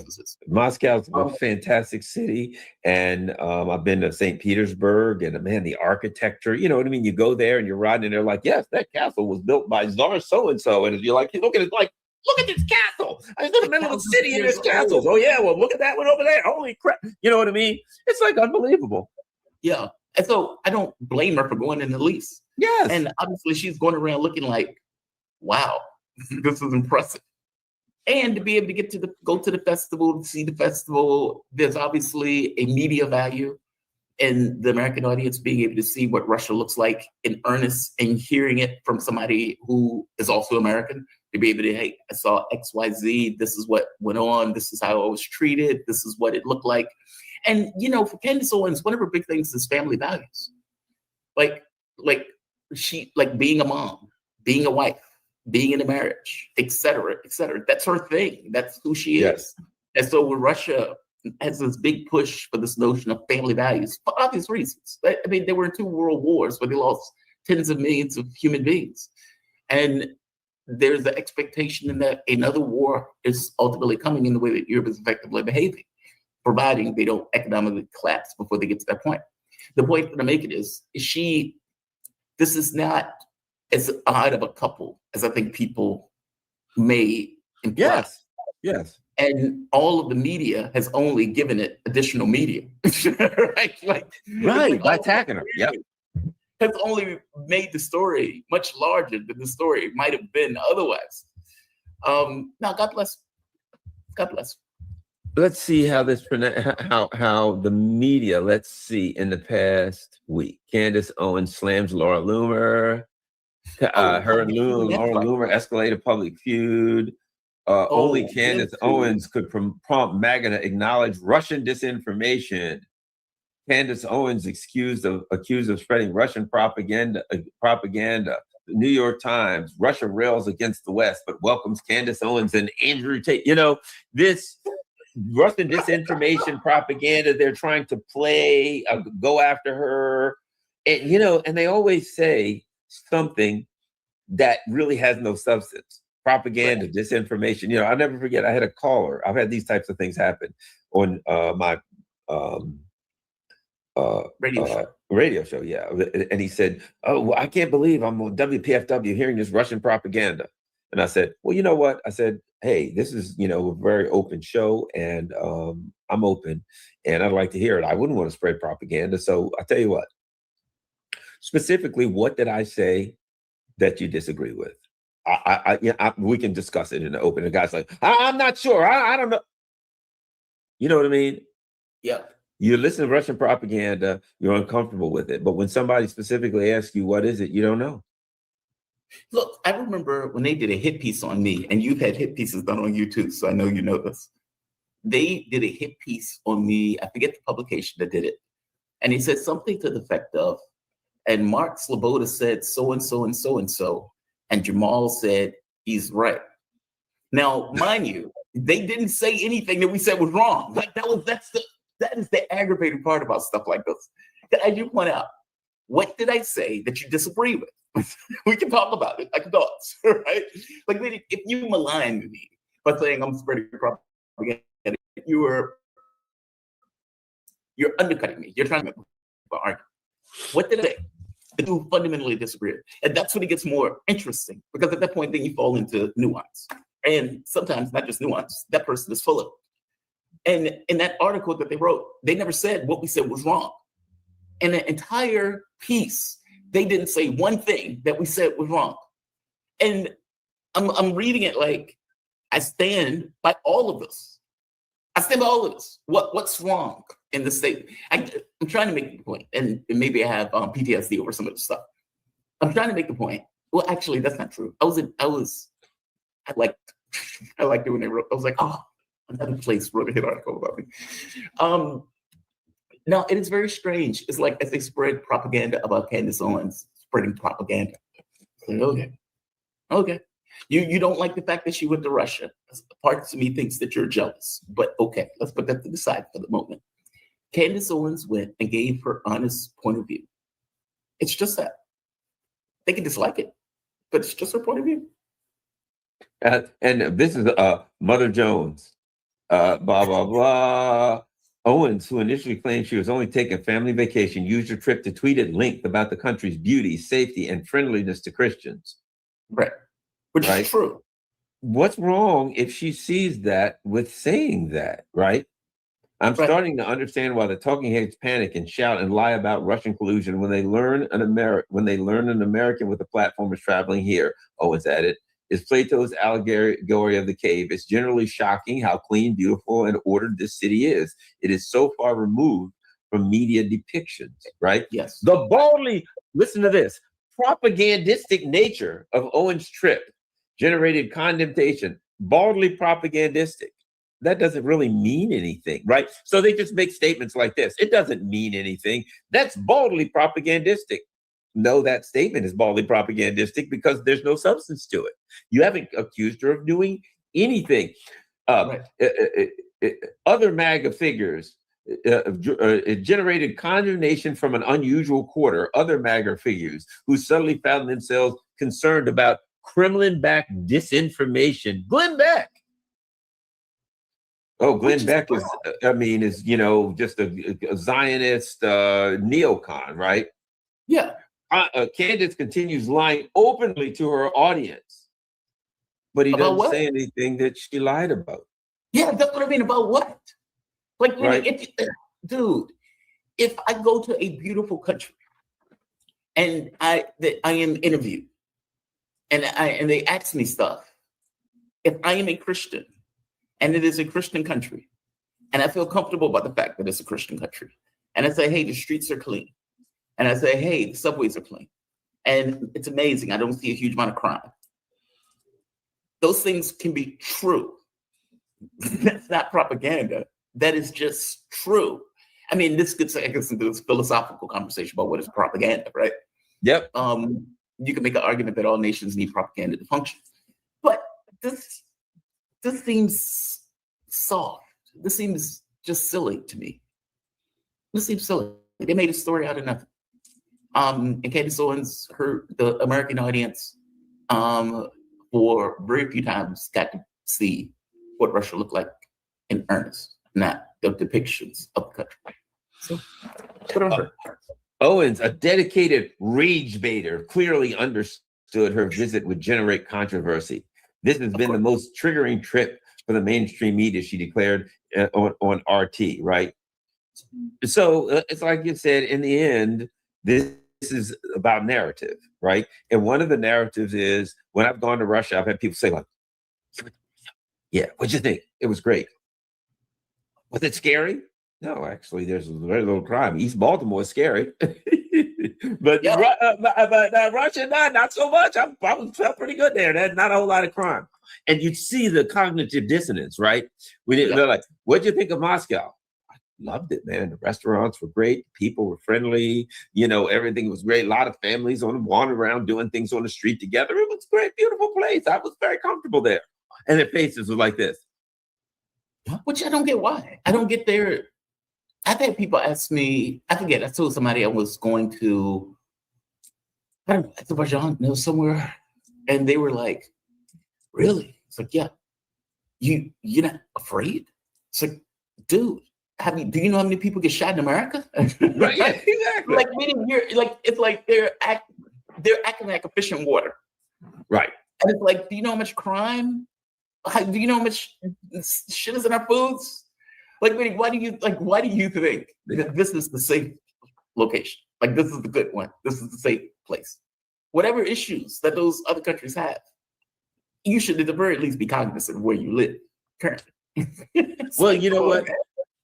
Speaker 10: Moscow's a fantastic city, and I've been to St. Petersburg, and man, the architecture. You know what I mean? You go there, and you're riding, and they're like, "Yes, that castle was built by Tsar so and so," and you're like, "You look at it like." Look at this castle. I was in the middle of the city and there's castles. Oh, yeah. Well, look at that one over there. Holy crap. You know what I mean? It's like unbelievable.
Speaker 11: Yeah. And so I don't blame her for going in the least.
Speaker 10: Yes.
Speaker 11: And obviously she's going around looking like, wow, this is impressive. And to be able to go to the festival, to see the festival, there's obviously a media value in the American audience being able to see what Russia looks like in earnest and hearing it from somebody who is also American. To be able to, hey, I saw XYZ, this is what went on, this is how I was treated, this is what it looked like. And, you know, for Candace Owens, one of her big things is family values. Like being a mom, being a wife, being in a marriage, et cetera, et cetera. That's her thing. That's who she is.
Speaker 10: Yes.
Speaker 11: And so when Russia has this big push for this notion of family values, for obvious reasons. I mean, they were in 2 world wars where they lost tens of millions of human beings. And there's the expectation that another war is ultimately coming in the way that Europe is effectively behaving, providing they don't economically collapse before they get to that point. The point that I'm making is this is not as odd of a couple as I think people may imply.
Speaker 10: Yes, yes.
Speaker 11: And all of the media has only given it additional media. right?
Speaker 10: By attacking her. Yep.
Speaker 11: Has only made the story much larger than the story might have been otherwise. Now, God bless. God bless.
Speaker 10: Let's see how how the media. Let's see in the past week, Candace Owens slams Laura Loomer. Her and Laura Loomer escalated public feud. Only Candace Owens could prompt MAGA to acknowledge Russian disinformation. Candace Owens accused of spreading Russian propaganda. The New York Times, Russia rails against the West, but welcomes Candace Owens and Andrew Tate. You know, this Russian disinformation propaganda, they're trying to play, go after her. And, you know, and they always say something that really has no substance. Propaganda, disinformation. You know, I'll never forget, I had a caller. I've had these types of things happen on my radio show, yeah. And he said, "Oh, well, I can't believe I'm on WPFW hearing this Russian propaganda." And I said, "Well, you know what?" I said, "Hey, this is, you know, a very open show, and I'm open, and I'd like to hear it. I wouldn't want to spread propaganda. So I tell you what. Specifically, what did I say that you disagree with? We can discuss it in the open." The guy's like, "I'm not sure. I don't know." You know what I mean?
Speaker 11: Yeah.
Speaker 10: You listen to Russian propaganda, you're uncomfortable with it. But when somebody specifically asks you, what is it? You don't know.
Speaker 11: Look, I remember when they did a hit piece on me, and you've had hit pieces done on you too, so I know you know this. They did a hit piece on me. I forget the publication that did it. And he said something to the effect of, and Mark Sloboda said so-and-so and so-and-so. And Jamal said, he's right. Now, mind you, they didn't say anything that we said was wrong. Like that is the aggravating part about stuff like this. As you point out, what did I say that you disagree with? We can talk about it like adults, right? Like if you malign me by saying I'm spreading propaganda, you're undercutting me. You're trying to argue. What did I say that you fundamentally disagree? And that's when it gets more interesting, because at that point, then you fall into nuance. And sometimes not just nuance, that person is full of it. And in that article that they wrote, they never said what we said was wrong. In the entire piece, they didn't say one thing that we said was wrong. And I'm reading it like, I stand by all of this. I stand by all of this. What's wrong in the statement? I'm trying to make the point, and maybe I have PTSD over some of the stuff. I'm trying to make the point. Well, actually, that's not true. I like doing it. I was like, oh, another place wrote a hit article about me. Now, it is very strange. It's like as they spread propaganda about Candace Owens spreading propaganda. Like, okay. You don't like the fact that she went to Russia. Part of me thinks that you're jealous, but okay, let's put that to the side for the moment. Candace Owens went and gave her honest point of view. It's just that. They can dislike it, but it's just her point of view.
Speaker 10: And this is Mother Jones, blah, blah, blah. Owens, who initially claimed she was only taking family vacation, used her trip to tweet at length about the country's beauty, safety, and friendliness to Christians.
Speaker 11: Right. Which is true.
Speaker 10: What's wrong if she sees that with saying that, right? I'm starting to understand why the talking heads panic and shout and lie about Russian collusion when they learn an American with a platform is traveling here. Owens added, is Plato's allegory of the cave. It's generally shocking how clean, beautiful, and ordered this city is. It is so far removed from media depictions, right?
Speaker 11: Yes.
Speaker 10: The boldly, listen to this, propagandistic nature of Owens' trip generated condemnation, baldly propagandistic. That doesn't really mean anything, right? So they just make statements like this. It doesn't mean anything. That's baldly propagandistic. No, that statement is baldly propagandistic because there's no substance to it. You haven't accused her of doing anything. Other MAGA figures generated condemnation from an unusual quarter. Other MAGA figures who suddenly found themselves concerned about Kremlin-backed disinformation. Glenn Beck. Oh, Glenn Beck is just a Zionist neocon, right?
Speaker 11: Yeah.
Speaker 10: Candace continues lying openly to her audience, but he doesn't say anything that she lied about.
Speaker 11: Yeah, that's what I mean. About what? Like, dude, if I go to a beautiful country and I am interviewed and they ask me stuff, if I am a Christian and it is a Christian country, and I feel comfortable about the fact that it's a Christian country, and I say, hey, the streets are clean. And I say, hey, the subways are clean. And it's amazing. I don't see a huge amount of crime. Those things can be true. That's not propaganda. That is just true. I mean, this gets into this philosophical conversation about what is propaganda, right?
Speaker 10: Yep.
Speaker 11: You can make an argument that all nations need propaganda to function. But this seems soft. This seems just silly to me. This seems silly. They made a story out of nothing. And Candace Owens, the American audience, for very few times got to see what Russia looked like in earnest, not the depictions of the country. So, whatever.
Speaker 10: Owens, a dedicated rage baiter, clearly understood her visit would generate controversy. This has been the most triggering trip for the mainstream media, she declared on RT, right? So it's like you said, in the end, this is about narrative, right? And one of the narratives is when I've gone to Russia, I've had people say like, yeah, what'd you think? It was great. Was it scary? No, actually, there's very little crime. East Baltimore is scary. but Russia, not so much. I felt pretty good there. There's not a whole lot of crime. And you'd see the cognitive dissonance, right? They're like, what'd you think of Moscow? Loved it, man. The restaurants were great. People were friendly. Everything was great. A lot of families wandering around doing things on the street together. It was a great, beautiful place. I was very comfortable there. And their faces were like this.
Speaker 11: Which I don't get why. I don't get their... I've had people ask me, I forget, I told somebody I was going to, I don't know, Azerbaijan, somewhere. And they were like, really? It's like, yeah. You're not afraid? It's like, dude. Do you know how many people get shot in America?
Speaker 10: Right, yeah, exactly.
Speaker 11: Like, meaning it's like they're acting like a fish in water.
Speaker 10: Right.
Speaker 11: And it's like, do you know how much crime? Do you know how much shit is in our foods? Like, why do you think that this is the safe location? Like, this is the good one. This is the safe place. Whatever issues that those other countries have, you should at the very least be cognizant of where you live currently.
Speaker 10: Well, you know what?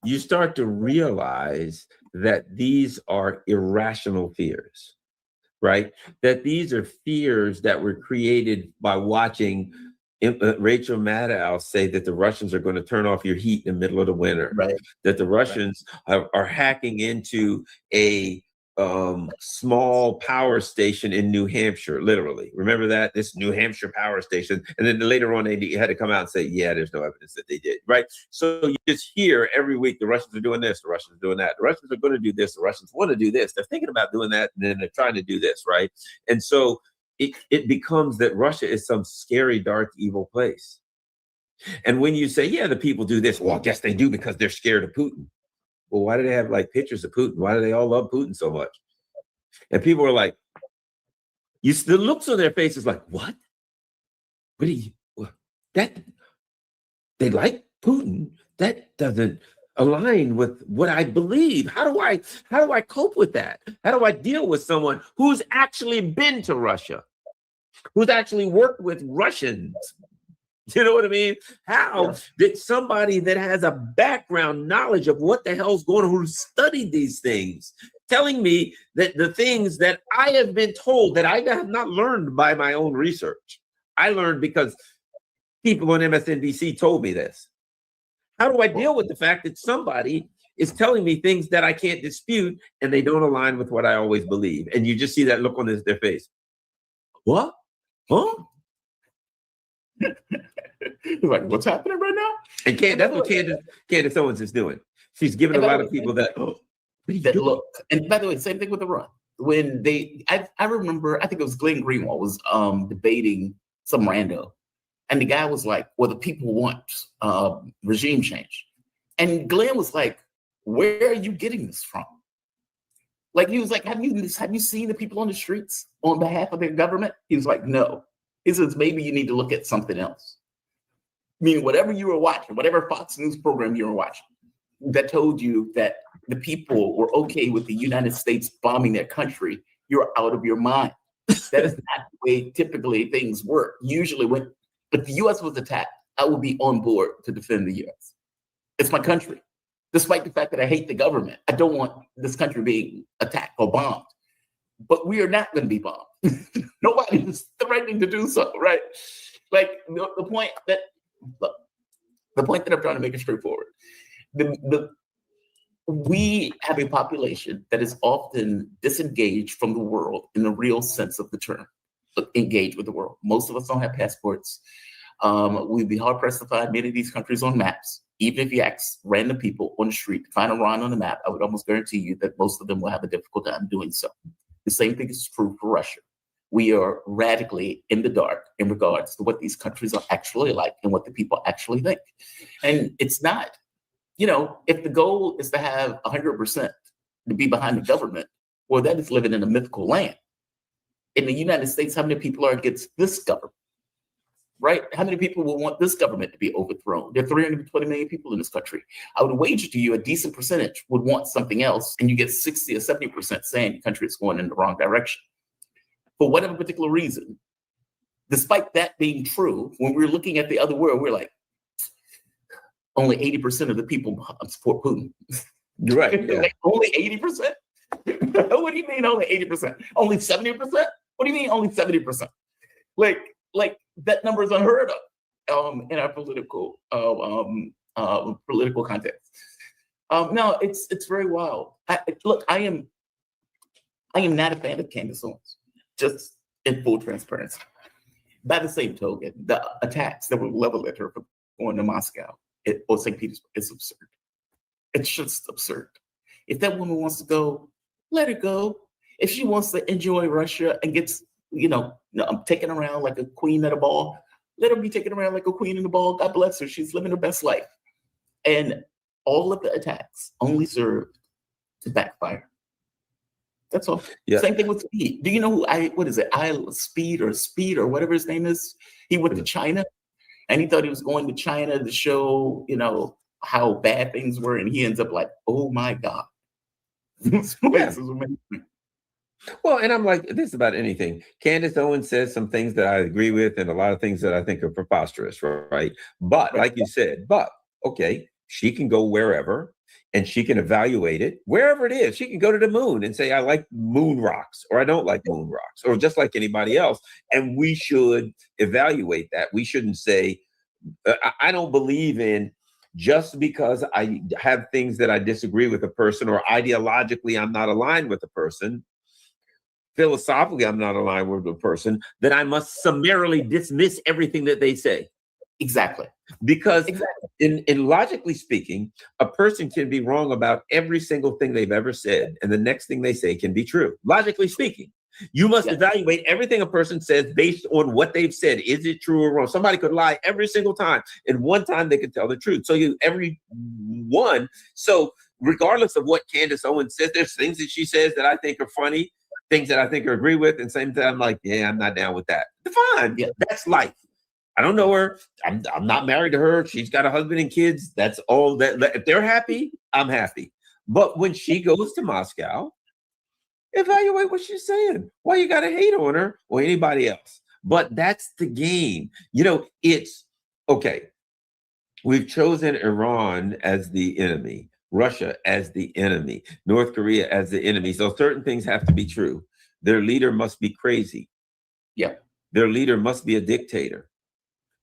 Speaker 10: You start to realize that these are irrational fears, right? That these are fears that were created by watching Rachel Maddow say that the Russians are going to turn off your heat in the middle of the winter.
Speaker 11: Right.
Speaker 10: That the Russians are hacking into a small power station in New Hampshire, literally. Remember that? This New Hampshire power station. And then later on, they had to come out and say, yeah, there's no evidence that they did, right? So you just hear every week, the Russians are doing this, the Russians are doing that. The Russians are going to do this, the Russians want to do this. They're thinking about doing that, and then they're trying to do this, right? And so it becomes that Russia is some scary, dark, evil place. And when you say, yeah, the people do this, well, I guess they do because they're scared of Putin. Well, why do they have like pictures of Putin? Why do they all love Putin so much? And people are like, the looks on their faces like, what? What do you, that, they like Putin. That doesn't align with what I believe. How do I cope with that? How do I deal with someone who's actually been to Russia, who's actually worked with Russians? You know what I mean? How did somebody that has a background knowledge of what the hell's going on, who studied these things, telling me that the things that I have been told that I have not learned by my own research, I learned because people on MSNBC told me this. How do I deal with the fact that somebody is telling me things that I can't dispute and they don't align with what I always believe? And you just see that look on their face. What? Huh?
Speaker 11: Like, what's happening right now?
Speaker 10: And that's what Candace Owens is doing. She's giving a lot of people that
Speaker 11: look. And by the way, same thing with Iran. When I remember, I think it was Glenn Greenwald was debating some rando, and the guy was like, well, the people want regime change. And Glenn was like, where are you getting this from? Like, he was like, have you seen the people on the streets on behalf of their government? He was like, no. He says, maybe you need to look at something else. Meaning whatever you were watching, whatever Fox News program you were watching, that told you that the people were okay with the United States bombing their country, you're out of your mind. That is not the way typically things work. Usually if the U.S. was attacked, I would be on board to defend the U.S. It's my country. Despite the fact that I hate the government, I don't want this country being attacked or bombed. But we are not going to be bombed. Nobody is threatening to do so, right? Like the point that I'm trying to make is straightforward. We have a population that is often disengaged from the world in the real sense of the term. Engaged with the world. Most of us don't have passports. We'd be hard pressed to find many of these countries on maps. Even if you ask random people on the street to find Iran on the map, I would almost guarantee you that most of them will have a difficult time doing so. The same thing is true for Russia. We are radically in the dark in regards to what these countries are actually like and what the people actually think. And it's not, if the goal is to have 100% to be behind the government, well, that is living in a mythical land. In the United States, how many people are against this government? Right? How many people will want this government to be overthrown? There are 320 million people in this country. I would wager to you a decent percentage would want something else, and you get 60 or 70% saying the country is going in the wrong direction. For whatever particular reason, despite that being true, when we're looking at the other world, we're like, only 80% of the people support Putin.
Speaker 10: You're right. Yeah.
Speaker 11: Like, only 80%? What do you mean only 80%? Only 70%? What do you mean only 70%? Like that number is unheard of in our political context. No, it's very wild. I am not a fan of Candace Owens, just in full transparency. By the same token, the attacks that were leveled at her for going to Moscow or St. Petersburg is absurd. It's just absurd. If that woman wants to go, let her go. If she wants to enjoy Russia and gets, I'm taken around like a queen at a ball, let her be taken around like a queen in the ball. God bless her. She's living her best life. And all of the attacks only served to backfire. That's all. Yeah. Same thing with Speed. Do you know who Speed or whatever his name is? He went to China and he thought he was going to China to show, how bad things were. And he ends up like, oh my God. This place is amazing.
Speaker 10: Well, and I'm like, this is about anything. Candace Owens says some things that I agree with and a lot of things that I think are preposterous, right? But like you said, okay, she can go wherever. and she can evaluate it wherever it is. She can go to the moon and say, I like moon rocks, or I don't like moon rocks, or just like anybody else. And we should evaluate that. We shouldn't say, I don't believe in just because I have things that I disagree with a person, or ideologically I'm not aligned with a person, philosophically I'm not aligned with a person, that I must summarily dismiss everything that they say.
Speaker 11: Exactly.
Speaker 10: Because in logically speaking, a person can be wrong about every single thing they've ever said, and the next thing they say can be true. Logically speaking, you must evaluate everything a person says based on what they've said. Is it true or wrong? Somebody could lie every single time, and one time they could tell the truth. So regardless of what Candace Owens says, there's things that she says that I think are funny, things that I think I agree with, and same time I'm like, yeah, I'm not down with that. Fine, that's life. I don't know her. I'm not married to her. She's got a husband and kids. That's all that. If they're happy, I'm happy. But when she goes to Moscow, evaluate what she's saying. Why you got to hate on her or anybody else? But that's the game. It's okay. We've chosen Iran as the enemy, Russia as the enemy, North Korea as the enemy. So certain things have to be true. Their leader must be crazy.
Speaker 11: Yeah.
Speaker 10: Their leader must be a dictator.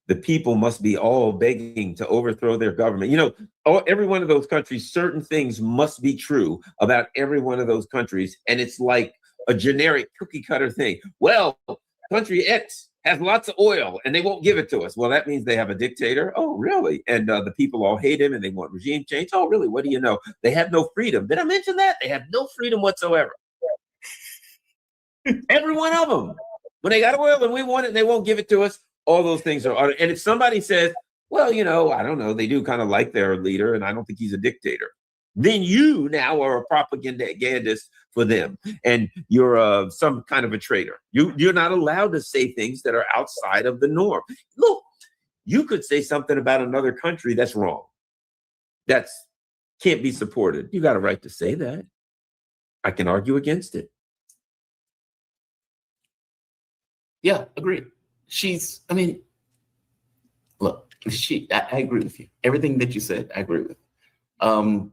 Speaker 10: The people must be all begging to overthrow their government. Every one of those countries, certain things must be true about every one of those countries. And it's like a generic cookie cutter thing. Well, country X has lots of oil and they won't give it to us. Well, that means they have a dictator. Oh, really? And the people all hate him and they want regime change. Oh, really? What do you know? They have no freedom. Did I mention that? They have no freedom whatsoever. Every one of them. When they got oil and we want it and they won't give it to us, all those things are. And if somebody says, well, I don't know, they do kind of like their leader and I don't think he's a dictator, then you now are a propagandist for them and you're some kind of a traitor. You're not allowed to say things that are outside of the norm. Look, you could say something about another country that's wrong. That's can't be supported. You got a right to say that. I can argue against it.
Speaker 11: Yeah, agreed. Look, I agree with you. Everything that you said, I agree with. For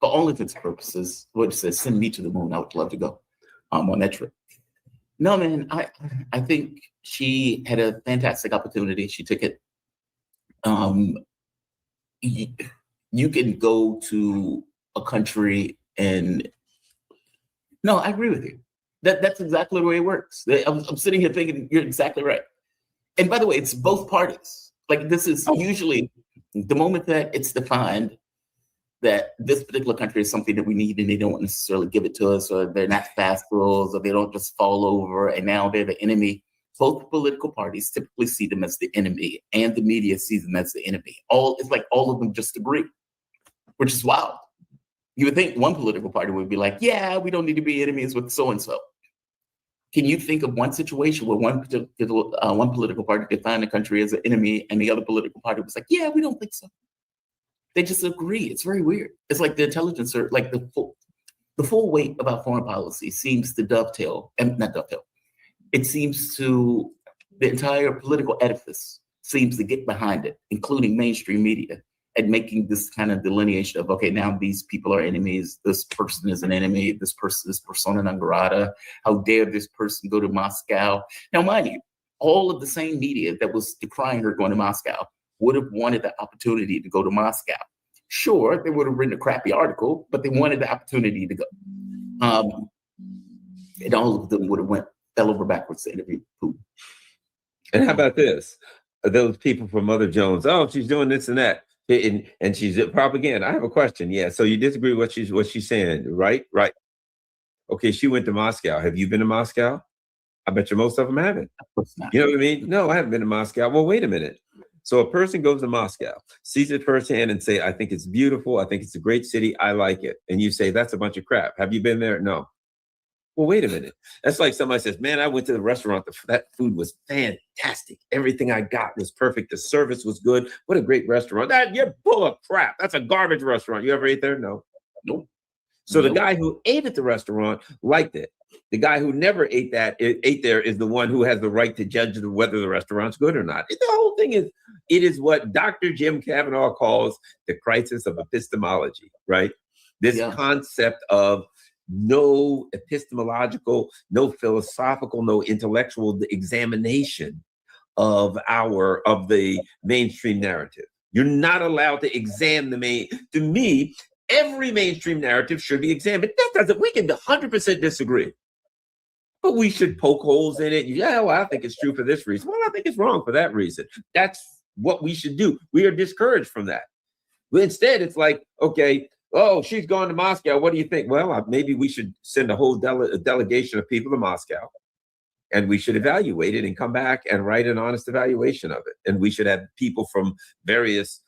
Speaker 11: all of its purposes, what it says, send me to the moon. I would love to go on that trip. No, man, I think she had a fantastic opportunity. She took it. You can go to a country and no, I agree with you. That's exactly the way it works. I'm sitting here thinking you're exactly right. And by the way, it's both parties. Like this is usually the moment that it's defined that this particular country is something that we need and they don't necessarily give it to us, or they're not vassals, or they don't just fall over and now they're the enemy. Both political parties typically see them as the enemy and the media sees them as the enemy. It's like all of them just agree, which is wild. You would think one political party would be like, yeah, we don't need to be enemies with so-and-so. Can you think of one situation where one political party defined the country as an enemy and the other political party was like, yeah, we don't think so. They just agree. It's very weird. It's like the intelligence, or like the full weight of our foreign policy seems to it seems to, the entire political edifice seems to get behind it, including mainstream media, and making this kind of delineation of, okay, now these people are enemies. This person is an enemy. This person is persona non grata. How dare this person go to Moscow? Now, mind you, all of the same media that was decrying her going to Moscow would have wanted the opportunity to go to Moscow. Sure, they would have written a crappy article, but they wanted the opportunity to go. And all of them would have fell over backwards to interview Putin.
Speaker 10: And how about this? Those people from Mother Jones, oh, she's doing this and that. And she's propaganda. I have a question. Yeah. So you disagree with what she's saying, right? Right. Okay. She went to Moscow. Have you been to Moscow? I bet you most of them haven't.
Speaker 11: Of course not.
Speaker 10: You know what I mean? No, I haven't been to Moscow. Well, wait a minute. So a person goes to Moscow, sees it firsthand and say, I think it's beautiful. I think it's a great city. I like it. And you say, that's a bunch of crap. Have you been there? No. Well, wait a minute. That's like somebody says, man, I went to the restaurant. That food was fantastic. Everything I got was perfect. The service was good. What a great restaurant. You're full of crap. That's a garbage restaurant. You ever ate there? No.
Speaker 11: Nope.
Speaker 10: So the guy who ate at the restaurant liked it. The guy who never ate there is the one who has the right to judge whether the restaurant's good or not. The whole thing is, it is what Dr. Jim Kavanaugh calls the crisis of epistemology, right? This
Speaker 11: Yeah.
Speaker 10: concept of no epistemological, no philosophical, no intellectual examination of the mainstream narrative. You're not allowed to examine to me, every mainstream narrative should be examined. We can 100% disagree, but we should poke holes in it. Yeah, well, I think it's true for this reason. Well, I think it's wrong for that reason. That's what we should do. We are discouraged from that. But instead, it's like, okay, oh, she's gone to Moscow. What do you think? Well, maybe we should send a whole delegation of people to Moscow, and we should evaluate it and come back and write an honest evaluation of it. And we should have people from various,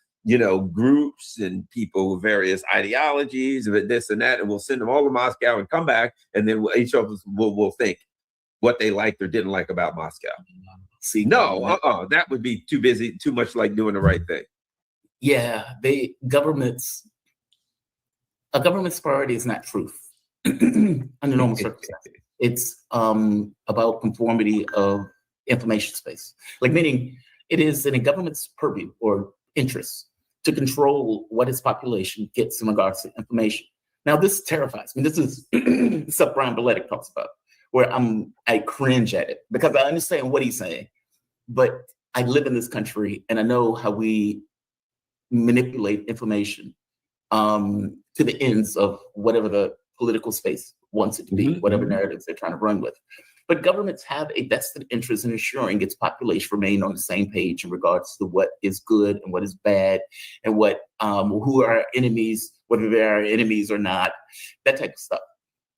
Speaker 10: groups and people with various ideologies of this and that, and we'll send them all to Moscow and come back, and then each of us will think what they liked or didn't like about Moscow.
Speaker 11: See,
Speaker 10: That would be too busy, too much like doing the right thing.
Speaker 11: Yeah, a government's priority is not truth under normal circumstances. It's about conformity of information space. Like, meaning it is in a government's purview or interest to control what its population gets in regards to information. Now, this terrifies me. This is stuff Brian Beletic talks about, where I cringe at it because I understand what he's saying, but I live in this country and I know how we manipulate information to the ends of whatever the political space wants it to be, whatever narratives they're trying to run with. But governments have a vested interest in ensuring its population remain on the same page in regards to what is good and what is bad, and what who are enemies, whether they are enemies or not, that type of stuff.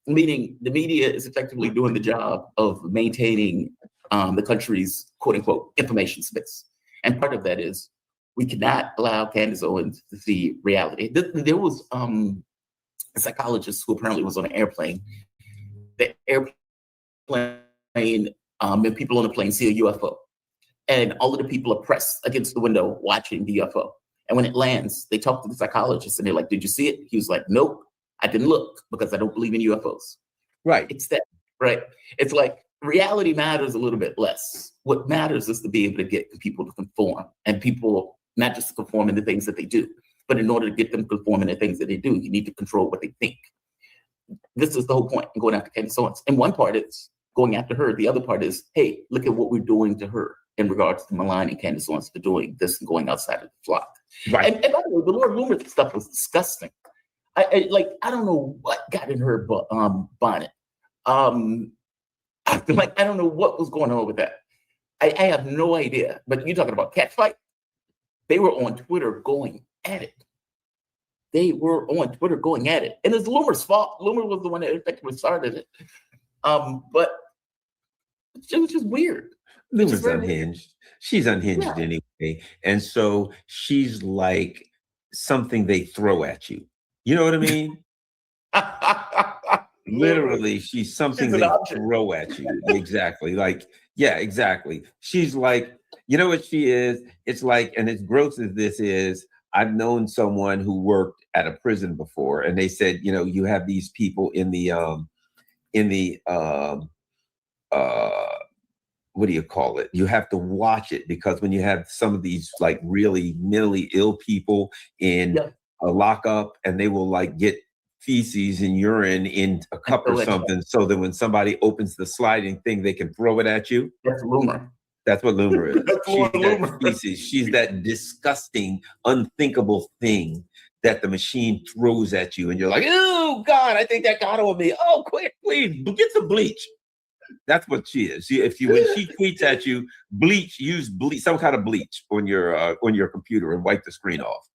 Speaker 11: Meaning the media is effectively doing the job of maintaining the country's quote unquote information space. And part of that is we cannot allow Candace Owens to see reality. There was a psychologist who apparently was on an airplane. The airplane, and people on the plane see a UFO. And all of the people are pressed against the window watching the UFO. And when it lands, they talk to the psychologist and they're like, "Did you see it?" He was like, "Nope, I didn't look because I don't believe in UFOs."
Speaker 10: Right.
Speaker 11: It's that, right? It's like reality matters a little bit less. What matters is to be able to get people to conform, and people not just to conform in the things that they do, but in order to get them to conform in the things that they do, you need to control what they think. This is the whole point in going after Candace Owens. And one part is going after her. The other part is, hey, look at what we're doing to her in regards to maligning Candace Owens for doing this and going outside of the flock.
Speaker 10: Right.
Speaker 11: And by the way, the Lord Loomer stuff was disgusting. I don't know what got in her bonnet. I don't know what was going on with that. I have no idea. But you're talking about catfight? They were on Twitter going at it. And it's Loomer's fault. Loomer was the one that effectively started it. But it was just weird.
Speaker 10: Loomer's unhinged. She's unhinged anyway. And so she's like something they throw at you. You know what I mean? Literally, she's something they throw at you. Exactly. Like, yeah, exactly. She's like, you know what she is? It's like, and as gross as this is, I've known someone who worked at a prison before, and they said, you have these people in the what do you call it? You have to watch it, because when you have some of these like really mentally ill people in a lockup, and they will like get feces and urine in a cup or something, so that when somebody opens the sliding thing, they can throw it at you.
Speaker 11: That's Loomer.
Speaker 10: That's what Loomer is. She's that species. She's that disgusting, unthinkable thing that the machine throws at you, and you're like, "Oh God, I think that got on me. Oh, quick, please get some bleach." That's what she is. When she tweets at you, use bleach, some kind of bleach on your computer, and wipe the screen off,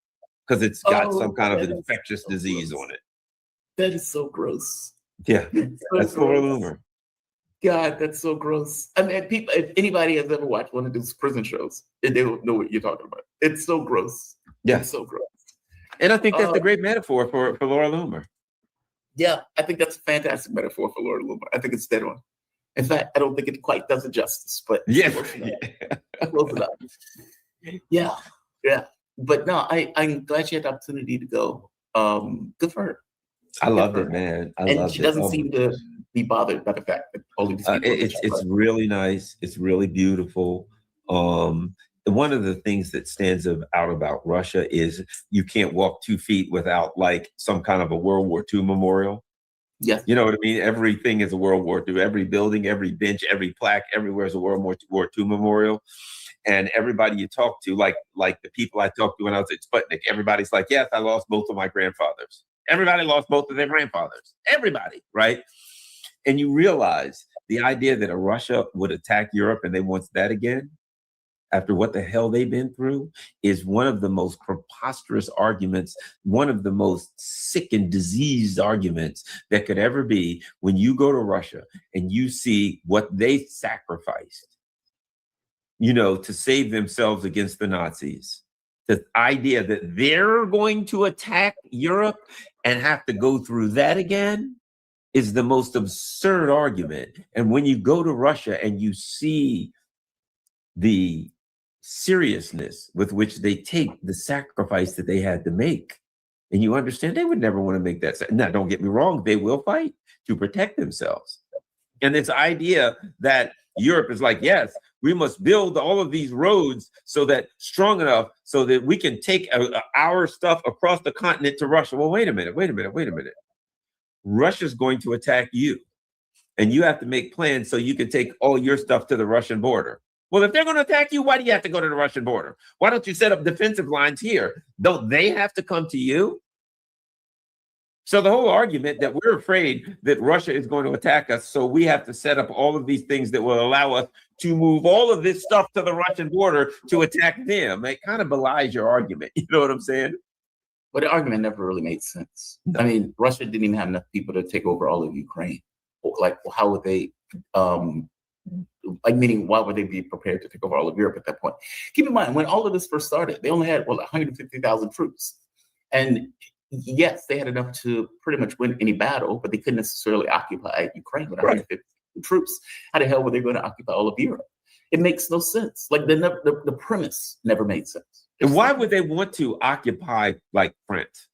Speaker 10: because it's got some kind of an infectious disease on it.
Speaker 11: That is so gross.
Speaker 10: Yeah, that's Laura Loomer.
Speaker 11: God, that's so gross. I mean, people, if anybody has ever watched one of those prison shows, they don't know what you're talking about. It's so gross.
Speaker 10: Yeah,
Speaker 11: it's so gross.
Speaker 10: And I think that's a great metaphor for Laura Loomer.
Speaker 11: Yeah, I think that's a fantastic metaphor for Laura Loomer. I think it's dead on. In fact, I don't think it quite does it justice, but
Speaker 10: yeah,
Speaker 11: close enough. Yeah. But no, I'm glad she had the opportunity to go. Good for her.
Speaker 10: I loved it, man.
Speaker 11: And she doesn't seem to be bothered by the fact that all of these people
Speaker 10: it's really nice. It's really beautiful. one of the things that stands out about Russia is you can't walk 2 feet without like some kind of a World War II memorial.
Speaker 11: Yes.
Speaker 10: You know what I mean? Everything is a World War II. Every building, every bench, every plaque, everywhere is a World War II memorial. And everybody you talk to, like the people I talked to when I was at Sputnik, everybody's like, yes, I lost both of my grandfathers. Everybody lost both of their grandfathers. Everybody, right? And you realize the idea that a Russia would attack Europe and they want that again, after what the hell they've been through, is one of the most preposterous arguments, one of the most sick and diseased arguments that could ever be when you go to Russia and you see what they sacrificed, you know, to save themselves against the Nazis. The idea that they're going to attack Europe and have to go through that again is the most absurd argument. And when you go to Russia and you see the seriousness with which they take the sacrifice that they had to make, and you understand they would never want to make that. Now, don't get me wrong, they will fight to protect themselves. And this idea that Europe is like, yes, we must build all of these roads so that strong enough so that we can take our stuff across the continent to Russia. Well, wait a minute. Russia's going to attack you, and you have to make plans so you can take all your stuff to the Russian border. Well, if they're going to attack you, why do you have to go to the Russian border? Why don't you set up defensive lines here? Don't they have to come to you? So the whole argument that we're afraid that Russia is going to attack us, so we have to set up all of these things that will allow us to move all of this stuff to the Russian border to attack them, it kind of belies your argument. You know what I'm saying?
Speaker 11: But the argument never really made sense. I mean, Russia didn't even have enough people to take over all of Ukraine. Like, how would they, meaning why would they be prepared to take over all of Europe at that point? Keep in mind, when all of this first started, they only had, 150,000 troops. And yes, they had enough to pretty much win any battle, but they couldn't necessarily occupy Ukraine with 150 troops. How the hell were they going to occupy all of Europe? It makes no sense. Like the premise never made sense.
Speaker 10: And why would they want to occupy like France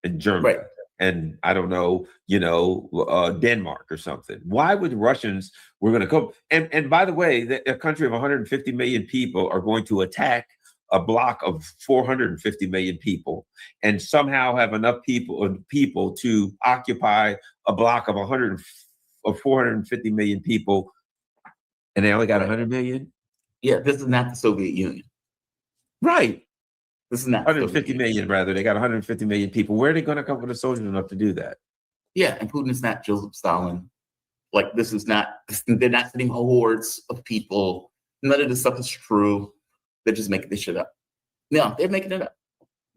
Speaker 10: and Germany and I don't know, Denmark or something? Why would Russians were going to come? And by the way, a country of 150 million people are going to attack a block of 450 million people and somehow have enough people to occupy a block of 450 million people, and they only got 100 million?
Speaker 11: Yeah, this is not the Soviet Union.
Speaker 10: Right.
Speaker 11: This is not
Speaker 10: 150 million, rather. They got 150 million people. Where are they going to come with a soldier enough to do that?
Speaker 11: Yeah, and Putin is not Joseph Stalin. Like, they're not sending hordes of people. None of this stuff is true. They're just making this shit up. No, they're making it up.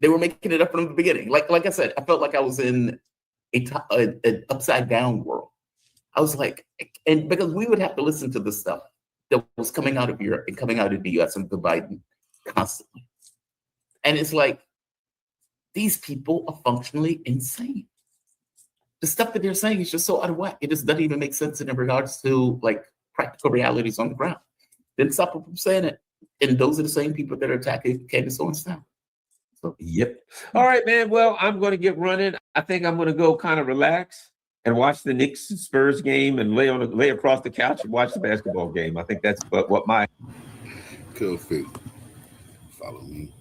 Speaker 11: They were making it up from the beginning. Like I said, I felt like I was in an upside down world. I was like, and because we would have to listen to the stuff that was coming out of Europe and coming out of the US and the Biden constantly. And it's like, these people are functionally insane. The stuff that they're saying is just so out of whack. It just doesn't even make sense in regards to like practical realities on the ground. Didn't stop them from saying it. And those are the same people that are attacking Candace Owens now. So,
Speaker 10: yep. All right, man. Well, I'm going to get running. I think I'm going to go kind of relax and watch the Knicks Spurs game and lay across the couch and watch the basketball game. I think that's what my
Speaker 1: Cool. Follow me